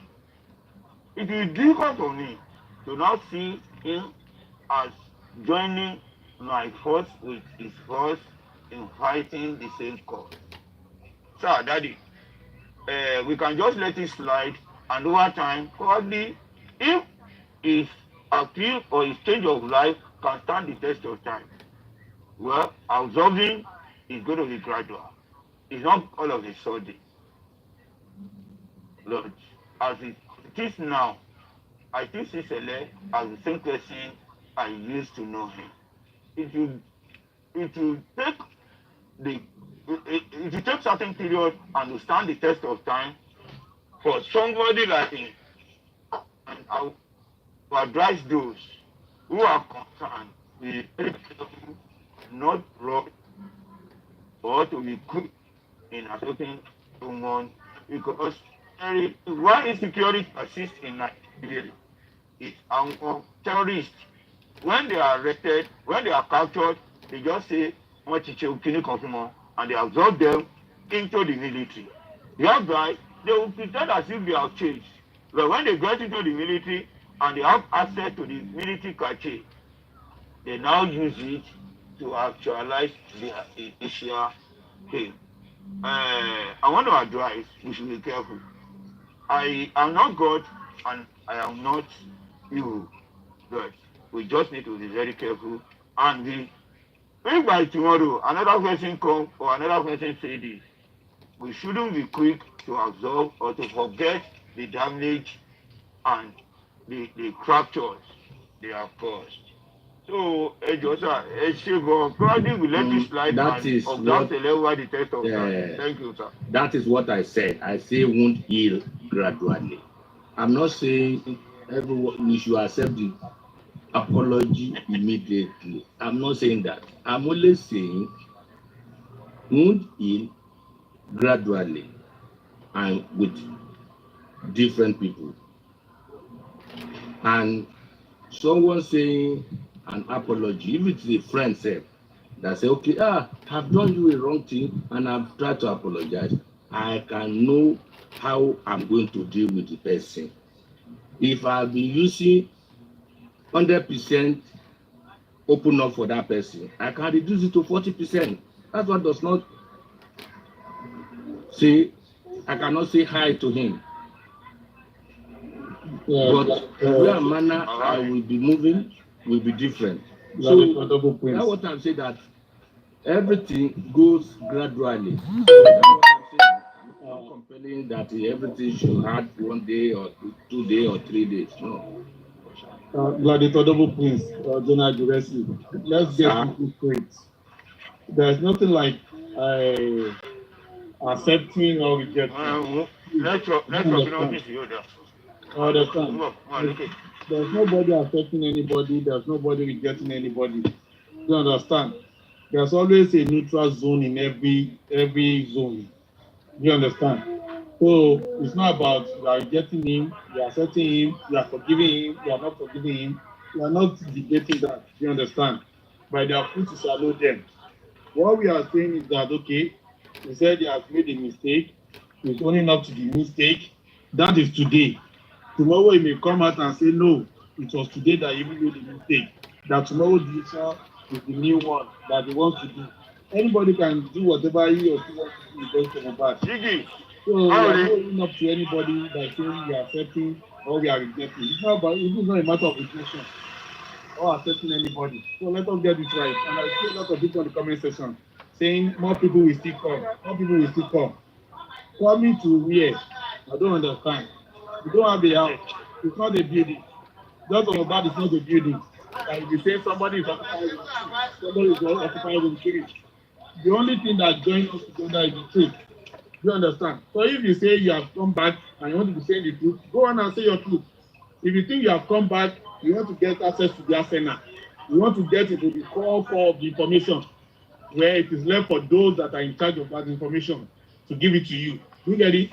It will be difficult for me to not see him as joining my force with his force in fighting the same cause. Sir, Daddy, we can just let it slide, and over time, probably, if his appeal or his change of life can stand the test of time, well, absorbing is going to be gradual. It's not all of a sudden. Lord, as it is now, I think Cicely as the same person I used to know him. It will take certain period and to stand the test of time for somebody like him. And I will advise those who are concerned with not wrong or to be quick in accepting someone, because why insecurity persists in Nigeria is our terrorists. When they are arrested, when they are captured, they just say, and they absorb them into the military. Thereby, they will pretend as if they have changed. But when they get into the military, and they have access to the military cache, they now use it to actualize their initial aim. I want to advise we should be careful. I am not God and I am not evil, but we just need to be very careful. And if by tomorrow another person come or another person say this, we shouldn't be quick to absorb or to forget the damage and the fractures they have caused. So, probably we let it slide That is and what, observe the level of the test of time. Thank you, sir. That is what I said. I say won't heal gradually. I'm not saying everyone you should accept the apology immediately. I'm not saying that. I'm only saying won't heal gradually and with different people. And someone saying an apology, if it's a friend say that say, okay, I've done you a wrong thing and I've tried to apologize, I can know how I'm going to deal with the person. If I've been using 100% open up for that person, I can reduce it to 40%. That's what does not say, I cannot say hi to him. But the way and manner I will be moving will be different. So that's what I'm saying, that everything goes gradually. So that's what I'm saying. I'm not compelling that everything should have 1 day or 2 days or 3 days. No. Gladiator Double Prince, General Juresi, let's get into straight. There's nothing like accepting or rejecting. There's nobody accepting anybody, there's nobody rejecting anybody. You understand? There's always a neutral zone in every zone. You understand? So it's not about you are rejecting him, you are accepting him, you are forgiving him, you are not forgiving him. You are not debating that. You understand? By their fruit you shall know them. What we are saying is that, okay, he said he has made a mistake, he's owning up to the mistake. That is today. Tomorrow he may come out and say, no, it was today that he made a mistake. That tomorrow decision is the new one that he wants to do. Anybody can do whatever he or she wants to do based on that. So we are not owning up to anybody by saying we are accepting or we are rejecting. It's not a matter of rejection or accepting anybody. So let us get this right. And I see a lot of people in the comment section saying more people will still come. More people will still come. Coming to where? I don't understand. You don't have a house. It's not a building. Just on about it's not a building. Like you say somebody is occupied with somebody is occupied with three. The only thing that joins us together is the truth. You understand? So if you say you have come back and you want to be saying the truth, go on and say your truth. If you think you have come back, you want to get access to the arsenal. You want to get into the core of the information, where it is left for those that are in charge of that information to give it to you. You get it?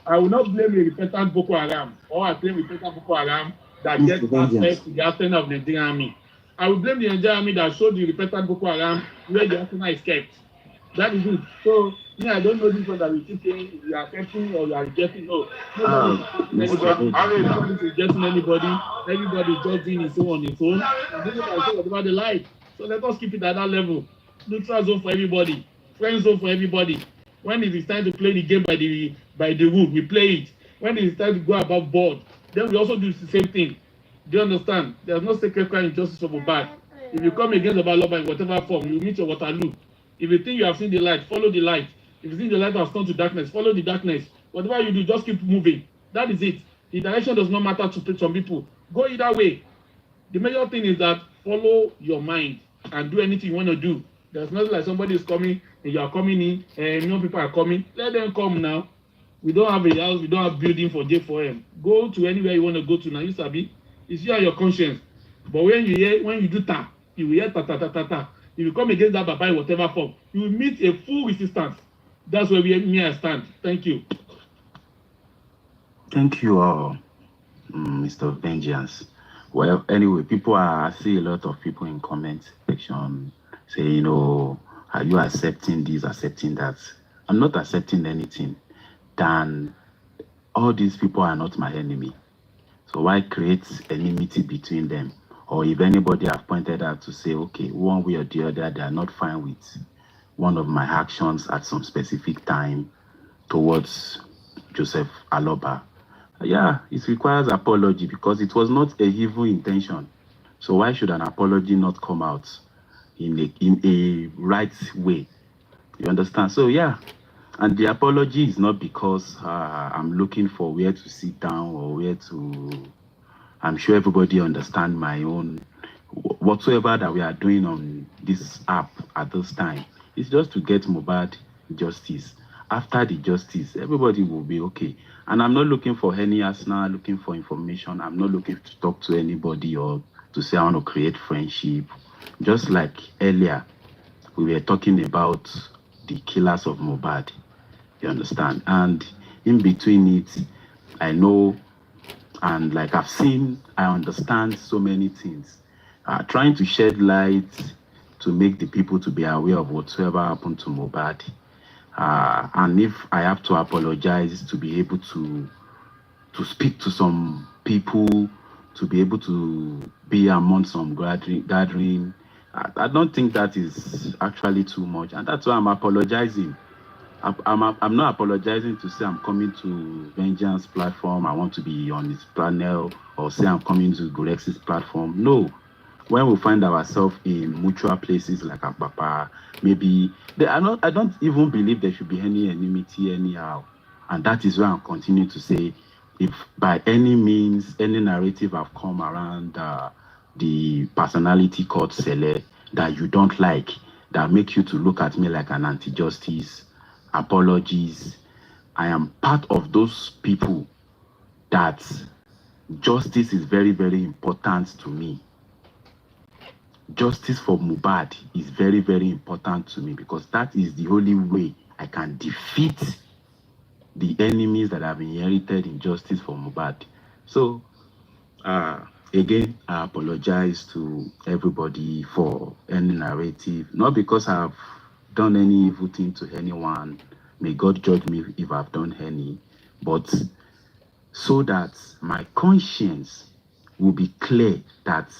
I will not blame a repentant Boko Haram or I blame a repentant Boko Haram that gets access to the arsenal of the Nigerian army. I will blame the Nigerian army that showed the repentant Boko Haram where the arsenal is kept. That is it. So, I don't know this one that we keep saying we are accepting or we are rejecting. No. Nobody is rejecting anybody. Everybody is just doing his own on his own. And people can say whatever they like. So let us keep it at that level. Neutral zone for everybody. Friend zone for everybody. When it is time to play the game by the rule, we play it. When it is time to go above board, then we also do the same thing. Do you understand? There's no sacred crime in justice of Mohbad. If you come against the law in whatever form, you meet your Waterloo. If you think you have seen the light, follow the light. If you think the light has turned to darkness, follow the darkness. Whatever you do, just keep moving. That is it. The direction does not matter to some people. Go either way. The major thing is that follow your mind and do anything you want to do. There's nothing like somebody is coming and you are coming in and people are coming. Let them come now. We don't have a house, we don't have building for J4M. Go to anywhere you want to go to now. You sabi, it's you and your conscience. But when you do ta, you will hear ta ta ta ta ta. If you come against that Baba in whatever form, you will meet a full resistance. That's where I stand. Thank you. Thank you, Mr. Vengeance. Well, anyway, I see a lot of people in comment section saying, are you accepting this, accepting that? I'm not accepting anything. Then all these people are not my enemy. So why create enmity between them? Or if anybody have pointed out to say, okay, one way or the other, they are not fine with one of my actions at some specific time towards Joseph Aloba. Yeah, it requires apology because it was not a evil intention. So why should an apology not come out in a right way? You understand? So yeah, and the apology is not because I'm looking for where to sit down or where to. I'm sure everybody understand my own whatsoever that we are doing on this app at this time. It's just to get Mohbad justice. After the justice, everybody will be okay. And I'm not looking for any arsenal, looking for information. I'm not looking to talk to anybody or to say I want to create friendship. Just like earlier, we were talking about the killers of Mohbad. You understand? And in between it, I know and like I've seen, I understand so many things. Trying to shed light to make the people to be aware of whatsoever happened to Mohbad. And if I have to apologize to be able to speak to some people, to be able to be among some gathering, I don't think that is actually too much. And that's why I'm apologizing. I'm not apologizing to say I'm coming to Vengeance platform. I want to be on his panel or say I'm coming to Gorex's platform. No. When we find ourselves in mutual places like Apapa, maybe I don't even believe there should be any enmity anyhow. And that is why I'm continuing to say, if by any means any narrative have come around the personality called Sele that you don't like, that make you to look at me like an anti-justice, apologies. I am part of those people that justice is very, very important to me. Justice for Mohbad is very, very important to me because that is the only way I can defeat the enemies that have inherited injustice for Mohbad. So, again, I apologize to everybody for any narrative, not because I've done any evil thing to anyone. May God judge me if I've done any, but so that my conscience will be clear that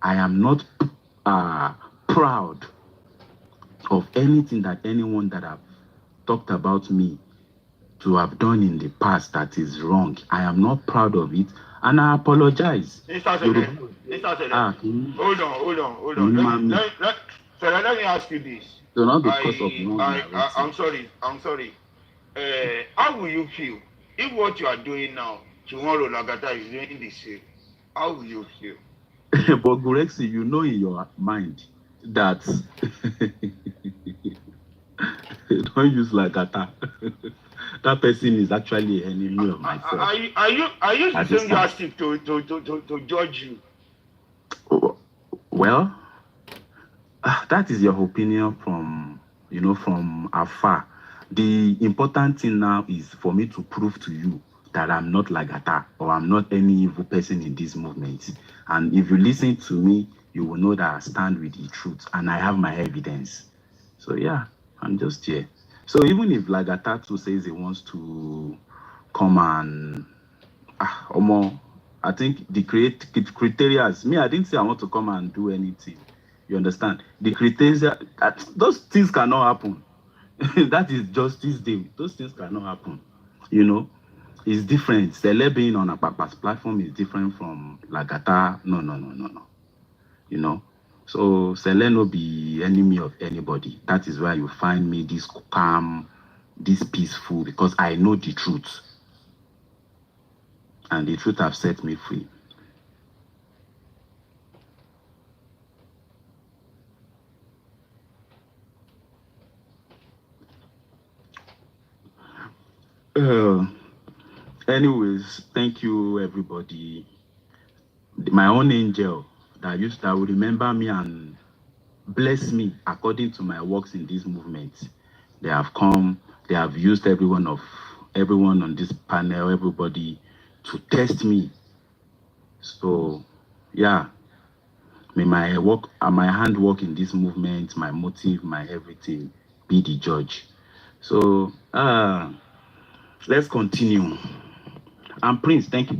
I am not proud of anything that anyone that have talked about me to have done in the past that is wrong. I am not proud of it, and I apologize. Mr. Sele, hold on. Let me ask you this. So not because of wrong I'm sorry. How will you feel if what you are doing now, tomorrow Lagata is doing the same? How will you feel? But Gorexi, you know in your mind that don't use Lagata. That person is actually an enemy of myself. Are you enthusiastic to judge you? Well, that is your opinion from afar. The important thing now is for me to prove to you that I'm not Lagata or I'm not any evil person in this movement. And if you listen to me, you will know that I stand with the truth and I have my evidence. So yeah, I'm just here. So even if Lagata too says he wants to come and I think the criteria, me, I didn't say I want to come and do anything. You understand? The criteria, those things cannot happen. That is justice day. Those things cannot happen. You know, it's different. Sele being on a Papa's platform is different from Lagata. No. You know, so Sele no be enemy of anybody. That is why you find me this calm, this peaceful, because I know the truth. And the truth have set me free. Anyways, thank you everybody. My own angel that will remember me and bless me according to my works in this movement. They have come, they have used everyone on this panel, everybody to test me. So yeah, may my work and my handwork in this movement, my motive, my everything be the judge. So let's continue. And Prince, thank you.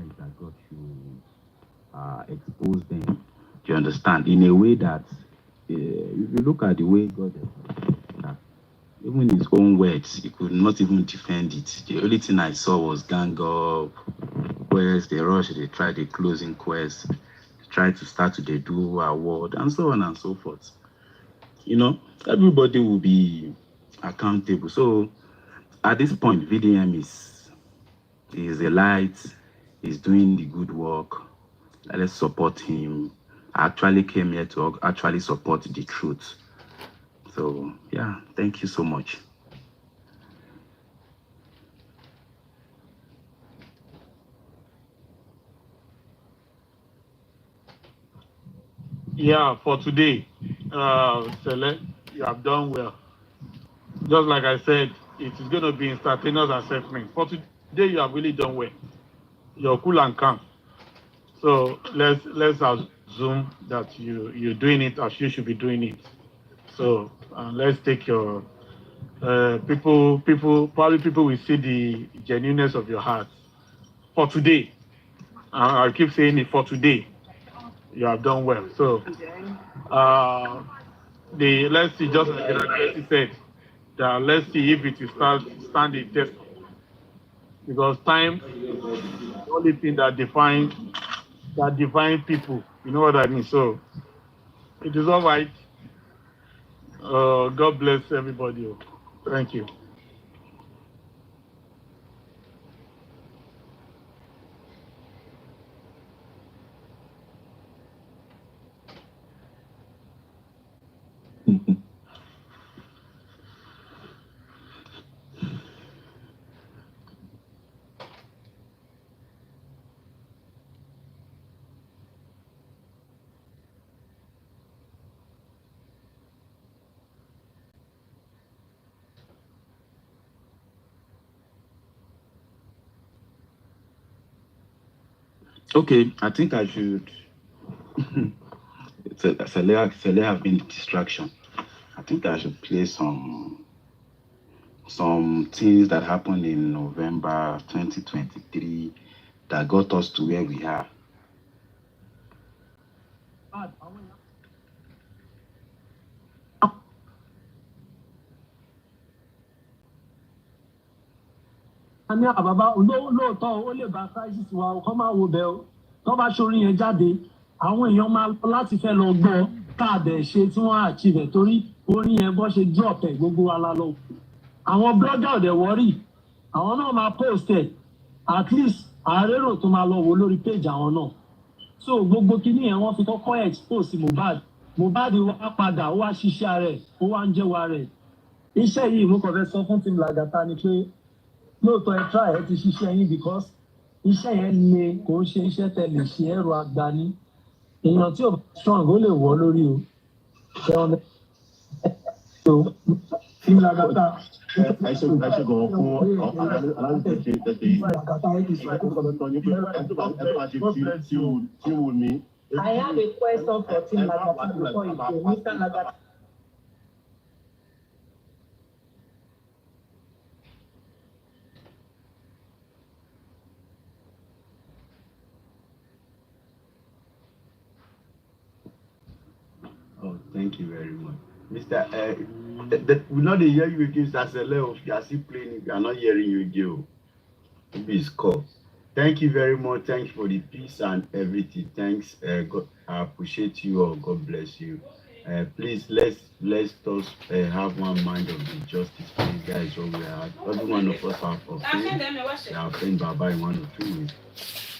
is that God should expose them. Do you understand? In a way that, if you look at the way God, even his own words, he could not even defend it. The only thing I saw was gang up, quest, they rush, they try the closing quest, try to start to they do award, and so on and so forth. You know, everybody will be accountable. So at this point, VDM is a light, he's doing the good work. Let's support him. I actually came here to actually support the truth. So yeah, thank you so much. Yeah, for today, Sele, you have done well. Just like I said, it is going to be instantaneous assessment. For today, you have really done well. You're cool and calm. So let's assume that you're doing it as you should be doing it. So let's take your people will see the genuineness of your heart. For today, I keep saying it, for today, you have done well. So let's see, just like Lati said, that let's see if it will stand the test. Because time is the only thing that defines people. You know what I mean? So it is all right. God bless everybody. Thank you. Okay, I think I should. Sele have been a distraction. I think I should play some things that happened in November 2023 that got us to where we are. ní àbábá lóòótọ́ ó lè bá crisis wa ọkọ máa wo bẹ́ẹ̀ o tó bá ṣorí yẹn jáde àwọn èèyàn máa lọ láti fẹ́ lọ gbọ́ káàdẹ̀ ṣe tí wọ́n achieve ẹ̀ torí orin yẹn bọ́ ṣe drop ẹ̀ gbogbo wa la lọ. àwọn blogger ọ̀dẹ̀ wọ́rì àwọn náà máa post ẹ̀ at least àárẹ̀rò tó máa lọ wò lórí page àwọn náà. So gbogbo kinní yẹn wọ́n fi kọ́kọ́ expose Mohbad wá padà ó wá ṣiṣẹ́ rẹ̀ ó wá ń jẹ́wọ́ rẹ̀. Iṣẹ́ yìí mo kàn fẹ́ sọ fún Team Lagata ni pé lóòótọ́ ẹ try ẹ ti ṣiṣẹ́ yín because iṣẹ́ yẹn le kò ń ṣe iṣẹ́ tẹ lè ṣe ẹrù agbani èèyàn tí ò bá strong ó lè wọ́ lórí o ṣẹ́wọ́n so Team Lagata. I should go for I have a question for Team Lagata before you go, Mr. Lagata. Oh, thank you very much. Mr. We're not hearing you again, Sasele. You are still playing, we are not hearing you again. Maybe it's called. Thank you very much. Thank you for the peace and everything. Thanks. God, I appreciate you all. God bless you. Please let's us have one mind of the justice. Please, guys, what we are. Every one of us have offended. We have offended Baba in one or two ways.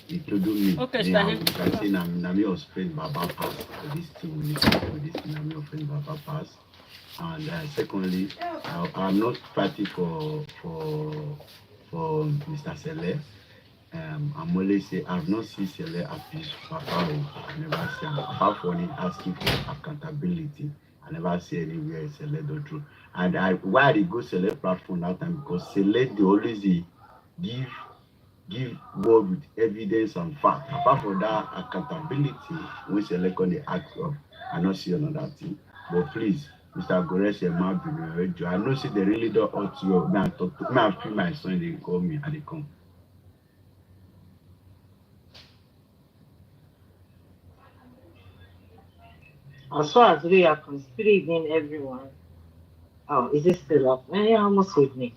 Including me. Okay, I say Nami offend Baba pass for this thing. We need to do this thing. Nami offend Baba pass. And secondly, I'm not fighting for Mr. Sele. I'm always say I've not seen Sele abuse Papa. I never see him. Apart from it asking for accountability, I never see anywhere Sele do true. And why they go Sele platform that time because Sele they always give word with evidence and fact. Apart from that accountability, when Sele on the act of, I not see another thing. But please, Mr. Gores and Mabino, I know say they really don't ought to. Me I talk to me. I feel my son. They call me and they come. As far as we are concerned, good evening, everyone. Oh, is it still up? Yeah, almost evening.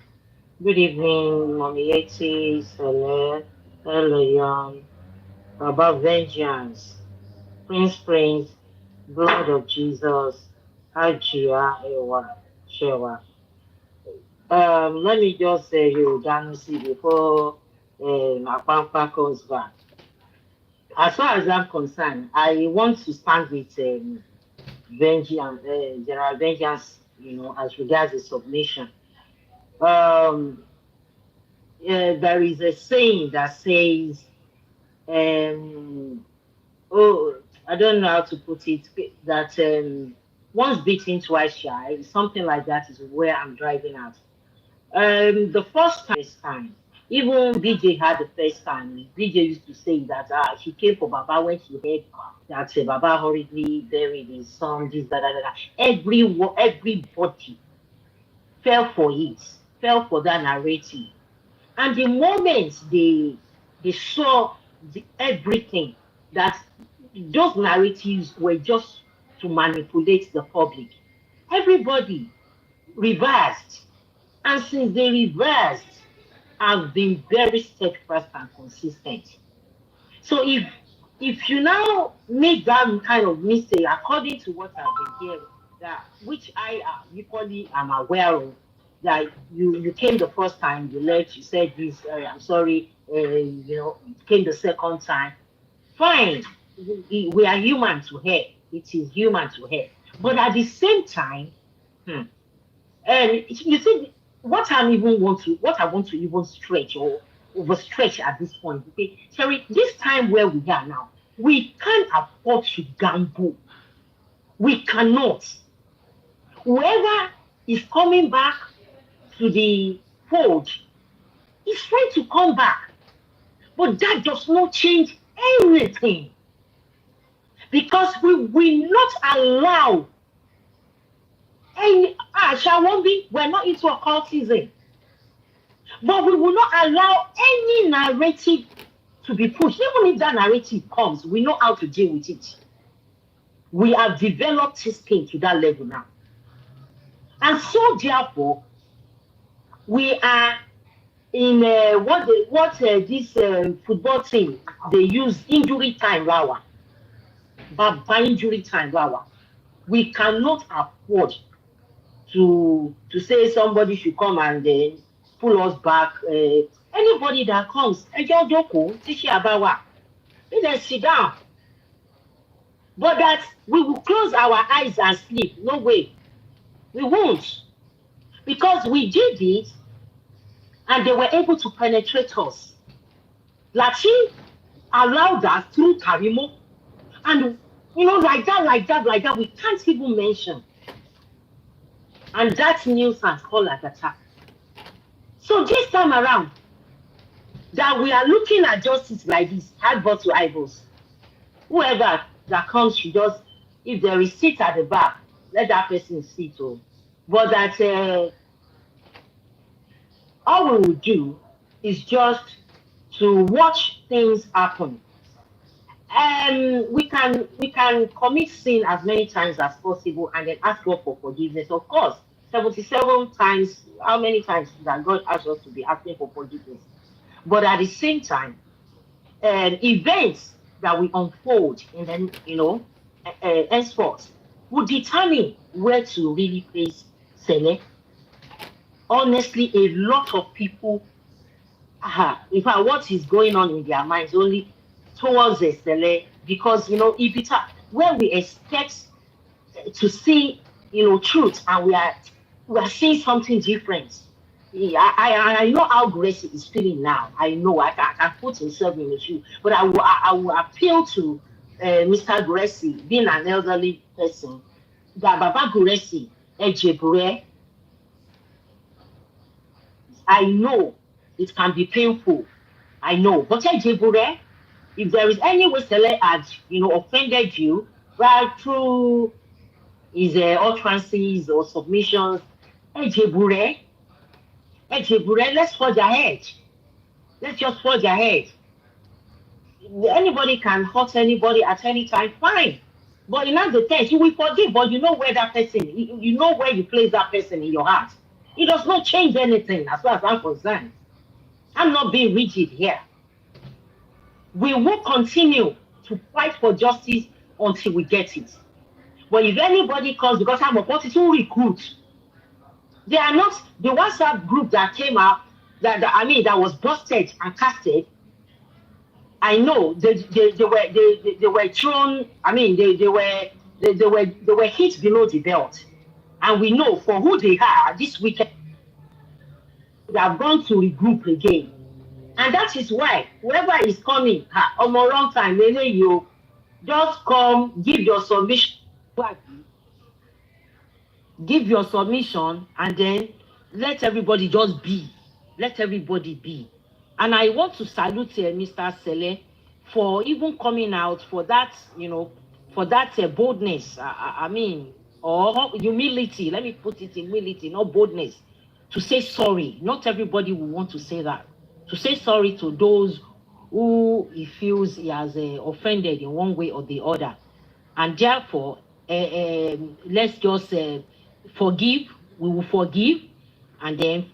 Good evening, Mommy Yeti, Sele, Eleon, Baba Vengeance, Prince, Blood of Jesus, Hajia, Ewa, Shewa. Let me just say you, Danusi, before Apampa comes back. As far as I'm concerned, I want to stand with Vengeance, General Vengeance, as regards the submission. There is a saying that says, oh, I don't know how to put it, that once beaten, twice shy, something like that is where I'm driving at. The first time, even BJ had the first time. BJ used to say that she came for Baba when she heard that Baba hurriedly buried his son, this, that. Everybody fell for it, fell for that narrative. And the moment they saw everything, that those narratives were just to manipulate the public, everybody reversed. And since they reversed, I've been very steadfast and consistent. So if you now make that kind of mistake, according to what I've been hearing, that which I equally am aware of, that you came the first time, you left, you said this, I'm sorry, you came the second time, fine. We are human to her. It is human to her. But at the same time, and you see, what I want to even stretch or overstretch at this point. Okay, Sherry, this time where we are now, we can't afford to gamble. We cannot. Whoever is coming back to the fold is trying to come back, but that does not change anything, because we will not allow any we're not into occultism. But we will not allow any narrative to be pushed. Even if that narrative comes, we know how to deal with it. We have developed this thing to that level now. And so therefore, we are in this football team, they use injury time lawa. But by injury time lawa, we cannot afford to say somebody should come and then pull us back. Anybody that comes, let's sit down. But that we will close our eyes and sleep. No way. We won't. Because we did it and they were able to penetrate us. Lati allowed us through Karimo. And, like that, we can't even mention. And that's nuisance called as attack. So this time around, that we are looking at justice like this, eyeball to eyeballs. Whoever that comes should just, if there is seat at the back, let that person sit. But that all we will do is just to watch things happen. We can commit sin as many times as possible and then ask God for forgiveness. Of course, 77 times, how many times that God asks us to be asking for forgiveness? But at the same time, events that we unfold and then, henceforth will determine where to really place Sele. Honestly, a lot of people, in fact, what is going on in their minds only towards Sele, because, if it's where we expect to see, truth, and we are seeing something different. I know how Gracie is feeling now. I know I can put himself in the shoe, but I will appeal to Mr. Gracie, being an elderly person, that Baba Gracie, Ejebure, I know it can be painful. I know, but Ejebure, if there is any way Sele had, offended you, right, through his utterances or submissions, Ejebure, let's forge ahead. Let's just forge ahead. Anybody can hurt anybody at any time, fine. But in that the case, you will forgive, but you know where that person, you know where you place that person in your heart. It does not change anything as far as I'm concerned. I'm not being rigid here. We will continue to fight for justice until we get it. But if anybody comes, because I'm a political recruit, they are not the WhatsApp group that came out, that was busted and casted. I know they were thrown. They were hit below the belt, and we know for who they are. This weekend they have gone to regroup again, and that is why whoever is coming, on a wrong time, you just come, give your submission, and then let everybody just be. Let everybody be. And I want to salute Mr. Sele for even coming out for that, for that boldness. Or humility. Let me put it in humility, not boldness. To say sorry. Not everybody will want to say that. To say sorry to those who he feels he has offended in one way or the other. And therefore, let's just forgive. We will forgive, and then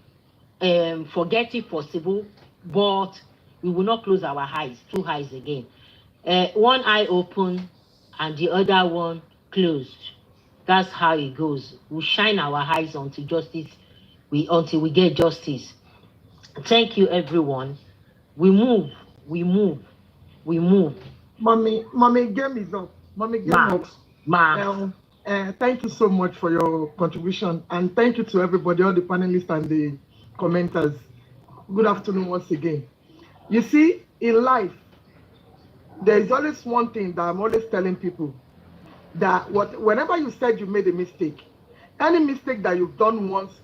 forget if possible, but we will not close our eyes, two eyes again. One eye open and the other one closed. That's how it goes. We shine our eyes until until we get justice. Thank you, everyone. We move. Mommy, game is up. Mommy, game up. Thank you so much for your contribution, and thank you to everybody, all the panelists and the commenters. Good afternoon once again. You see, in life, there is always one thing that I'm always telling people, that whenever you said you made a mistake, any mistake that you've done once,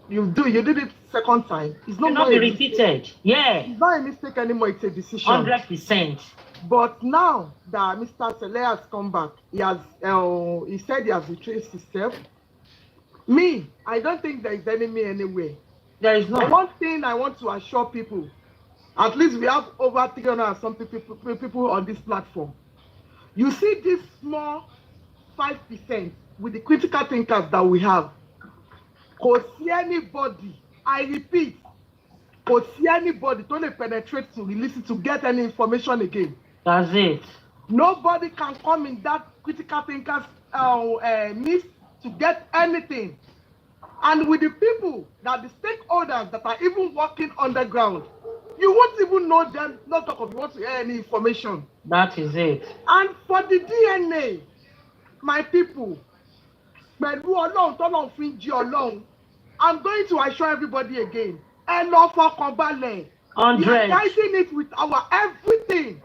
you did it second time, it's not be repeated. Yeah. It's not a mistake anymore, it's a decision. 100%. But now that Mr. Sele has come back, he said he has retraced himself. Me, I don't think there is enemy anywhere. There is not. One thing I want to assure people, at least we have over 300 and some people on this platform. You see this small 5% with the critical thinkers that we have. Could see anybody, I repeat, could see anybody to penetrate to release it to get any information again. That's it. Nobody can come in that critical thinkers midst to get anything. And with the people, that the stakeholders that are even working underground, you won't even know them, not talk of you want to hear any information. That is it. And for the DNA, my people, I'm going to assure everybody again. And not for Kombale. We are guiding it with our everything.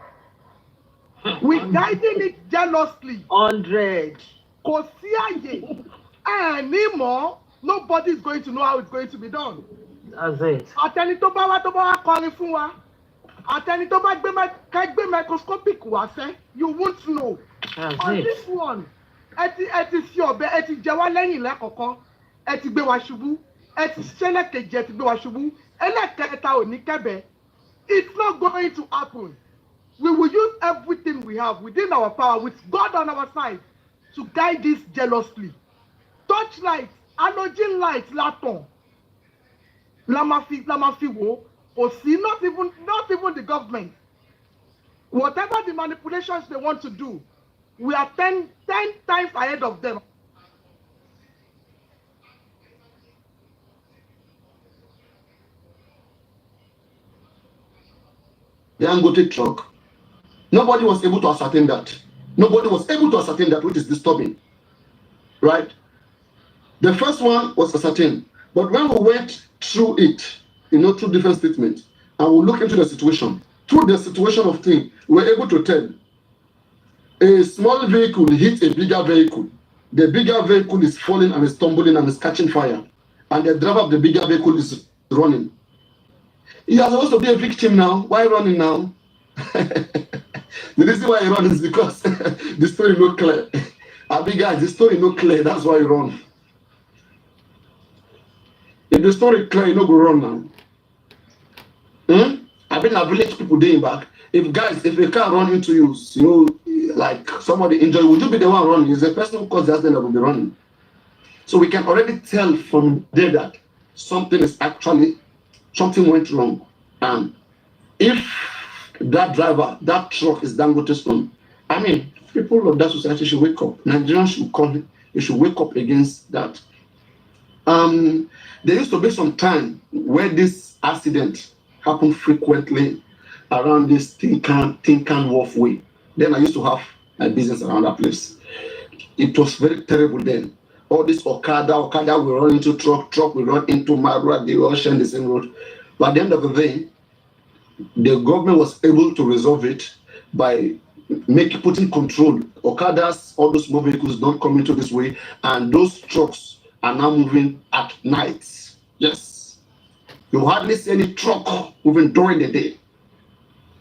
We're guiding it jealously. 100. Anymore, nobody's going to know how it's going to be done. That's it. Microscopic, you won't know. That's on it. This one, it's not going to happen. We will use everything we have within our power, with God on our side, to guide this jealously. Torchlight, halogen light, laton, lamafiwo, not even the government. Whatever the manipulations they want to do, we are 10 times ahead of them. The Angote truck. Nobody was able to ascertain that. Nobody was able to ascertain that, which is disturbing. Right? The first one was ascertained. But when we went through it, through different statements, and we look into the situation, through the situation of things, we were able to tell a small vehicle hit a bigger vehicle. The bigger vehicle is falling and is tumbling and is catching fire. And the driver of the bigger vehicle is running. He has supposed to be a victim now. Why running now? The reason why he runs is because the story not clear. Big guys, the story not clear. That's why he run. If the story clear, you no go run now. I've been a village people doing back. If a car run into you, like somebody injured, would you be the one running? Is the person who caused the accident that will be running. So we can already tell from there that something went wrong. And if that driver, that truck is Dangote's own, I mean, people of that society should wake up. Nigerians should call it. They should wake up against that. There used to be some time where this accident happened frequently around this Tinkan Wharf way. Then I used to have my business around that place. It was very terrible then. All this Okada will run into truck will run into Marua, they all share the same road. But at the end of the day, the government was able to resolve it by putting control. Okadas, all those small vehicles don't come into this way, and those trucks are now moving at night. Yes. You hardly see any truck moving during the day.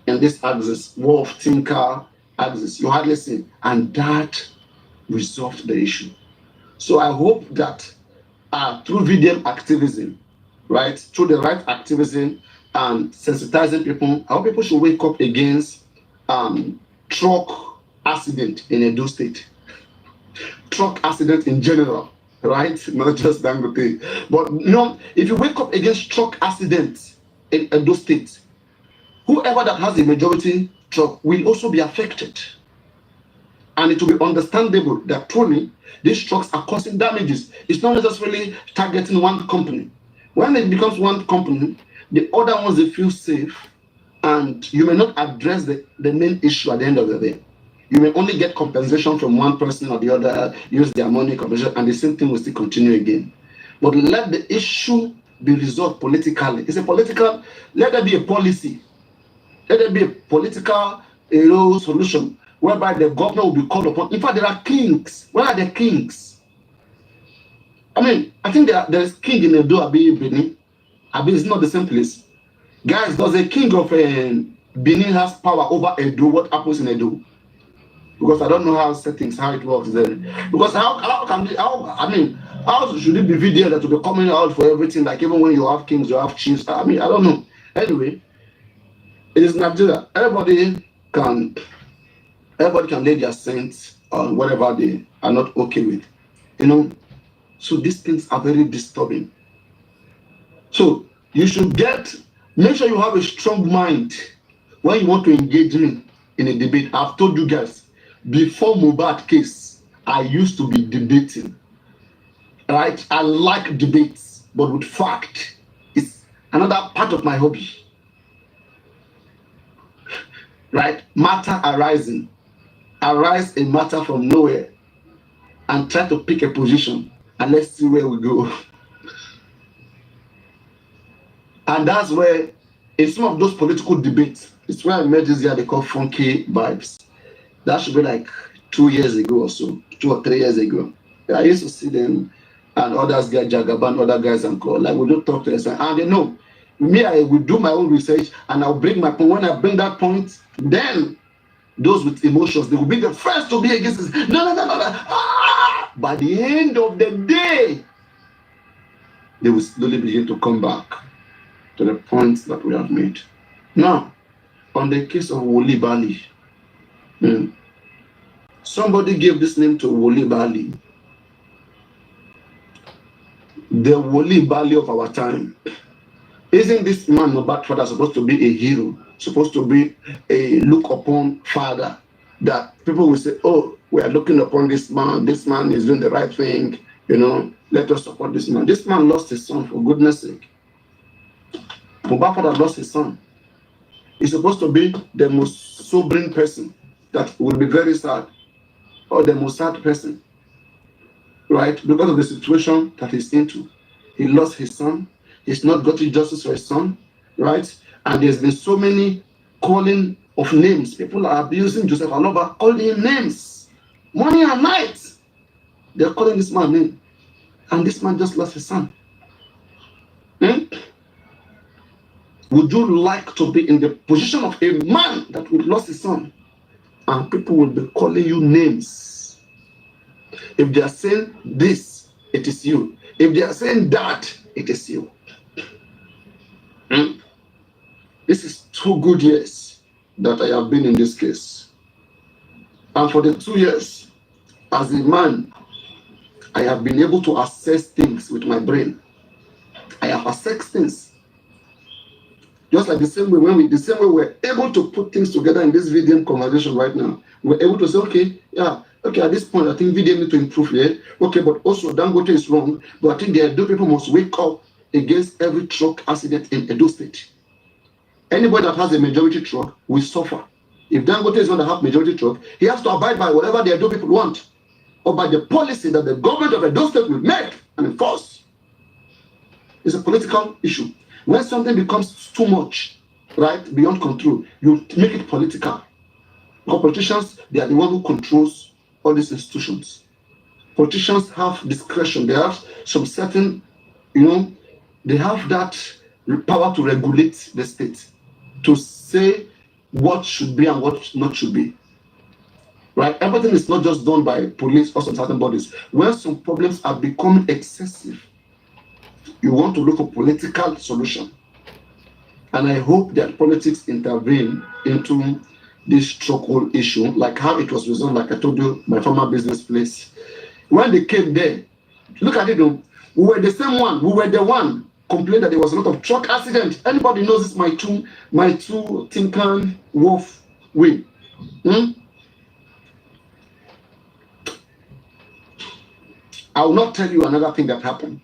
And this axis, Wharf, Tinker axis, you hardly see. And that resolved the issue. So I hope that through VDM activism, right, through the right activism and sensitizing people, I hope people should wake up against truck accident in Edo State. Truck accident in general, right? Not just Dangote. But if you wake up against truck accidents in Edo State, whoever that has a majority truck will also be affected. And it will be understandable that truly these trucks are causing damages. It's not necessarily targeting one company. When it becomes one company, the other ones they feel safe, and you may not address the main issue at the end of the day. You may only get compensation from one person or the other, use their money, compensation, and the same thing will still continue again. But let the issue be resolved politically. It's a political, let there be a policy. Let there be a political solution whereby the government will be called upon. In fact, there are kings. Where are the kings? I mean, I think there is king in Edo, Abi, Benin. Abi is not the same place. Guys, does a king of Benin has power over Edo? What happens in Edo? Because I don't know how it works there. Because how should it be video that will be coming out for everything? Like even when you have kings, you have chiefs. I mean, I don't know. Anyway, it is Nigeria. Everybody can lay their sense on whatever they are not okay with. So these things are very disturbing. So you should make sure you have a strong mind when you want to engage in a debate. I've told you guys, before Mohbad case, I used to be debating. Right? I like debates, but with fact. It's another part of my hobby. Right? Matter arising. Arise a matter from nowhere and try to pick a position, and let's see where we go. And that's where, in some of those political debates, it's where I met this guy they call Funky Vibes. That should be like 2 years ago or so, 2 or 3 years ago. I used to see them and others get Jagaban, other guys and call. Like we don't talk to us. And they know, me, I will do my own research and I'll bring my point. When I bring that point, then those with emotions, they will be the first to be against this. No. By the end of the day, they will slowly begin to come back to the points that we have made. Now, on the case of Woli Bali, somebody gave this name to Woli Bali. The Woli Bali of our time. Isn't this man Mohbad father supposed to be a hero? Supposed to be a look upon father? That people will say, oh, we are looking upon this man is doing the right thing, let us support this man. This man lost his son, for goodness sake. Mohbad father lost his son. He's supposed to be the most sobering person that will be very sad, or the most sad person, right? Because of the situation that he's into. He lost his son. He's not gotten justice for his son, right? And there's been so many calling of names. People are abusing Joseph Aloba, calling him names. Morning and night. They're calling this man name. And this man just lost his son. Would you like to be in the position of a man that would lost his son? And people will be calling you names. If they are saying this, it is you. If they are saying that, it is you. This is 2 good years that I have been in this case. And for the 2 years, as a man, I have been able to assess things with my brain. I have assessed things. Just like the same way we're able to put things together in this VDM conversation right now. We're able to say, okay, at this point, I think VDM need to improve here. Okay, but also Dangote is wrong. But I think the Edo people must wake up against every truck accident in Edo State. Anybody that has a majority truck will suffer. If Dangote is going to have majority truck, he has to abide by whatever the Edo people want, or by the policy that the government of Edo State will make and enforce. It's a political issue. When something becomes too much, right, beyond control, you make it political. Because politicians, they are the one who controls all these institutions. Politicians have discretion. They have some certain, they have that power to regulate the state, to say what should be and what not should be. Right? Everything is not just done by police or some certain bodies. When some problems are becoming excessive, you want to look for political solution. And I hope that politics intervene into this struggle issue, like how it was resolved, like I told you, my former business place. When they came there, look at it, we were the same one. We were the one complained that there was a lot of truck accident. Anybody knows this? My two Tinkan Wolf way. I will not tell you another thing that happened,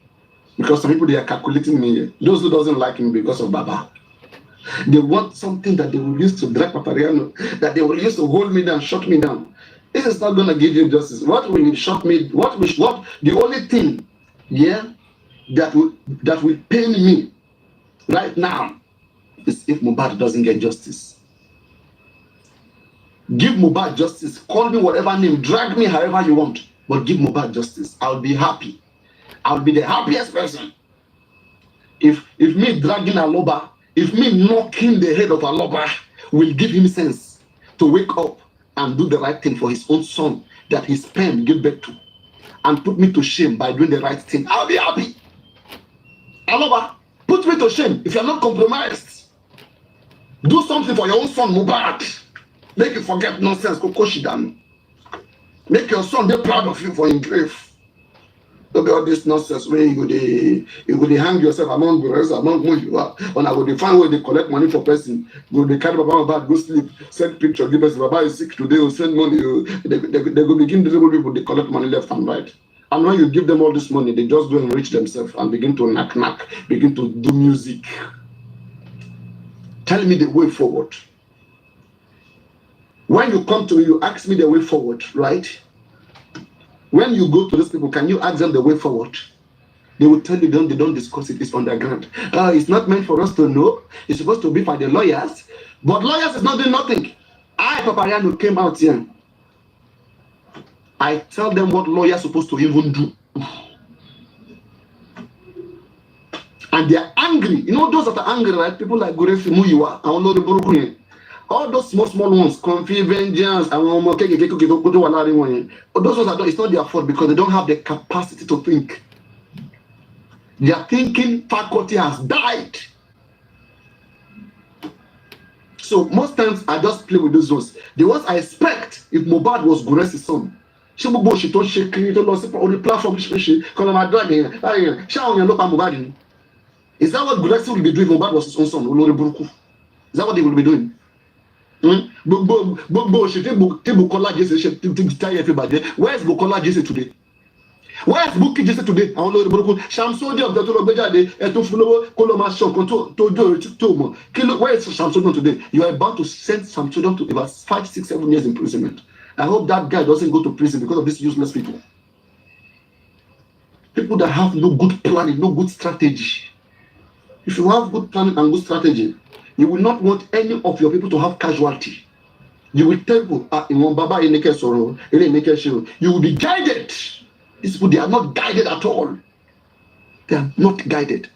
because some people, they are calculating me. Those who doesn't like me because of Baba, they want something that they will use to drag Papariano, that they will use to hold me down, shut me down. This is not going to give you justice. What will shut me? What the only thing, that will pain me right now is if Mohbad doesn't get justice. Give Mohbad justice. Call me whatever name. Drag me however you want. But give Mohbad justice. I'll be happy. I'll be the happiest person. If me dragging Aloba, if me knocking the head of Aloba will give him sense to wake up and do the right thing for his own son that his pen gave birth to, and put me to shame by doing the right thing, I'll be happy. Aloba, put me to shame if you're not compromised. Do something for your own son, Mohbad. Make you forget nonsense, Kokoshidan. Make your son be proud of you for his grave. Don't be all this nonsense where you go hang yourself among the rest, among who you are. And I go find where they collect money for person. Go they carry Baba go sleep, send picture, give us Baba is sick today, or send money. They go begin disabled people, they collect money left and right. And when you give them all this money, they just go and enrich themselves and begin to knock, begin to do music. Tell me the way forward. When you come to me, you ask me the way forward, right? When you go to these people, can you ask them the way forward? They will tell you they don't discuss it. It's underground. It's not meant for us to know. It's supposed to be for the lawyers. But lawyers is not doing nothing. I, Papariano, came out here. I tell them what lawyers are supposed to even do. And they are angry. You know those that are angry, right? People like Gorefi Muyiwa, I don't know the Burukuni. All those small ones, Confi, Vengeance, and those ones it's not their fault because they don't have the capacity to think. Their thinking faculty has died. So most times I just play with those ones. The ones I expect if Mohbad was Goresi's son. She will bullshit on she create on the platform. Is that what Goresi will be doing if Mohbad was his own son? Is that what they will be doing? Where is Bukola Jesse today? Where is Buki Jesse today? I don't know the Buruku. Shamsoni of the Tolobejade, Etofulo, Koloma Shoko, to do Tomo. Where is Shamsoni today? You are about to send Shamsoni to about 5, 6, 7 years imprisonment. I hope that guy doesn't go to prison because of these useless people. People that have no good planning, no good strategy. If you have good planning and good strategy, you will not want any of your people to have casualty. You will tell people, you will be guided. These people, they are not guided at all. They are not guided.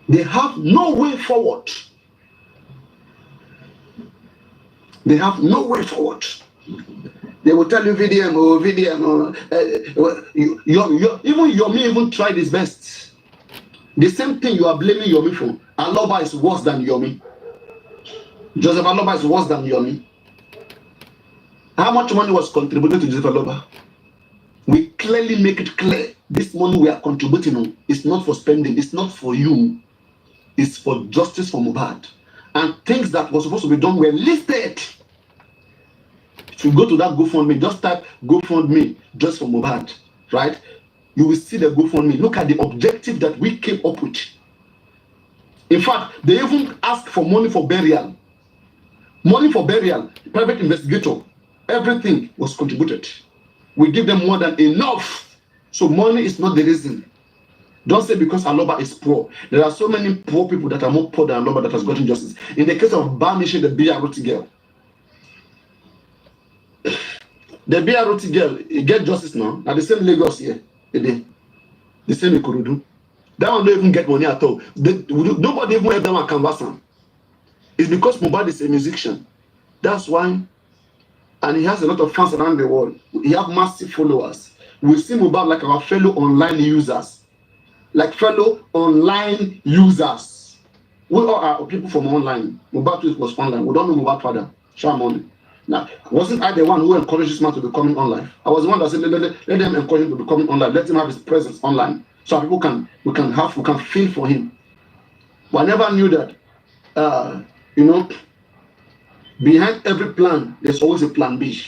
They have no way forward. They have no way forward. They will tell you VDM, even Yomi even tried his best. The same thing you are blaming Yomi for. Aloba is worse than Yomi. Joseph Aloba is worse than Yomi. How much money was contributed to Joseph Aloba? We clearly make it clear. This money we are contributing is not for spending. It's not for you. It's for justice for Mohbad. And things that were supposed to be done were listed. If you go to that GoFundMe, just type GoFundMe just for Mohbad, right? You will see the GoFundMe. Look at the objective that we came up with. In fact, they even asked for money for burial. Money for burial, private investigator, everything was contributed. We give them more than enough. So money is not the reason. Don't say because Aloba is poor. There are so many poor people that are more poor than Aloba that has gotten justice. In the case of Bamishi, the BRT girl. The BRT girl, you get justice now. At the same Lagos here, the same Ikorodu. That one don't even get money at all. Nobody even help them at canvas. It's because Mohbad is a musician. That's why, and he has a lot of fans around the world. He has massive followers. We see Mohbad like our fellow online users. Like fellow online users. We all are people from online. Mohbad was online. We don't know Mohbad father. Shamoni. Now, wasn't I the one who encouraged this man to become online? I was the one that said, let them encourage him to become online. Let him have his presence online. So people we can feel for him. But I never knew that, behind every plan, there's always a plan B.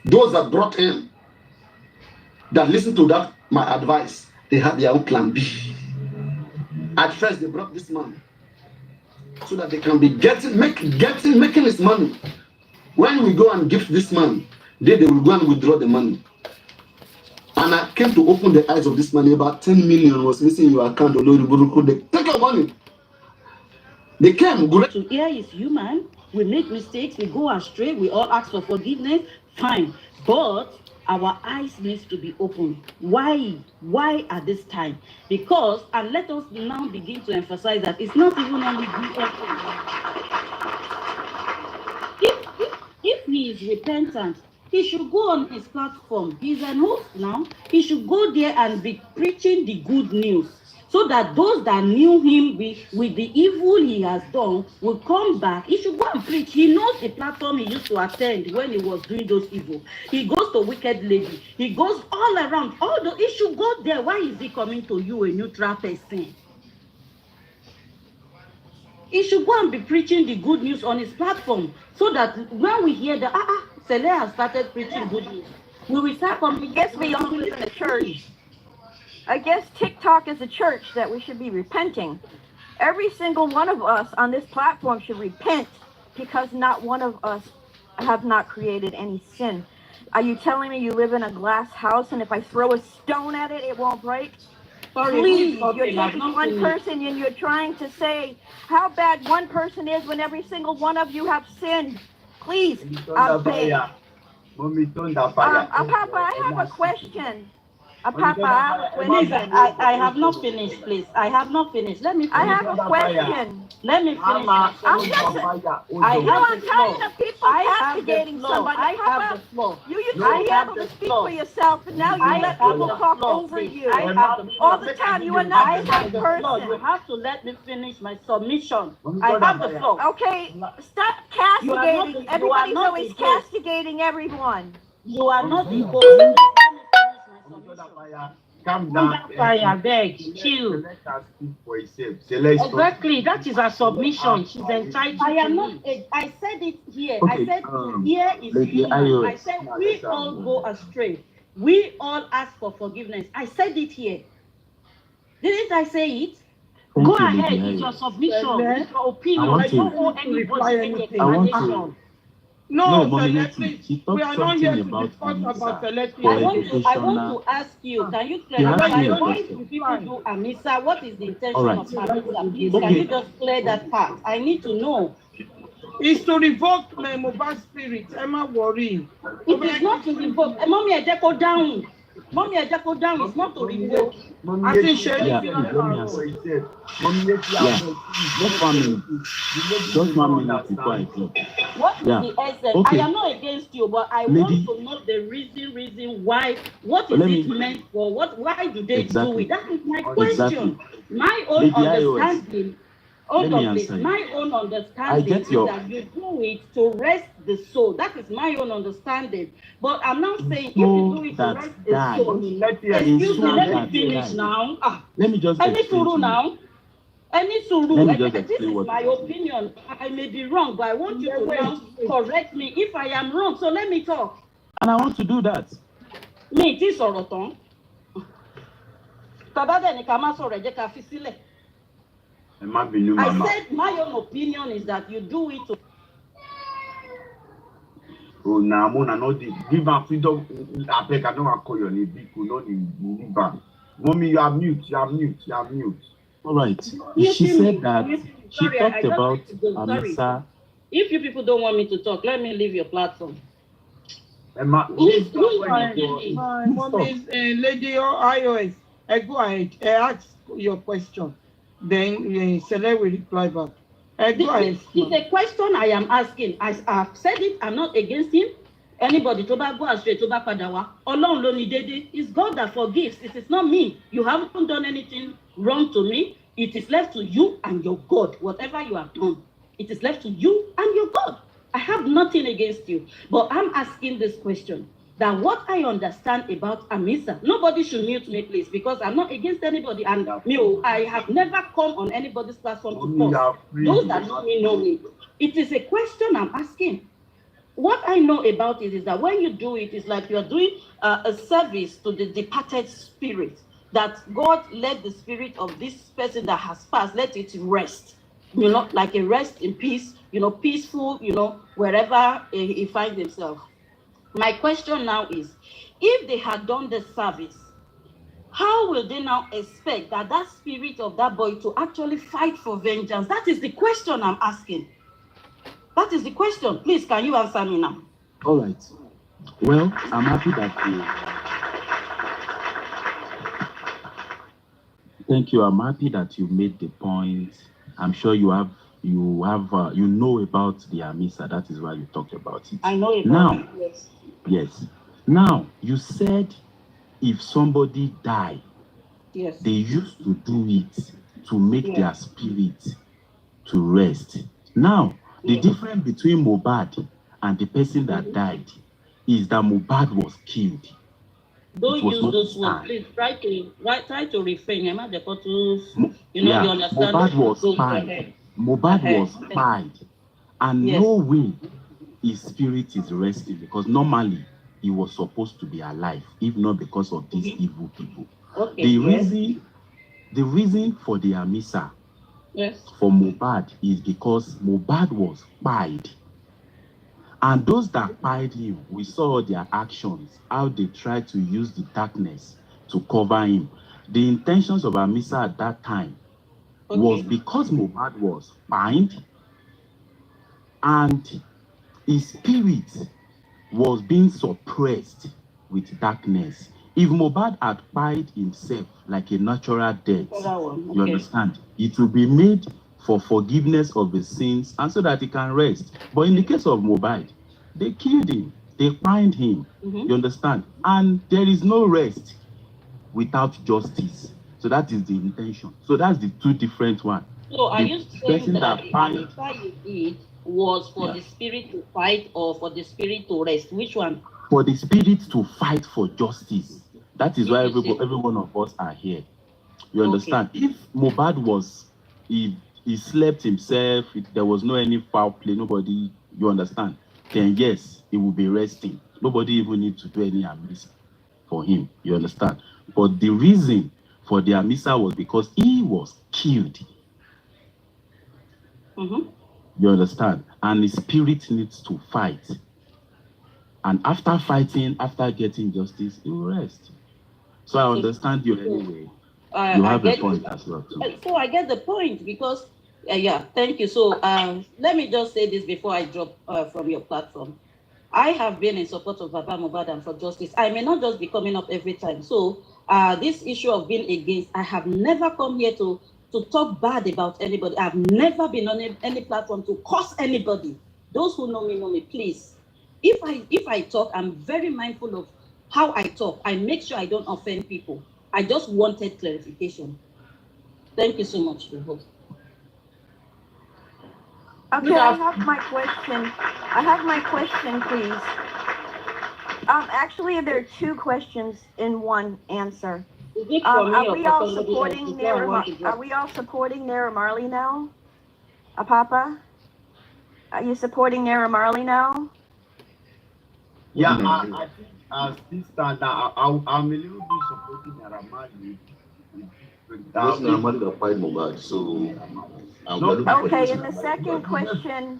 Those that brought him, that listened to that, my advice, they had their own plan B. At first, they brought this man so that they can be making his money. When we go and give this man, they will go and withdraw the money. And I came to open the eyes of this man. About 10 million was missing in your account. They take your money. They came. So here is human. We make mistakes. We go astray. We all ask for forgiveness. Fine. But our eyes needs to be open. Why? Why at this time? Because, and let us now begin to emphasize that it's not even only if he is repentant, he should go on his platform. He's an host now. He should go there and be preaching the good news, so that those that knew him with the evil he has done will come back. He should go and preach. He knows the platform he used to attend when he was doing those evil. He goes to Wicked Lady. He goes all around. He should go there. Why is he coming to you, a neutral person? He should go and be preaching the good news on his platform, so that when we hear that Sele has started preaching good news, we will start coming. Yes, we all live in a church. I guess TikTok is a church that we should be repenting. Every single one of us on this platform should repent, because not one of us have not created any sin. Are you telling me you live in a glass house and if I throw a stone at it, it won't break? Please, you're taking one person and you're trying to say how bad one person is when every single one of you have sinned. Please, I beg. Papa, I have a question. Papa, I have a question. I have not finished, please. I have not finished. Let me finish. I have a question. Let me finish. I'm tired of people castigating somebody. I have the floor. You used to be able to speak for yourself, and now you let people talk over you. All the time. You are not the same person. You have to let me finish my submission. I have the floor. Okay, stop castigating. Everybody's always castigating everyone. You are not the host. Calm down. I beg, chill. Exactly, that is a submission. She's entitled. I am not. I said it here. Okay, I said here is human. I said we all go astray. We all ask for forgiveness. I said it here. Didn't I say it? Go ahead. It's your submission. It's your opinion. I don't owe anybody any explanation. No, He we are not here to discuss about Celeste. I want to ask you, can you clarify why do people do Amisa? What is the intention of Amisa? Please, can you just clear that part? I need to know. It's to revoke my mobile spirit. I'm not worried. It is not to revoke. Mommy, I just go down. Mommy, I just go down. It's not to revoke. I think Sherry. Just 1 minute before I go. What is the essence? Okay. I am not against you, but I want to know the reason why. What is it meant for? Why do they do it? That is my question. My own understanding. Hold Let me on, please. answer you. My own I understanding get is your that you do it to rest the soul. That is my own understanding. But I'm not saying if you soul do it to that rest the died. soul. A Excuse me, soul let that me finish died. now. Ah, Let me just any explain suru to you. now. Any Let suru. me just This explain is what my is happening. opinion. I may be wrong, but I want you to now correct me if I am wrong. So let me talk. And I want to do that. Me, it is Oroton. Tabade ni kama sọ̀rọ̀ ẹ jẹ́ ká fi sílẹ̀. Ẹ má bínú, I màmá. said my own opinion is that you do it to. Oh, na Mona no dey give am freedom. Abeg, I no wan call your name. Biko no dey leave am. Mommy, you are mute. You are mute. You are mute. All right. You She see said me. that she Sorry, talked I just about need to go. Sorry. Amisa. If you people don't want me to talk, let me leave your platform. Emma, Who's Mom is Lady iOS. Go ahead. Ask your question. Then Sele will reply back. Go ahead. It's a question I am asking. As I've said it, I'm not against him. Anybody to go astray, to back padawa. Alone lonely dede. It's God that forgives. It is not me. You haven't done anything wrong to me. It is left to you and your God. Whatever you have done, it is left to you and your God. I have nothing against you. But I'm asking this question. That what I understand about Amisa, nobody should mute me, please, because I'm not against anybody. And I have never come on anybody's platform to talk. Those that know me know me. It is a question I'm asking. What I know about it is that when you do it, it's like you're doing a service to the departed spirit. That God let the spirit of this person that has passed, let it rest. Like a rest in peace, peaceful, wherever he finds himself. My question now is, if they had done the service, how will they now expect that spirit of that boy to actually fight for vengeance? That is the question I'm asking. That is the question. Please, can you answer me now? All right. Well, I'm happy that Thank you. I'm happy that you made the point. I'm sure you know about the Amisa. That is why you talked about it. I know about it. Yes. Yes. Now, you said if somebody died, yes, they used to do it to make their spirit to rest. Now, the difference between Mohbad and the person that died is that Mohbad was killed. Don't use those words. Please try to refrain. You understand. Mohbad was spied. Mohbad was spied. And no way his spirit is resting, because normally he was supposed to be alive, if not because of these evil people. Okay, the reason for the Amisa for Mohbad is because Mohbad was spied. And those that spied him, we saw their actions, how they tried to use the darkness to cover him. The intentions of Amisa at that time was because Mohbad was spied and his spirit was being suppressed with darkness. If Mohbad had spied himself like a natural death, you understand, it will be made for forgiveness of his sins and so that he can rest. But in the case of Mohbad, they killed him, they fined him, you understand? And there is no rest without justice. So that is the intention. So that's the two different ones. So are you saying that the Amisa you did was for the spirit to fight or for the spirit to rest? Which one? For the spirit to fight for justice. That is why every one of us are here. You understand? If Mohbad was, he slept himself, there was no any foul play, nobody, you understand? Then yes, he will be resting. Nobody even need to do any Amisa for him, you understand? But the reason for the Amisa was because he was killed. You understand? And his spirit needs to fight. And after fighting, after getting justice, he will rest. So I understand you anyway. You have a point as well too. So I get the point because, thank you. So let me just say this before I drop from your platform. I have been in support of Baba Mohbad and for justice. I may not just be coming up every time. So this issue of being against, I have never come here to talk bad about anybody. I've never been on any platform to curse anybody. Those who know me, please. If I talk, I'm very mindful of how I talk. I make sure I don't offend people. I just wanted clarification. Thank you so much, the host. Okay, I have my question. Please. Actually, there are two questions in one answer. Is it for me Are or we for all somebody else? supporting Before I want to Are drop. we all supporting Naira Marley now? Papa? Are you supporting Naira Marley now? Yeah, I think as this stand now, I'm a little bit supporting Naira Marley. Because Naira got quite mobile, so Okay, and the second question,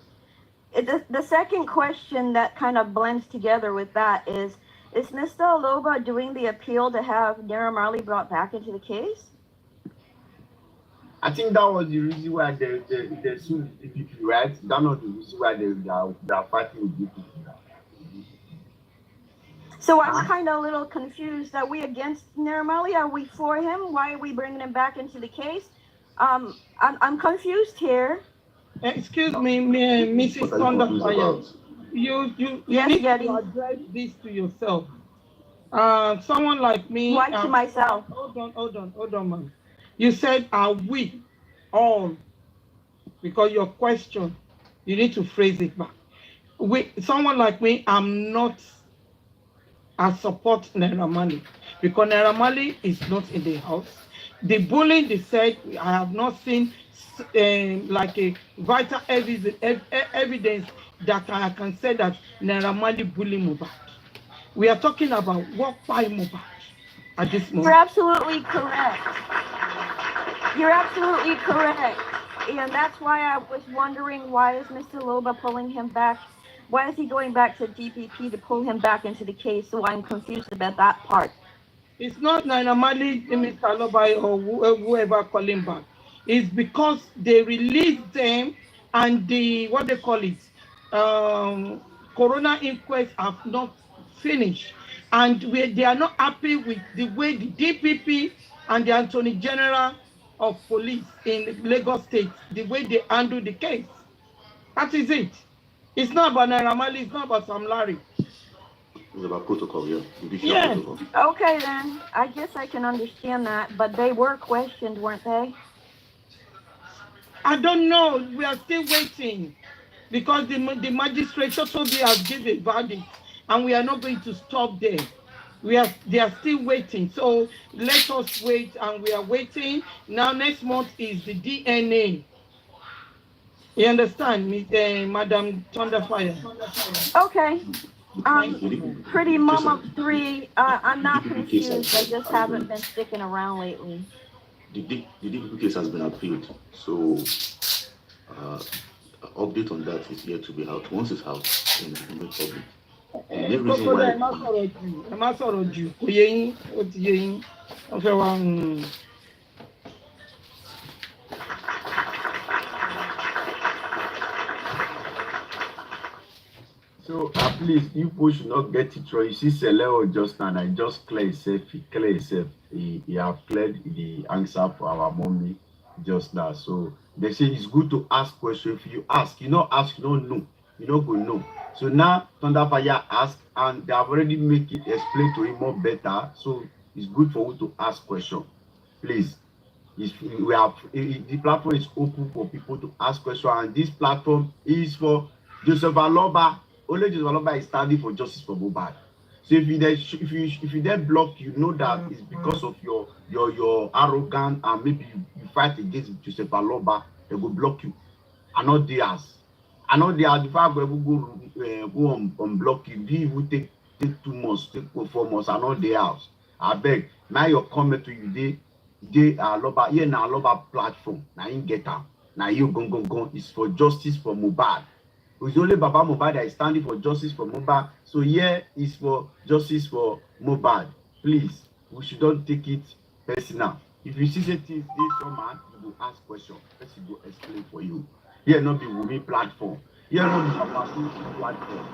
the second question that kind of blends together with that is Mr. Aloba doing the appeal to have Naira Marley brought back into the case? I think that was the reason why they sued the DPP, right? That's not the reason why they are fighting with DPP. So I'm kind of a little confused. Are we against Naira Marley? Are we for him? Why are we bringing him back into the case? I'm confused here. Excuse me, Mrs. Thunderfire. You need to address this to yourself. Someone like me. Why to myself? Hold on, man. You said, are we all? Because your question, you need to phrase it back. Someone like me, I'm not. I support Naira Marley because Naira Marley is not in the house. The bullying, they said, I have not seen like a vital evidence that I can say that Naira Marley bullied Mohbad. We are talking about what by Mohbad at this moment. You're absolutely correct. And that's why I was wondering, why is Mr. Loba pulling him back? Why is he going back to DPP to pull him back into the case? So I'm confused about that part. It's not Naira Marley, Mr. Loba, or whoever calling back. It's because they released them and the, what they call it, Corona inquest have not finished. And they are not happy with the way the DPP and the Attorney General of Police in Lagos State, the way they handle the case. That is it. It's not about Naira Marley, it's not about Sam Larry. It's about protocol, yeah. Yes. Protocol. Okay, then. I guess I can understand that. But they were questioned, weren't they? I don't know. We are still waiting. Because the magistrate Sotobi has given a verdict. And we are not going to stop there. They are still waiting. So let us wait, and we are waiting. Now next month is the DNA. You understand, Madam Thunderfire? Okay. Pretty Mama 3, I'm not confused. I just haven't been sticking around lately. The DPP case has been appealed, so update on that is yet to be out. Once it's out, then it will be public. And the reason why. So please, you should not get it wrong. You see, Seleo just now, and just clear himself. He have cleared the answer for our mommy just now. So they say it's good to ask questions. If you ask, you don't ask, you don't know. You don't go know. So now Thunderfire asked, and they have already make it explain to him more better. So it's good for you to ask questions. Please. The platform is open for people to ask questions, and this platform is for Joseph Aloba. Only Joseph Aloba is standing for justice for Mohbad. So if you then block, you know that it's because of your arrogance, and maybe you fight against Joseph Aloba, they will block you. And not theirs. And not theirs. If I go on block you, they will take 2 months, take 4 months, and not theirs. I beg. Now your comment to you, they Aloba, here na Aloba platform. Now you get am. Now you go. It's for justice for Mohbad. It's only Baba Mohbad that is standing for justice for Mohbad. So here is for justice for Mohbad. Please, we should not take it personal. If you see things this man, you will ask questions. Person will explain for you. Here not be Wumi platform. Here not be Baba Bingo platform.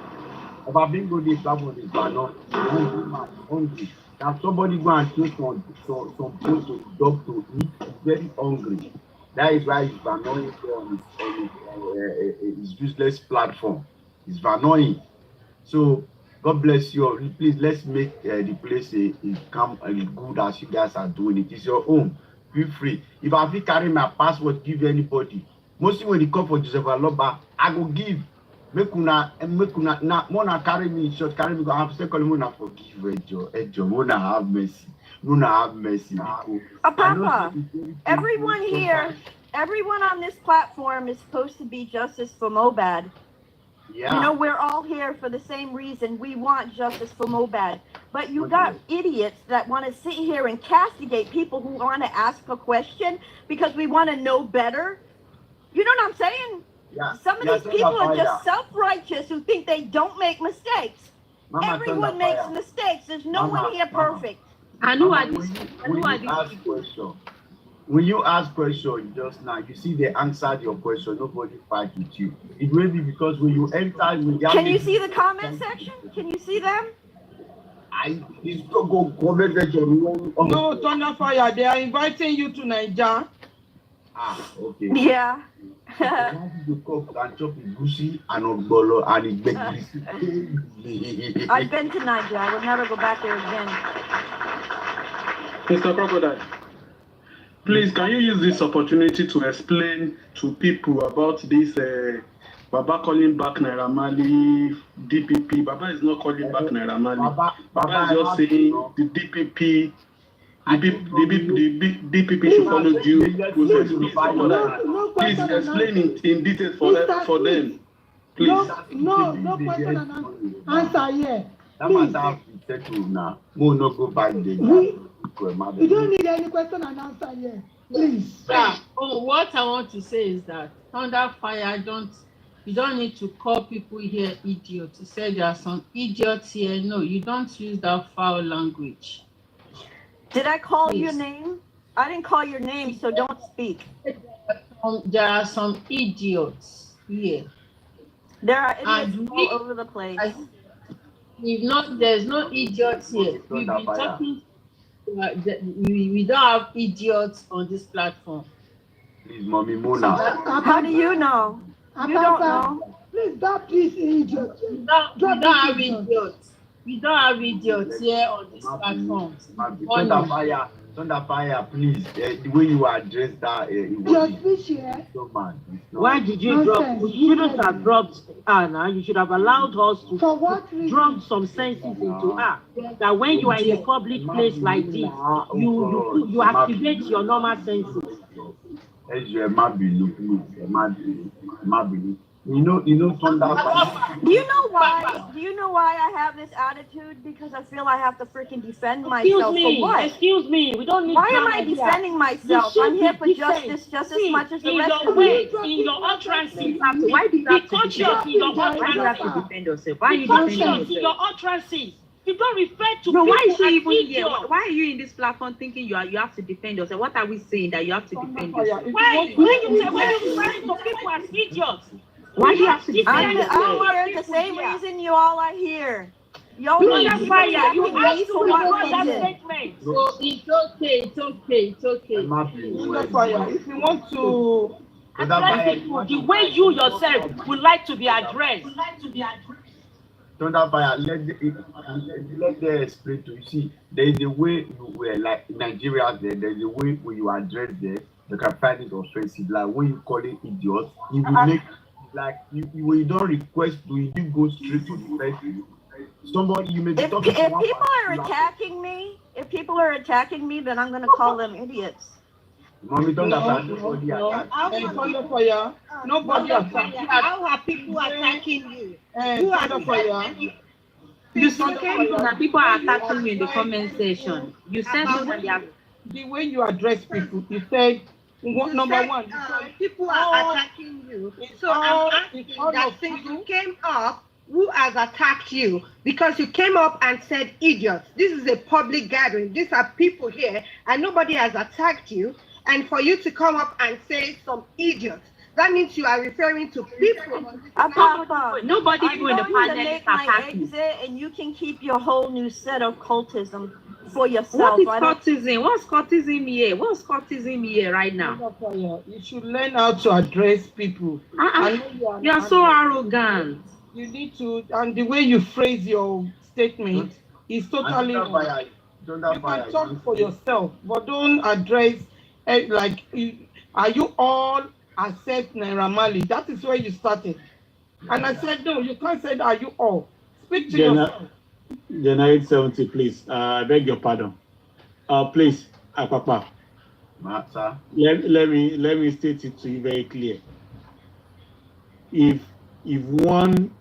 Baba Bingo this platform is not hungry. Now somebody go and take some food to the dog to eat. He's very hungry. That is why he's annoying on his useless platform. It's annoying. So God bless you. Please let's make the place come good as you guys are doing it. It's your own. Feel free. If I feel carry my password, give anybody. Mostly when they come for Joseph Aloba, I go give. Make una na mona carry me short, carry me go. I have to say, Mona forgive Ejo, Mona have mercy. Mona have mercy. Papa, everyone here, everyone on this platform is supposed to be justice for Mobad. Yeah. You know, we're all here for the same reason. We want justice for Mobad. But you got idiots that want to sit here and castigate people who want to ask a question because we want to know better. You know what I'm saying? Yeah. Some of these people are just self-righteous who think they don't make mistakes. Everyone makes mistakes. There's no one here perfect. And who are these? When you ask question just now, you see they answered your question. Nobody fight with you. It may be because when you enter, can you see the comment section? Can you see them? It's not go comment section. No, Thunderfire, they are inviting you to Nigeria. Ah, okay. Yeah. You cook and chop it goosey and ogbolo and it big. I've been to Nigeria. I will never go back there again. Mr. Crocodile, please, can you use this opportunity to explain to people about this Baba calling back Naira Marley, DPP? Baba is not calling back Naira Marley. Baba is just saying the DPP. The DPP should follow due process. Please explain it in detail for them. Please. No question and answer here. That matter have to settle now. Mo no go back there. You don't need any question and answer here. Please. Yeah. Oh, what I want to say is that Thunderfire, you don't need to call people here idiots. You said there are some idiots here. No, you don't use that foul language. Did I call your name? I didn't call your name, so don't speak. There are some idiots here. There are idiots all over the place. There's no idiots here. We've been talking. We don't have idiots on this platform. Please, Mommy Mona. How do you know? You don't know. Please stop this idiot. We don't have idiots. We don't have idiots here on this platform. Thunderfire, please. The way you address that, so man. Why did you drop? You shouldn't have dropped Anna. You should have allowed us to drop some senses into her. That when you are in a public place like this, you activate your normal senses. You know, Thunderfire. Do you know why? Do you know why I have this attitude? Because I feel I have to freaking defend myself. For what? Excuse me. We don't need. Why am I defending myself? I'm here for justice just as much as the rest of you. In your utterances, why do you have to defend yourself? Why do you have to defend yourself? Why are you defending yourself? in your utterances. You don't refer to no, people why is she even here? here? Why are you in this platform thinking you have to defend yourself? What are we saying that you have to defend yourself? Why you referring to people as idiots? Why do you have to defend yourself? I'm here the same reason you all are here. Y'all You have to record that statement. So it's okay. If you want to address people the way you yourself would like to be addressed. Thunderfire, let them explain to you. See, there is a way you were like Nigerians there is a way when you address them, you can find it offensive. Like when you call it idiots, you will make like when you don't request, you go straight to the person. Somebody you may be talking to. If people are attacking me, then I'm gonna call them idiots. Mommy, don't attack. Nobody attacking. How are people attacking you? Who are attacking you? That people are attacking me in the comment section. You said the way you address people. You said number one. People are attacking you. So I'm asking that since you came up, who has attacked you? Because you came up and said idiots. This is a public gathering. These are people here, and nobody has attacked you. And for you to come up and say some idiots, that means you are referring to people. Nobody even in the panel is attacking. And you can keep your whole new set of cultism for yourself. What is cultism? What's cultism here? What's cultism here right now? You should learn how to address people. You are so arrogant. You need to, and the way you phrase your statement is totally wrong. You can talk for yourself, but don't address like, are you all accept Naira Marley. That is where you started. And I said, no, you can't say that, you all. Speak to yourself. January 70, please. I beg your pardon. Please, Papa. Master. Let me state it to you very clear. If one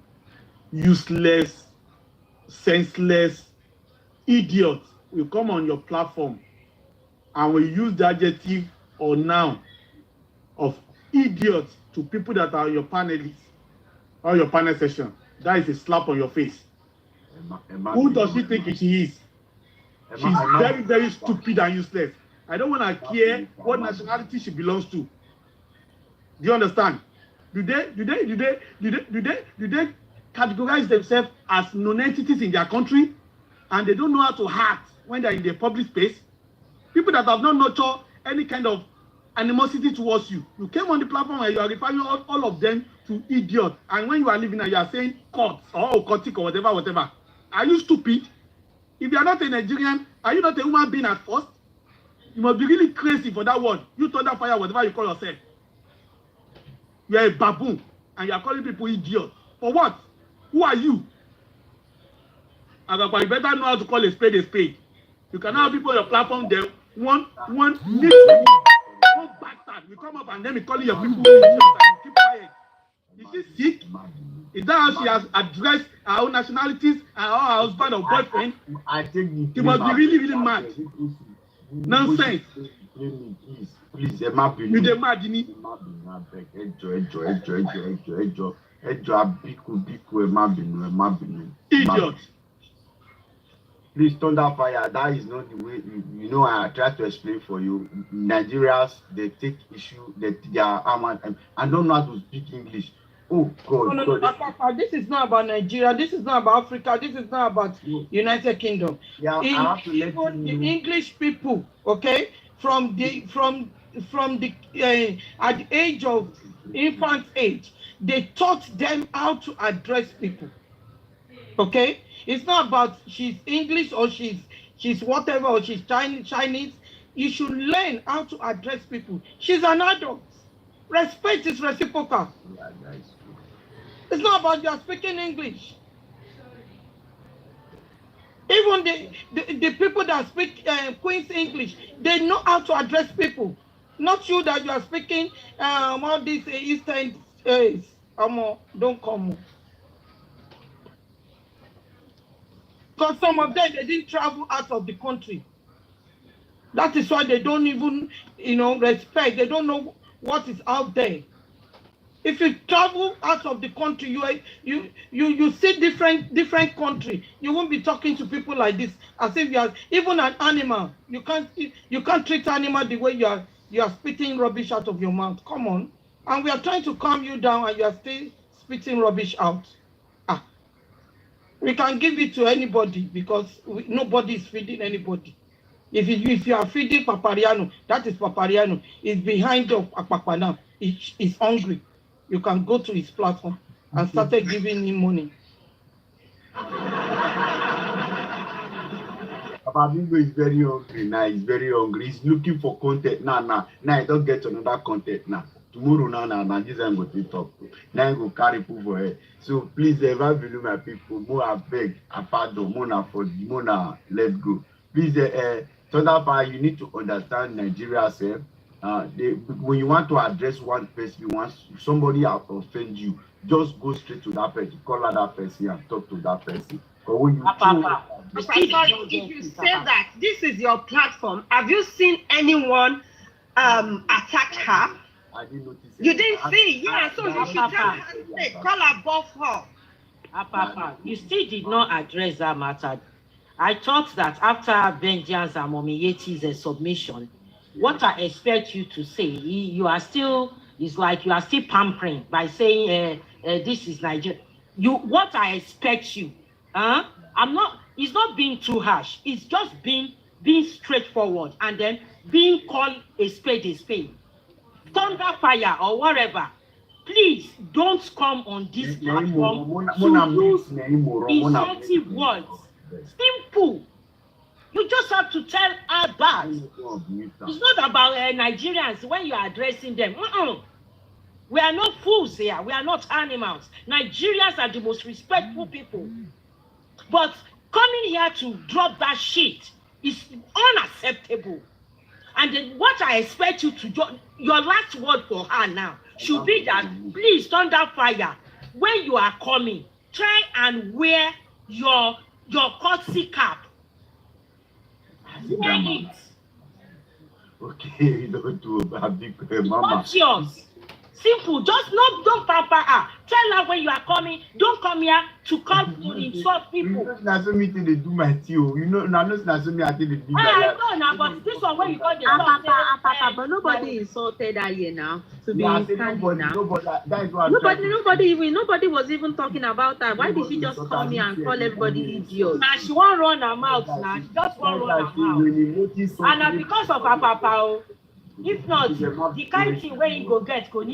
useless, senseless idiot will come on your platform and will use the adjective or noun of idiot to people that are your panelists or your panel session, that is a slap on your face. Who does she think she is? She's very, very stupid and useless. I don't want to care what nationality she belongs to. Do you understand? Do they categorize themselves as non-entities in their country, and they don't know how to act when they're in the public space? People that have not nurtured any kind of animosity towards you. You came on the platform and you are referring all of them to idiot, and when you are leaving and you are saying court or occultic or whatever. Are you stupid? If you are not a Nigerian, are you not a human being at first? You must be really crazy for that word. You thunder fire, whatever you call yourself. You are a baboon and you are calling people idiot. For what? Who are you? You better know how to call a spade a spade. You cannot have people on your platform there. One bastard will come up and then be calling your people idiots and you keep quiet. Is she sick? Is that how she has addressed her own nationalities and her husband or boyfriend? She must be really, really mad. Nonsense. Please, Emma, you the mad, idiot. Please, thunder fire. That is not the way. You know, I try to explain for you. Nigerians, they take issue that they are armed and don't know how to speak English. Oh God! No, Papa, this is not about Nigeria. This is not about Africa. This is not about United Kingdom. Yeah, Even the English people, okay, from the at the age of infant age, they taught them how to address people. Okay, it's not about she's English or she's whatever or she's Chinese. You should learn how to address people. She's an adult. Respect is reciprocal. Yeah, that is true. It's not about you are speaking English. Even the people that speak Queen's English, they know how to address people. Not you that you are speaking all these Eastern don't come. Because some of them, they didn't travel out of the country. That is why they don't even, respect. They don't know what is out there. If you travel out of the country, you see different country. You won't be talking to people like this as if you are even an animal. You can't treat animal the way you are spitting rubbish out of your mouth. Come on, and we are trying to calm you down, and you are still spitting rubbish out. We can give it to anybody because nobody is feeding anybody. If you are feeding Papariano, that is Papariano. It's behind of Akpakpa now. He's hungry. You can go to his platform and started giving him money. Babingo is very hungry now. He's very hungry. He's looking for content now. Now I don't get another content now. Tomorrow now this I'm going to talk. Now I go carry people for her. So please ever below my people. More I beg, I pardon, more let's go. Please, Thunderfire, you need to understand Nigeria self. When you want to address one person, if somebody offend you, just go straight to that person, call out that person and talk to that person. But when you if you say that this is your platform, have you seen anyone attack her? I didn't notice. You didn't see, yeah. So you should tell her, call her above her. Papa, you still did not address that matter. I thought that after Vengeance and Omowummi's submission, what I expect you to say, you are still, it's like you are still pampering by saying this is Nigeria. What I expect you, it's not being too harsh. It's just being straightforward and then being called a spade. Thunderfire or whatever. Please don't come on this platform to use insulting words. Simple. You just have to tell her that. It's not about Nigerians when you are addressing them. We are not fools here. We are not animals. Nigerians are the most respectful people. But coming here to drop that shit is unacceptable. And then what I expect you to do, your last word for her now should be that, please, Thunder Fire, when you are coming, try and wear your courtesy cap. Wear it. Okay, don't do a big mama. What's yours? Simple. Just don't pamper her. Tell her when you are coming, don't come here to come to insult people. You know, that's me to do my tea. You know, now that's me I think they do I know now, but this one when you got the Papa, but nobody insulted her here now. To be standing now. Nobody was even talking about that. Why did she just come here and call everybody idiot? Now she won't run her mouth now. She just won't run her mouth. And because of her papa, if not, the kind thing where you go get, because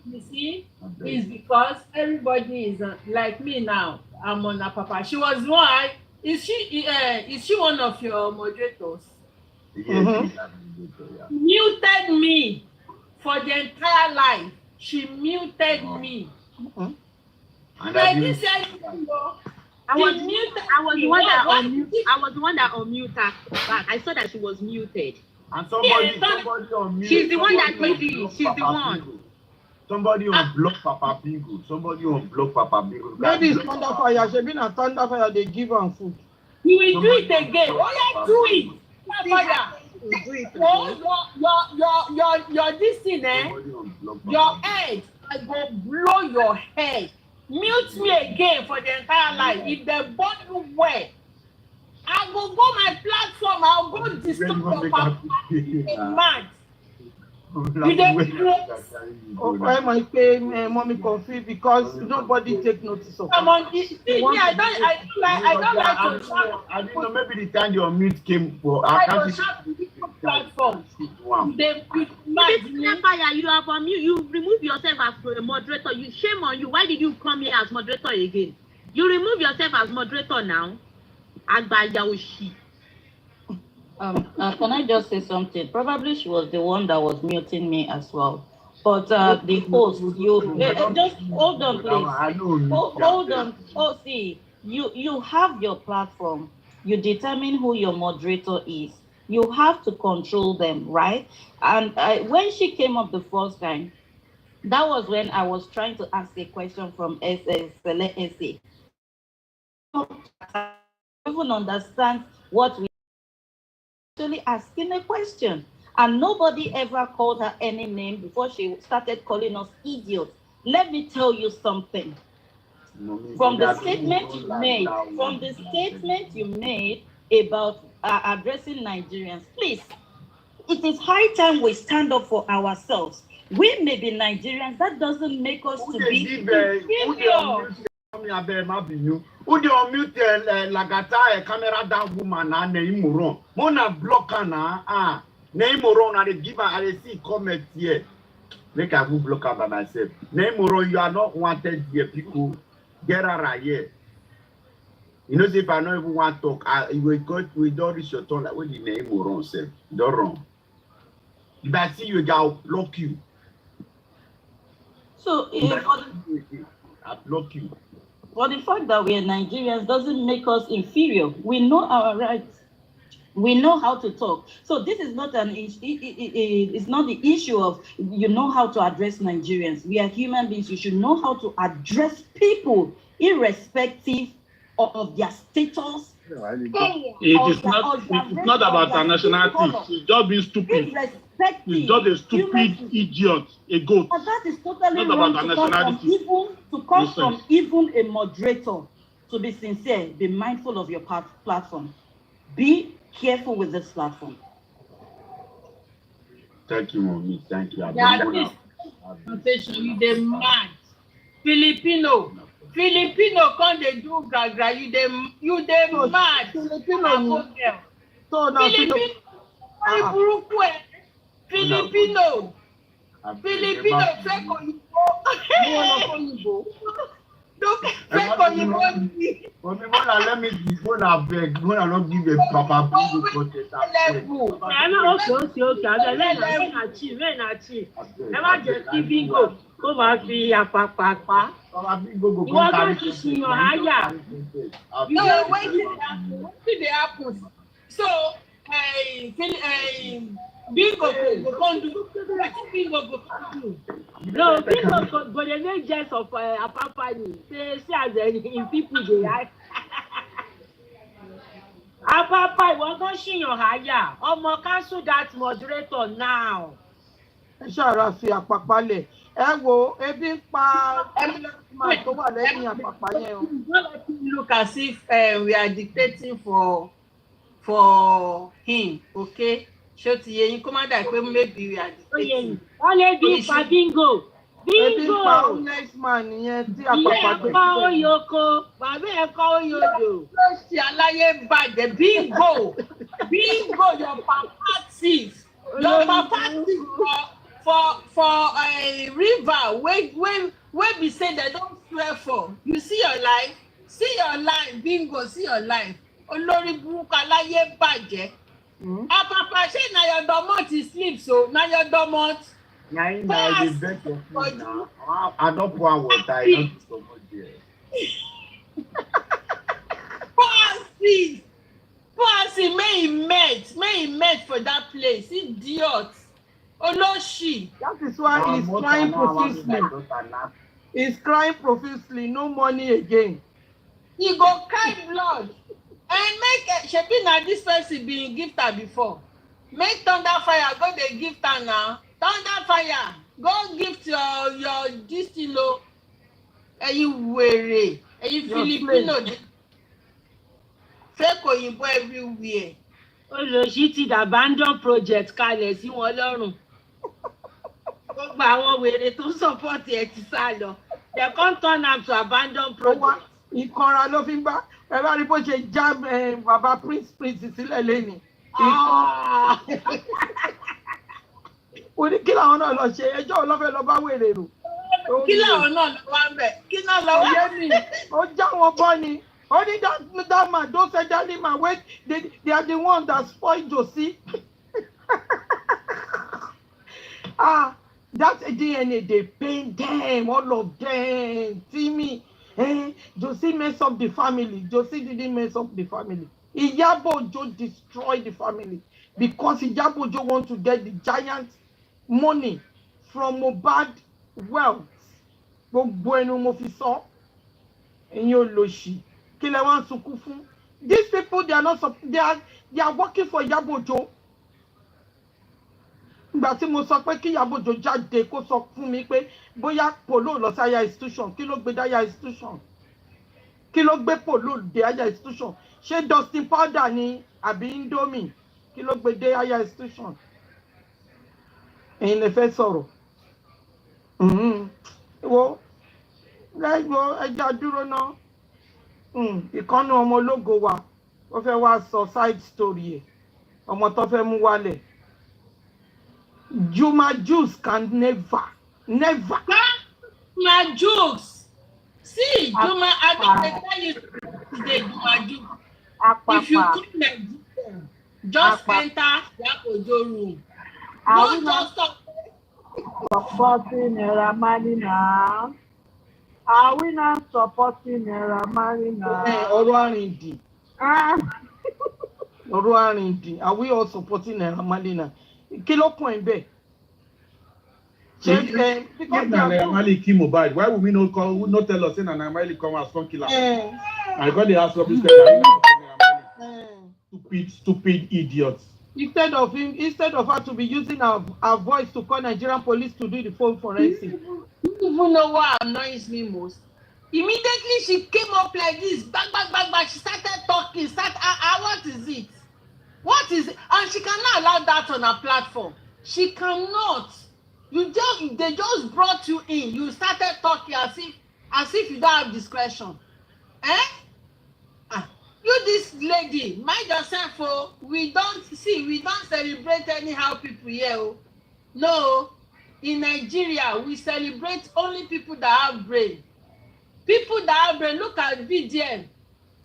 you see, it's because everybody is like me now. I'm on a papa. She was one. Is she one of your moderators? Yes, Muted me for the entire life. She muted me. Like this said, I was the one that unmuted her back. I saw that she was muted. And somebody unmute. She's the one that did it. She's the one. Somebody unblock Papa Bingo. Maybe it's Thunder Fire. She been a Thunder Fire. They give her food. You will do it again. Oh yeah, do it. Fire. Your this thing, your head, I go blow your head. Mute me again for the entire life. If they burn you well, I will go my platform. I'll go disturb your papa. Man. Okay, my pay mommy coffee because nobody take notice of it. Come on, I don't like to shout. I didn't know, maybe the time your mute came for I don't shout platform. You have unmute. You remove yourself as a moderator. Shame on you. Why did you come here as moderator again? You remove yourself as moderator now. Can I just say something? Probably she was the one that was muting me as well. But the host, just hold on, please. Hold on. Oh, see, you have your platform. You determine who your moderator is. You have to control them, right? And when she came up the first time, that was when I was trying to ask a question from SSLSA. I even understand what we actually asking a question, and nobody ever called her any name before she started calling us idiots. Let me tell you something. From the statement you made about addressing Nigerians, please, it is high time we stand up for ourselves. We may be Nigerians, that doesn't make us to be inferior. Who the unmute lagata camera down woman na Neimoron? Mona blocker na Neimoron and they give her I see comment here. Make I go block her by myself. Neimoron, you are not wanted here. People get her here. You know, if I don't even want to talk, we don't reach your turn like when the Neimoron said. Don't wrong. If I see you, I'll block you. So I'll block you. But the fact that we are Nigerians doesn't make us inferior. We know our rights. We know how to talk. So this is not it's not the issue of you know how to address Nigerians. We are human beings. You should know how to address people irrespective of their status. It is not about our nationality. It's just being stupid. It's just a stupid idiot, a goat. And that is totally not wrong about our nationality. to come from even a moderator. To be sincere, be mindful of your platform. Be careful with this platform. Thank you, Mommy. Thank you. You dey mad. Filipino come dey do gaga. You dey mad. Filipino. Filipino fake oyinbo. No look fake oyinbo. For me, let me beg, not give a Papa Bingo contest. Okay. Abẹ́lẹ́ achieve. Ẹ má jẹ́ kí bingo kó máa fi àpapàpá. Ìwọ náà ti ṣìyàn háyà. No, wetin dey happen? So, bingo go come do. Wetin bingo go come do? No, bingo go dey make jest of Apapani. Say as in people dey hide. Apapa, ìwọ gan ṣìyàn háyà. Ọmọ cancel that moderator now. Ẹ ṣàrà fi àpàpà lẹ̀. Ẹ wo ebi ń pa máa tó wà lẹ́yìn àpàpà yẹn o. Don't let him look as if we are dictating for him, okay? Ṣé ti yẹ yín kó má dà pé maybe we are dictating. Wọ́n lè bí pa bingo. Ebi ń pa honest man yẹn tí àpàpà gbé síbẹ̀. Ìyá ẹ̀kọ́ oyoko, bàbá ẹ̀kọ́ oyodò. Ló ṣe aláyé bàjẹ́ bingo. Bingo your papa thief. Your papa thief for a river wey be say dem don swear for. You see your life, bingo, see your life. Olórí burúkú aláyé bàjẹ́. Apapa ṣé na your domot sleep so? Na your domot. Na him na dey beg your food now. I don pour am water, I don do so much there. Pass, may he met for that place. Idiot. Olóṣì. That is why he's crying profusely. He's crying profusely. No money again. He go cry blood. And make shebi na this person been gift her before. Make thunder fire go dey gift her now. Thunder fire go gift your this thing o. Ẹ̀yin wèrè, ẹ̀yin Filipino fake òyìnbó everywhere. Olóṣì ti abandon project kalẹ̀ sí wọn lọ́rùn. Gbogbo àwọn wèrè tó support ẹ̀ ti sá lọ. They can't turn am to abandon project. Ìkanra ló fi ń gbá. Ẹ bá rí bó ṣe já bàbá prince sílẹ̀ lẹ́nu. Ó ní kí làwọn náà lọ ṣe ẹjọ́ ọlọ́fẹ́ lọ bá wèrè rò. Kí làwọn náà lọ wá ń bẹ̀? Kí náà lọ wá? Òye mi, ó já wọn bọ́ ni. Ó ní that man, those elderly man, wait, they are the ones that spoil Josie. That DNA, they pain them, all of them. See me. Josie messed up the family. Josie didn't mess up the family. Iyabo Ojo destroyed the family because Iyabo Ojo want to get the giant money from Mohbad wealth. Gbogbo ẹnu mo fi sọ. Ẹ̀yin olóṣì. Kí lẹ wá ń sunkún fún? These people, they are working for Iyabo Ojo. Ìgbà tí mo sọ pé kí Iyabo Ojo jáde kó sọ fún mi pé bóyá polo lọ sí higher institution, kí ló gbé dé higher institution? Kí ló gbé polo dé higher institution? Ṣé Dustin Powder ni àbí Indomie? Kí ló gbé dé higher institution? Ẹ̀yin lè fẹ́ sọ̀rọ̀. Wo ẹja dúró náà. Ìkànnì ọmọ ológo wa ó fẹ́ wá sọ side story ẹ̀. Ọmọ tó fẹ́ mú wálẹ̀. Juma Juice can never. My jokes. See, Juma, I don't tell you today, Juma Juice. If you come Nigeria, just enter that Ojo room. No, just stop. Supporting Naira Marley now. Are we not supporting Naira Marley now? Ọ̀rọ̀ àrìndì. Ọ̀rọ̀ àrìndì. Are we all supporting Naira Marley now? Kí ló kún ẹ̀ bẹ́ẹ̀? If Naira Marley kill Mohbad, why would we not tell us say Naira Marley come as come kill am? I got the ask of this stupid idiots. Instead of her to be using her voice to call Nigerian police to do the phone forensic. You even know what annoys me most? Immediately she came up like this, bang. She started talking. What is it? What is it? And she cannot allow that on her platform. She cannot. They just brought you in. You started talking as if you don't have discretion. You this lady, mind yourself. Oh, we don't celebrate anyhow people here. Oh. No, in Nigeria we celebrate only people that have brain. People that have brain, look at VDM.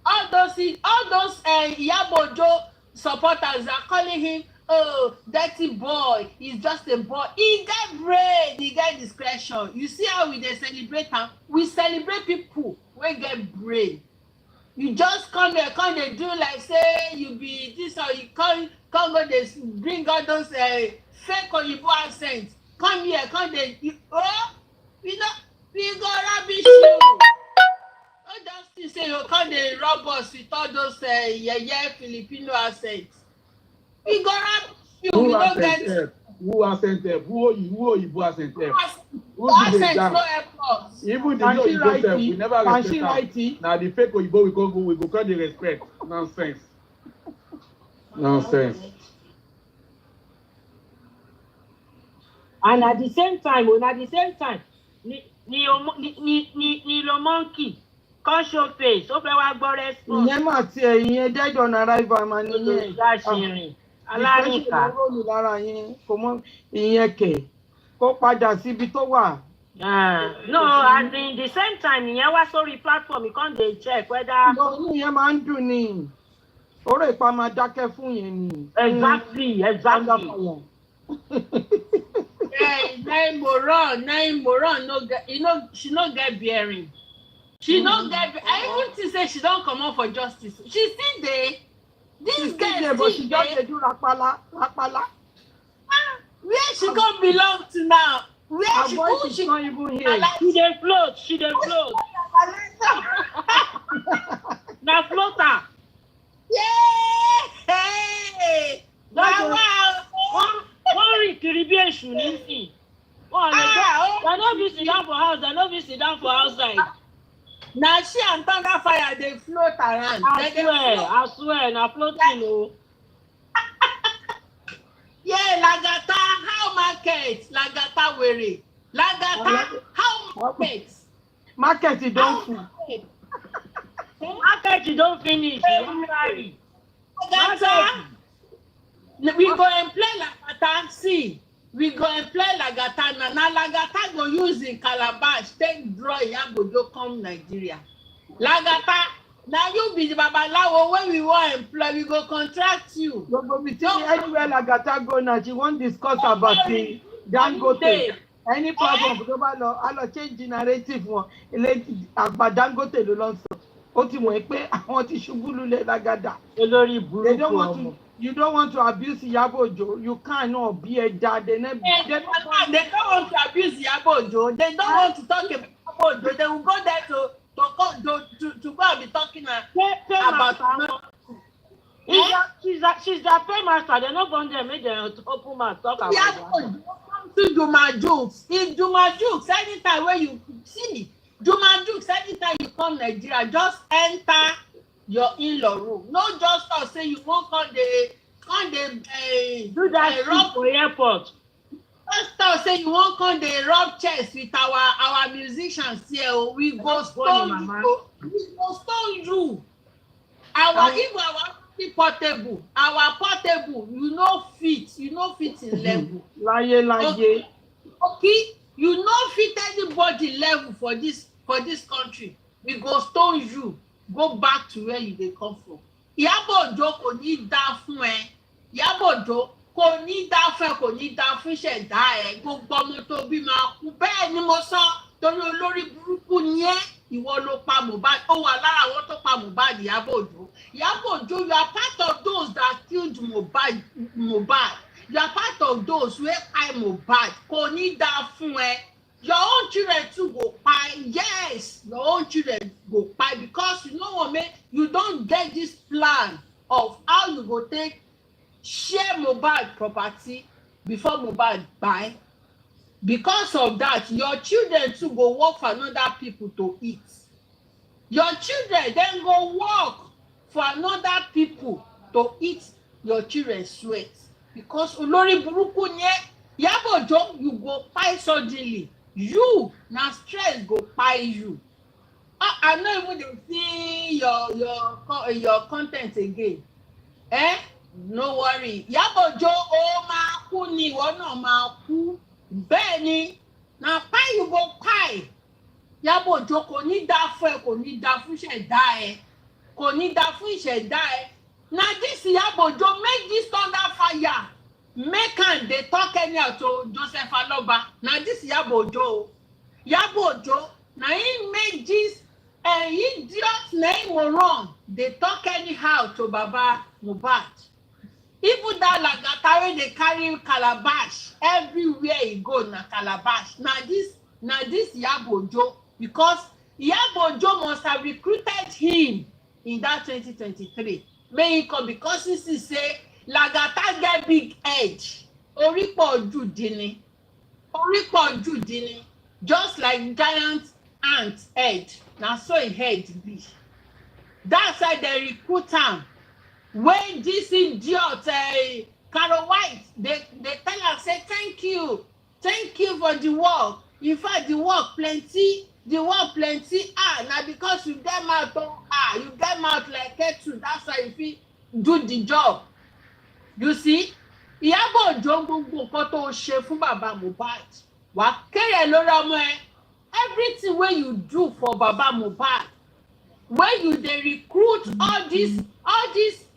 All those Iyabo Ojo supporters are calling him, oh, dirty boy. He's just a boy. He got brain. He got discretion. You see how we dey celebrate him? We celebrate people wey get brain. You just come here, come dey do like say you be this or you come go dey bring all those fake Oyibo accents. Come here, come dey we go rubbish you. No just think say you come dey rub us with all those yeye Filipino accents. We go rubbish you. Who We no accent get help? Who accent help? Who Oyibo accent help? the accent no help us. Even the Can she Oyibo write self, it? we never Can respect she am. write it? Na the fake Oyibo we go call the respect. Nonsense. Nonsense. And at the same time ni lo monkey kan show face ó fẹ́ wá gbọ́ response. Ìyẹn mà tiẹ̀ ìyẹn dead on arrival mà nìyẹn. Dáṣìrìn alárìnká. Depression ló ròlù lára yẹn kò mọ ìyẹn kẹ̀ kó padà síbi tó wà. No, at the same time ìyẹn wá sórí platform you come dey check whether. Inú yẹn máa ń dùn ní orí ìpa máa dákẹ́ fún yẹn ni. Exactly. Nine moron no get, she no get bearing. She no get. I even think say she don comot for justice. She still dey. This girl still dey. But she just dey do rapala. Where she come belong to now? Where she go? She not even here. She dey float. Na floater. Hey! Wọ́n rìn kiri bí èṣù nísìn. Wọ́n lè gbọ́. They no fit sit down for house. They no fit sit down for outside. Na she and thunder fire dey float around. I swear, na floating o. Yeah, Lagata, how market? Lagata were. Lagata, how market? Market don full. Market don finish. Lagata, we go employ Lagata. See, we go employ Lagata. Na Lagata go use in Calabash take draw Iyabo Ojo come Nigeria. Lagata, na you be the babalawo wey we wan employ. We go contract you. Anywhere Lagata go now, she wan discuss about the Dangote. Any problem tó bá lọ, a lọ change narrative wọn. Ilé àgbà Dangote ló lọ sọ. Ó ti mọ̀ pé àwọn ti ṣubú lulẹ̀ Lagata. Olórí burúkú ọmọ. You don't want to abuse Iyabo Ojo. You cannot be a dad. They don't want to abuse Iyabo Ojo. They don't want to talk about Iyabo Ojo. They will go there to go and be talking about her. She's their paymaster. They're not going there make them open mouth talk about her. To Juma Jukes. If Juma Jukes, anytime when you see Juma Jukes, anytime you come Nigeria, just enter your in-law room. No just talk say you won't come do that rub for airport. Just talk say you won't come dey rub chest with our musicians here. We go stone you. We go stone you. Our portable, you no fit in level. Láyé. Okay, you no fit anybody level for this country. We go stone you. Go back to where you dey come from. Iyabo Ojo kò ní dá fún ẹ. Iyabo Ojo kò ní dá fún ẹ, kò ní dá fún ìṣẹ̀dá ẹ. Gbogbo ọmọ tó bí máa kú. Bẹ́ẹ̀ ni mo sọ torí olórí burúkú ni ẹ́. Ìwọ ló pa Mohbad. Ó wà lára àwọn tó pa Mohbad Iyabo Ojo. Iyabo Ojo, you are part of those that killed Mohbad. You are part of those wey kpai Mohbad. Kò ní dá fún ẹ. Your own children too go kpai. Yes, your own children go kpai because you know what, man, you don't get this plan of how you go take share Mohbad property before Mohbad kpai. Because of that, your children too go work for another people to eat. Your children then go work for another people to eat your children sweat. Because olórí burúkú ni Iyabo Ojo, you go kpai suddenly. You na stress go kpai you. I no even dey see your content again. No worry. Iyabo Ojo ó máa kú ni ìwọ náà máa kú. Bẹ́ẹ̀ ni na kpai you go kpai. Iyabo Ojo kò ní dá fún ẹ, kò ní dá fún ìṣẹ̀dá ẹ, kò ní dá fún ìṣẹ̀dá ẹ. Na this Iyabo Ojo make this thunder fire, make am dey talk anyhow to Joseph Aloba. Na this Iyabo Ojo. Iyabo Ojo na him make this idiot name moron dey talk anyhow to Baba Mohbad. Even that Lagata wey dey carry calabash everywhere he go na calabash. Na this Iyabo Ojo, because Iyabo Ojo must have recruited him in that 2023. May he come because he see say Lagata get big edge. Oripo Oju dini, just like giant ant head. Na so him head be. That's why they recruit am. When this idiot Caro White, they tell am say thank you for the work. In fact, the work plenty. Na because you get mouth you get mouth like kettle. That's why you fit do the job. You see, Iyabo Ojo gbogbo nǹkan tó ṣe fún Baba Mohbad. Wà kéré lórí ọmọ ẹ. Everything wey you do for Baba Mohbad, when you dey recruit all these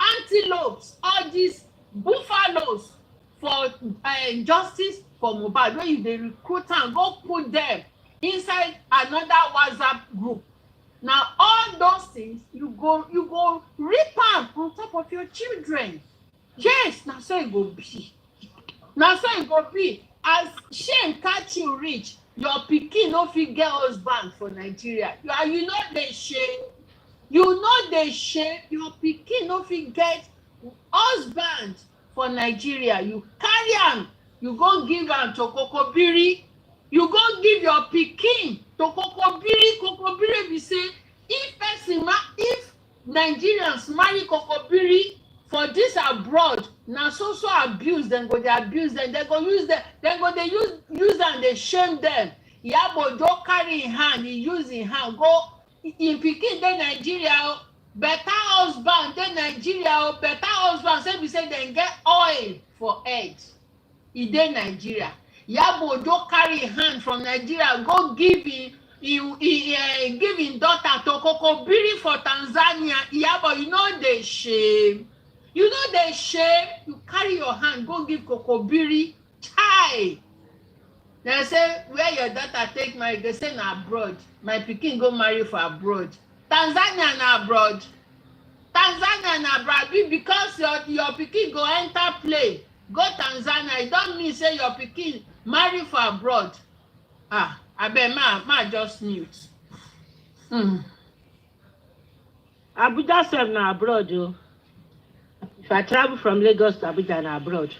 antelopes, all these buffaloes for justice for Mohbad, when you dey recruit am, go put them inside another WhatsApp group. Now all those things you go rip am on top of your children. Yes, na so e go be. As shame catch you reach, your pikin no fit get husband for Nigeria. You know dey shame. Your pikin no fit get husband for Nigeria. You carry am, you go give am to Kokobiri. You go give your pikin to Kokobiri. Kokobiri be say if Nigerians marry Kokobiri for this abroad, na so abuse dem go dey abuse dem. Dem go use dem dey use am dey shame dem. Iyabo Ojo carry him hand, he use him hand go. Im pikin dey Nigeria o, better husband dey Nigeria o, better husband say be say dem get oil for head. E dey Nigeria. Iyabo Ojo carry him hand from Nigeria go give him daughter to Kokobiri for Tanzania. Iyabo, you no dey shame. You carry your hand go give Kokobiri. Chai! They say where your daughter take marry, they say na abroad. My pikin go marry for abroad. Tanzania na abroad. Because your pikin go enter plane go Tanzania, e don mean say your pikin marry for abroad. Abeg ma just mute. Abuja sef na abroad o. If I travel from Lagos to Abuja na abroad.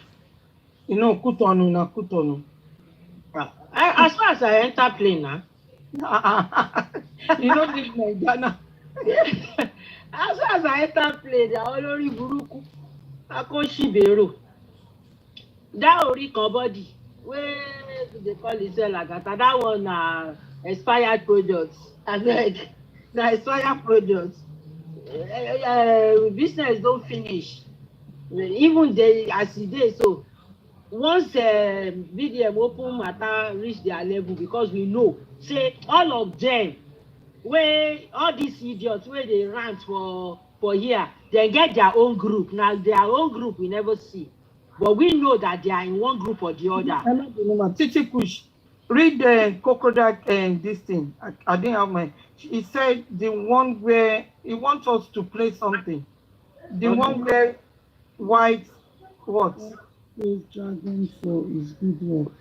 You know, Kutonu na Kutonu. As far as I enter plane na. You don't live in Ghana. As far as I enter plane, they are olórí burúkú. Akọ́ṣìbérò. That Orikon body, wey they call itself Lagata, that one na expired products. Abeg, na expired products. Business don finish. Even as e dey so, once VDM open matter reach their level, because we know say all of them wey all these idiots wey dey rant for here, they get their own group. Now their own group we never see, but we know that they are in one group or the other. Titi Kush, read the crocodile and this thing. I didn't have my. He said the one where he wants us to play something. The one where white what? Praise Dragon for his good work.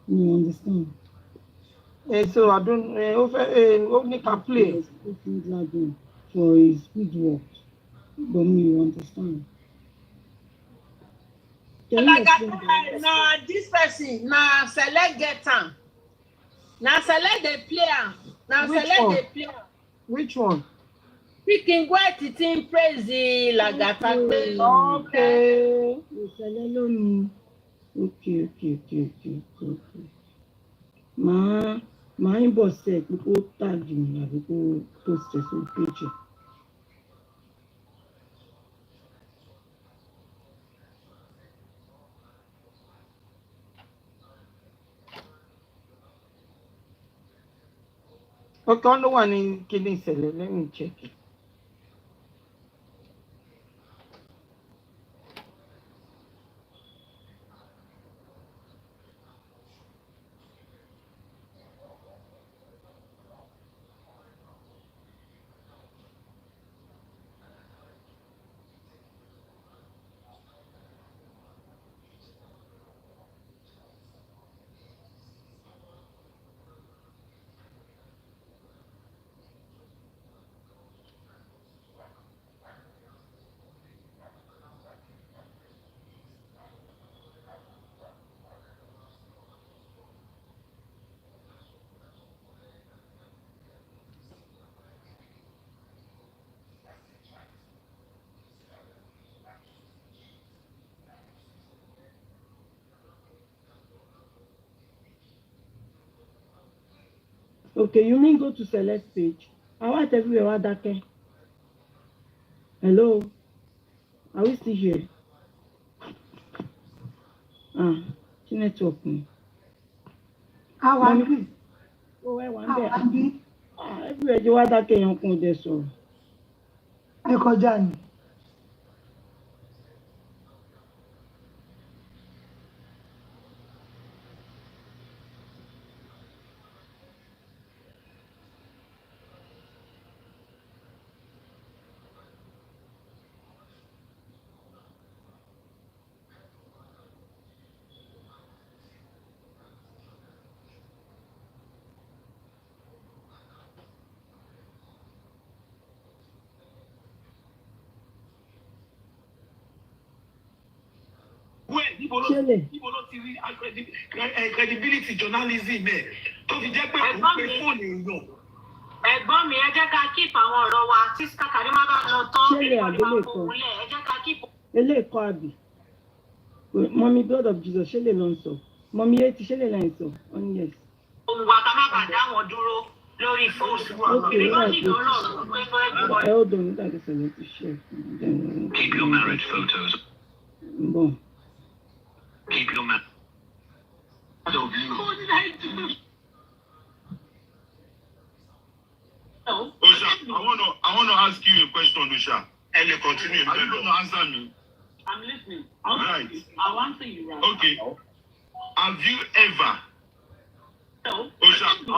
You understand? So I don't only can play. Praise Dragon for his good work. But me, you understand? Na this person na select get am. Na select dey play am. Which one? Pikin go titin praise the Lagata. Okay. Okay. My inbox said people tag me, people post a picture. Okay, on the one in Killing Cell, let me check it. Okay, you mean go to Celeste page? I want everywhere that can. Hello? Are we still here? Network me. How are you? Oh, I want that. Everywhere you want that can you come there so. Ẹ kọjá ni. Níbo ló ti rí credibility journalism ẹ̀ tó fi jẹ́ pé kò ń pe fóònù èèyàn. Ẹ̀gbọ́n mi, ẹ jẹ́ ká keep àwọn ọ̀rọ̀ wa tí kàkàrí má bá lọ tán everybody máa fòun lẹ̀, ẹ jẹ́ ká keep. Eléèkọ́ àbí. Mọ́mí blood of Jesus ṣé lè lọ sọ? Mọ́mí etí ṣé lè lọ sọ? Wọ́n ní yes. Òun wa ká má bàa dá wọn dúró lórí fóònù. Okay, Because you don't know pé everybody. Hold on, nígbà tó ṣẹlẹ̀ ti ṣe. Keep your marriage photos. Bon. Keep your marriage. What did I do? No. Osha, I want to ask you a question, Osha. And you continue. Are you going to answer me? I'm listening. Right. I'll answer you right. Okay. Have you ever? No. Osha, I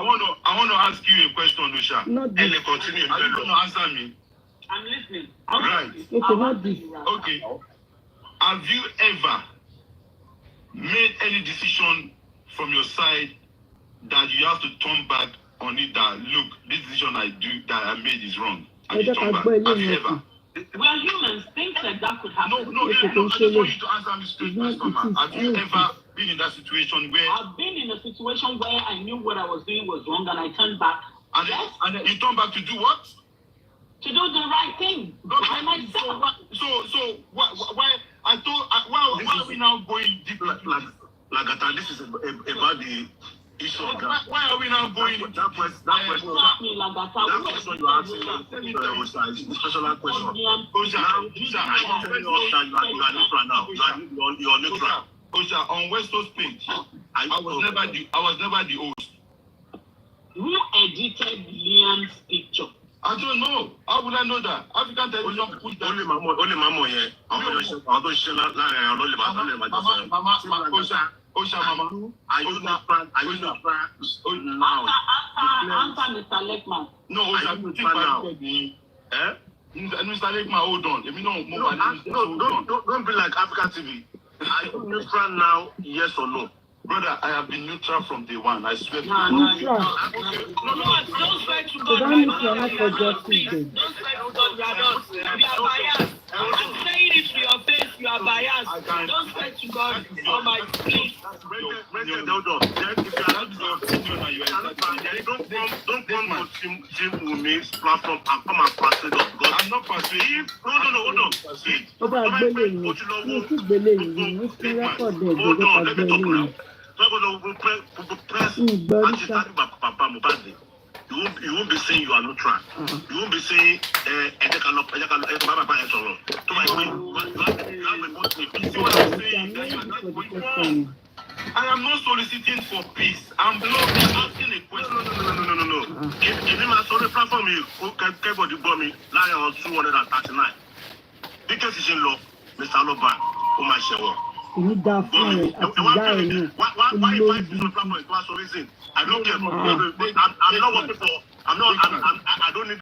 want to ask you a question, Osha. Not and you continue. Are you going to answer me? I'm listening. Right. Okay, not this. Okay. Have you ever made any decision from your side that you have to turn back on it, that look, this decision that I made is wrong, and you turn back? Have you ever? We are humans. Things like that could happen. No, I just want you to answer me straight, customer. Have you ever been in that situation where... I've been in a situation where I knew what I was doing was wrong and I turned back. And then you turn back to do what? To do the right thing. By myself. Why are we now going deep like that? This is about the issue of that. Why are we now going that question you're asking is a special question. You are neutral. Osha, on West Coast page, I was never the host. Who edited Liam's picture? I don't know. How would I know that? African television put that. Only mama, yeah. Osha, mama. Are you not now? Answer Mr. Lekman. No, Osha, you think about me. Eh? Mr. Lekman, hold on. Don't be like African TV. Are you neutral now, yes or no? Brother, I have been neutral from day one. I swear to God. Don't swear to God. Don't swear to God. You are biased. I'm saying it to your face. You are biased. Don't swear to God. Oh my please. Don't come to Jim Wumi's platform and come and persuade us. Because I'm not persuading. No, hold on. Hold on, let me talk now. You won't be saying you are neutral. You won't be saying I am not soliciting for peace. I'm asking a question. No. Give èmi máa sọ ní platform yìí kó kẹ́bọ̀dì gbọ́ mi láàrin àwọn 239 bí kẹ́sì ṣe ń lọ Mr. Aloba ó máa ṣẹ̀wọ̀n. èmi dá fún ẹ àti ìyá ẹ ní I don't care. I'm not working for. I don't need.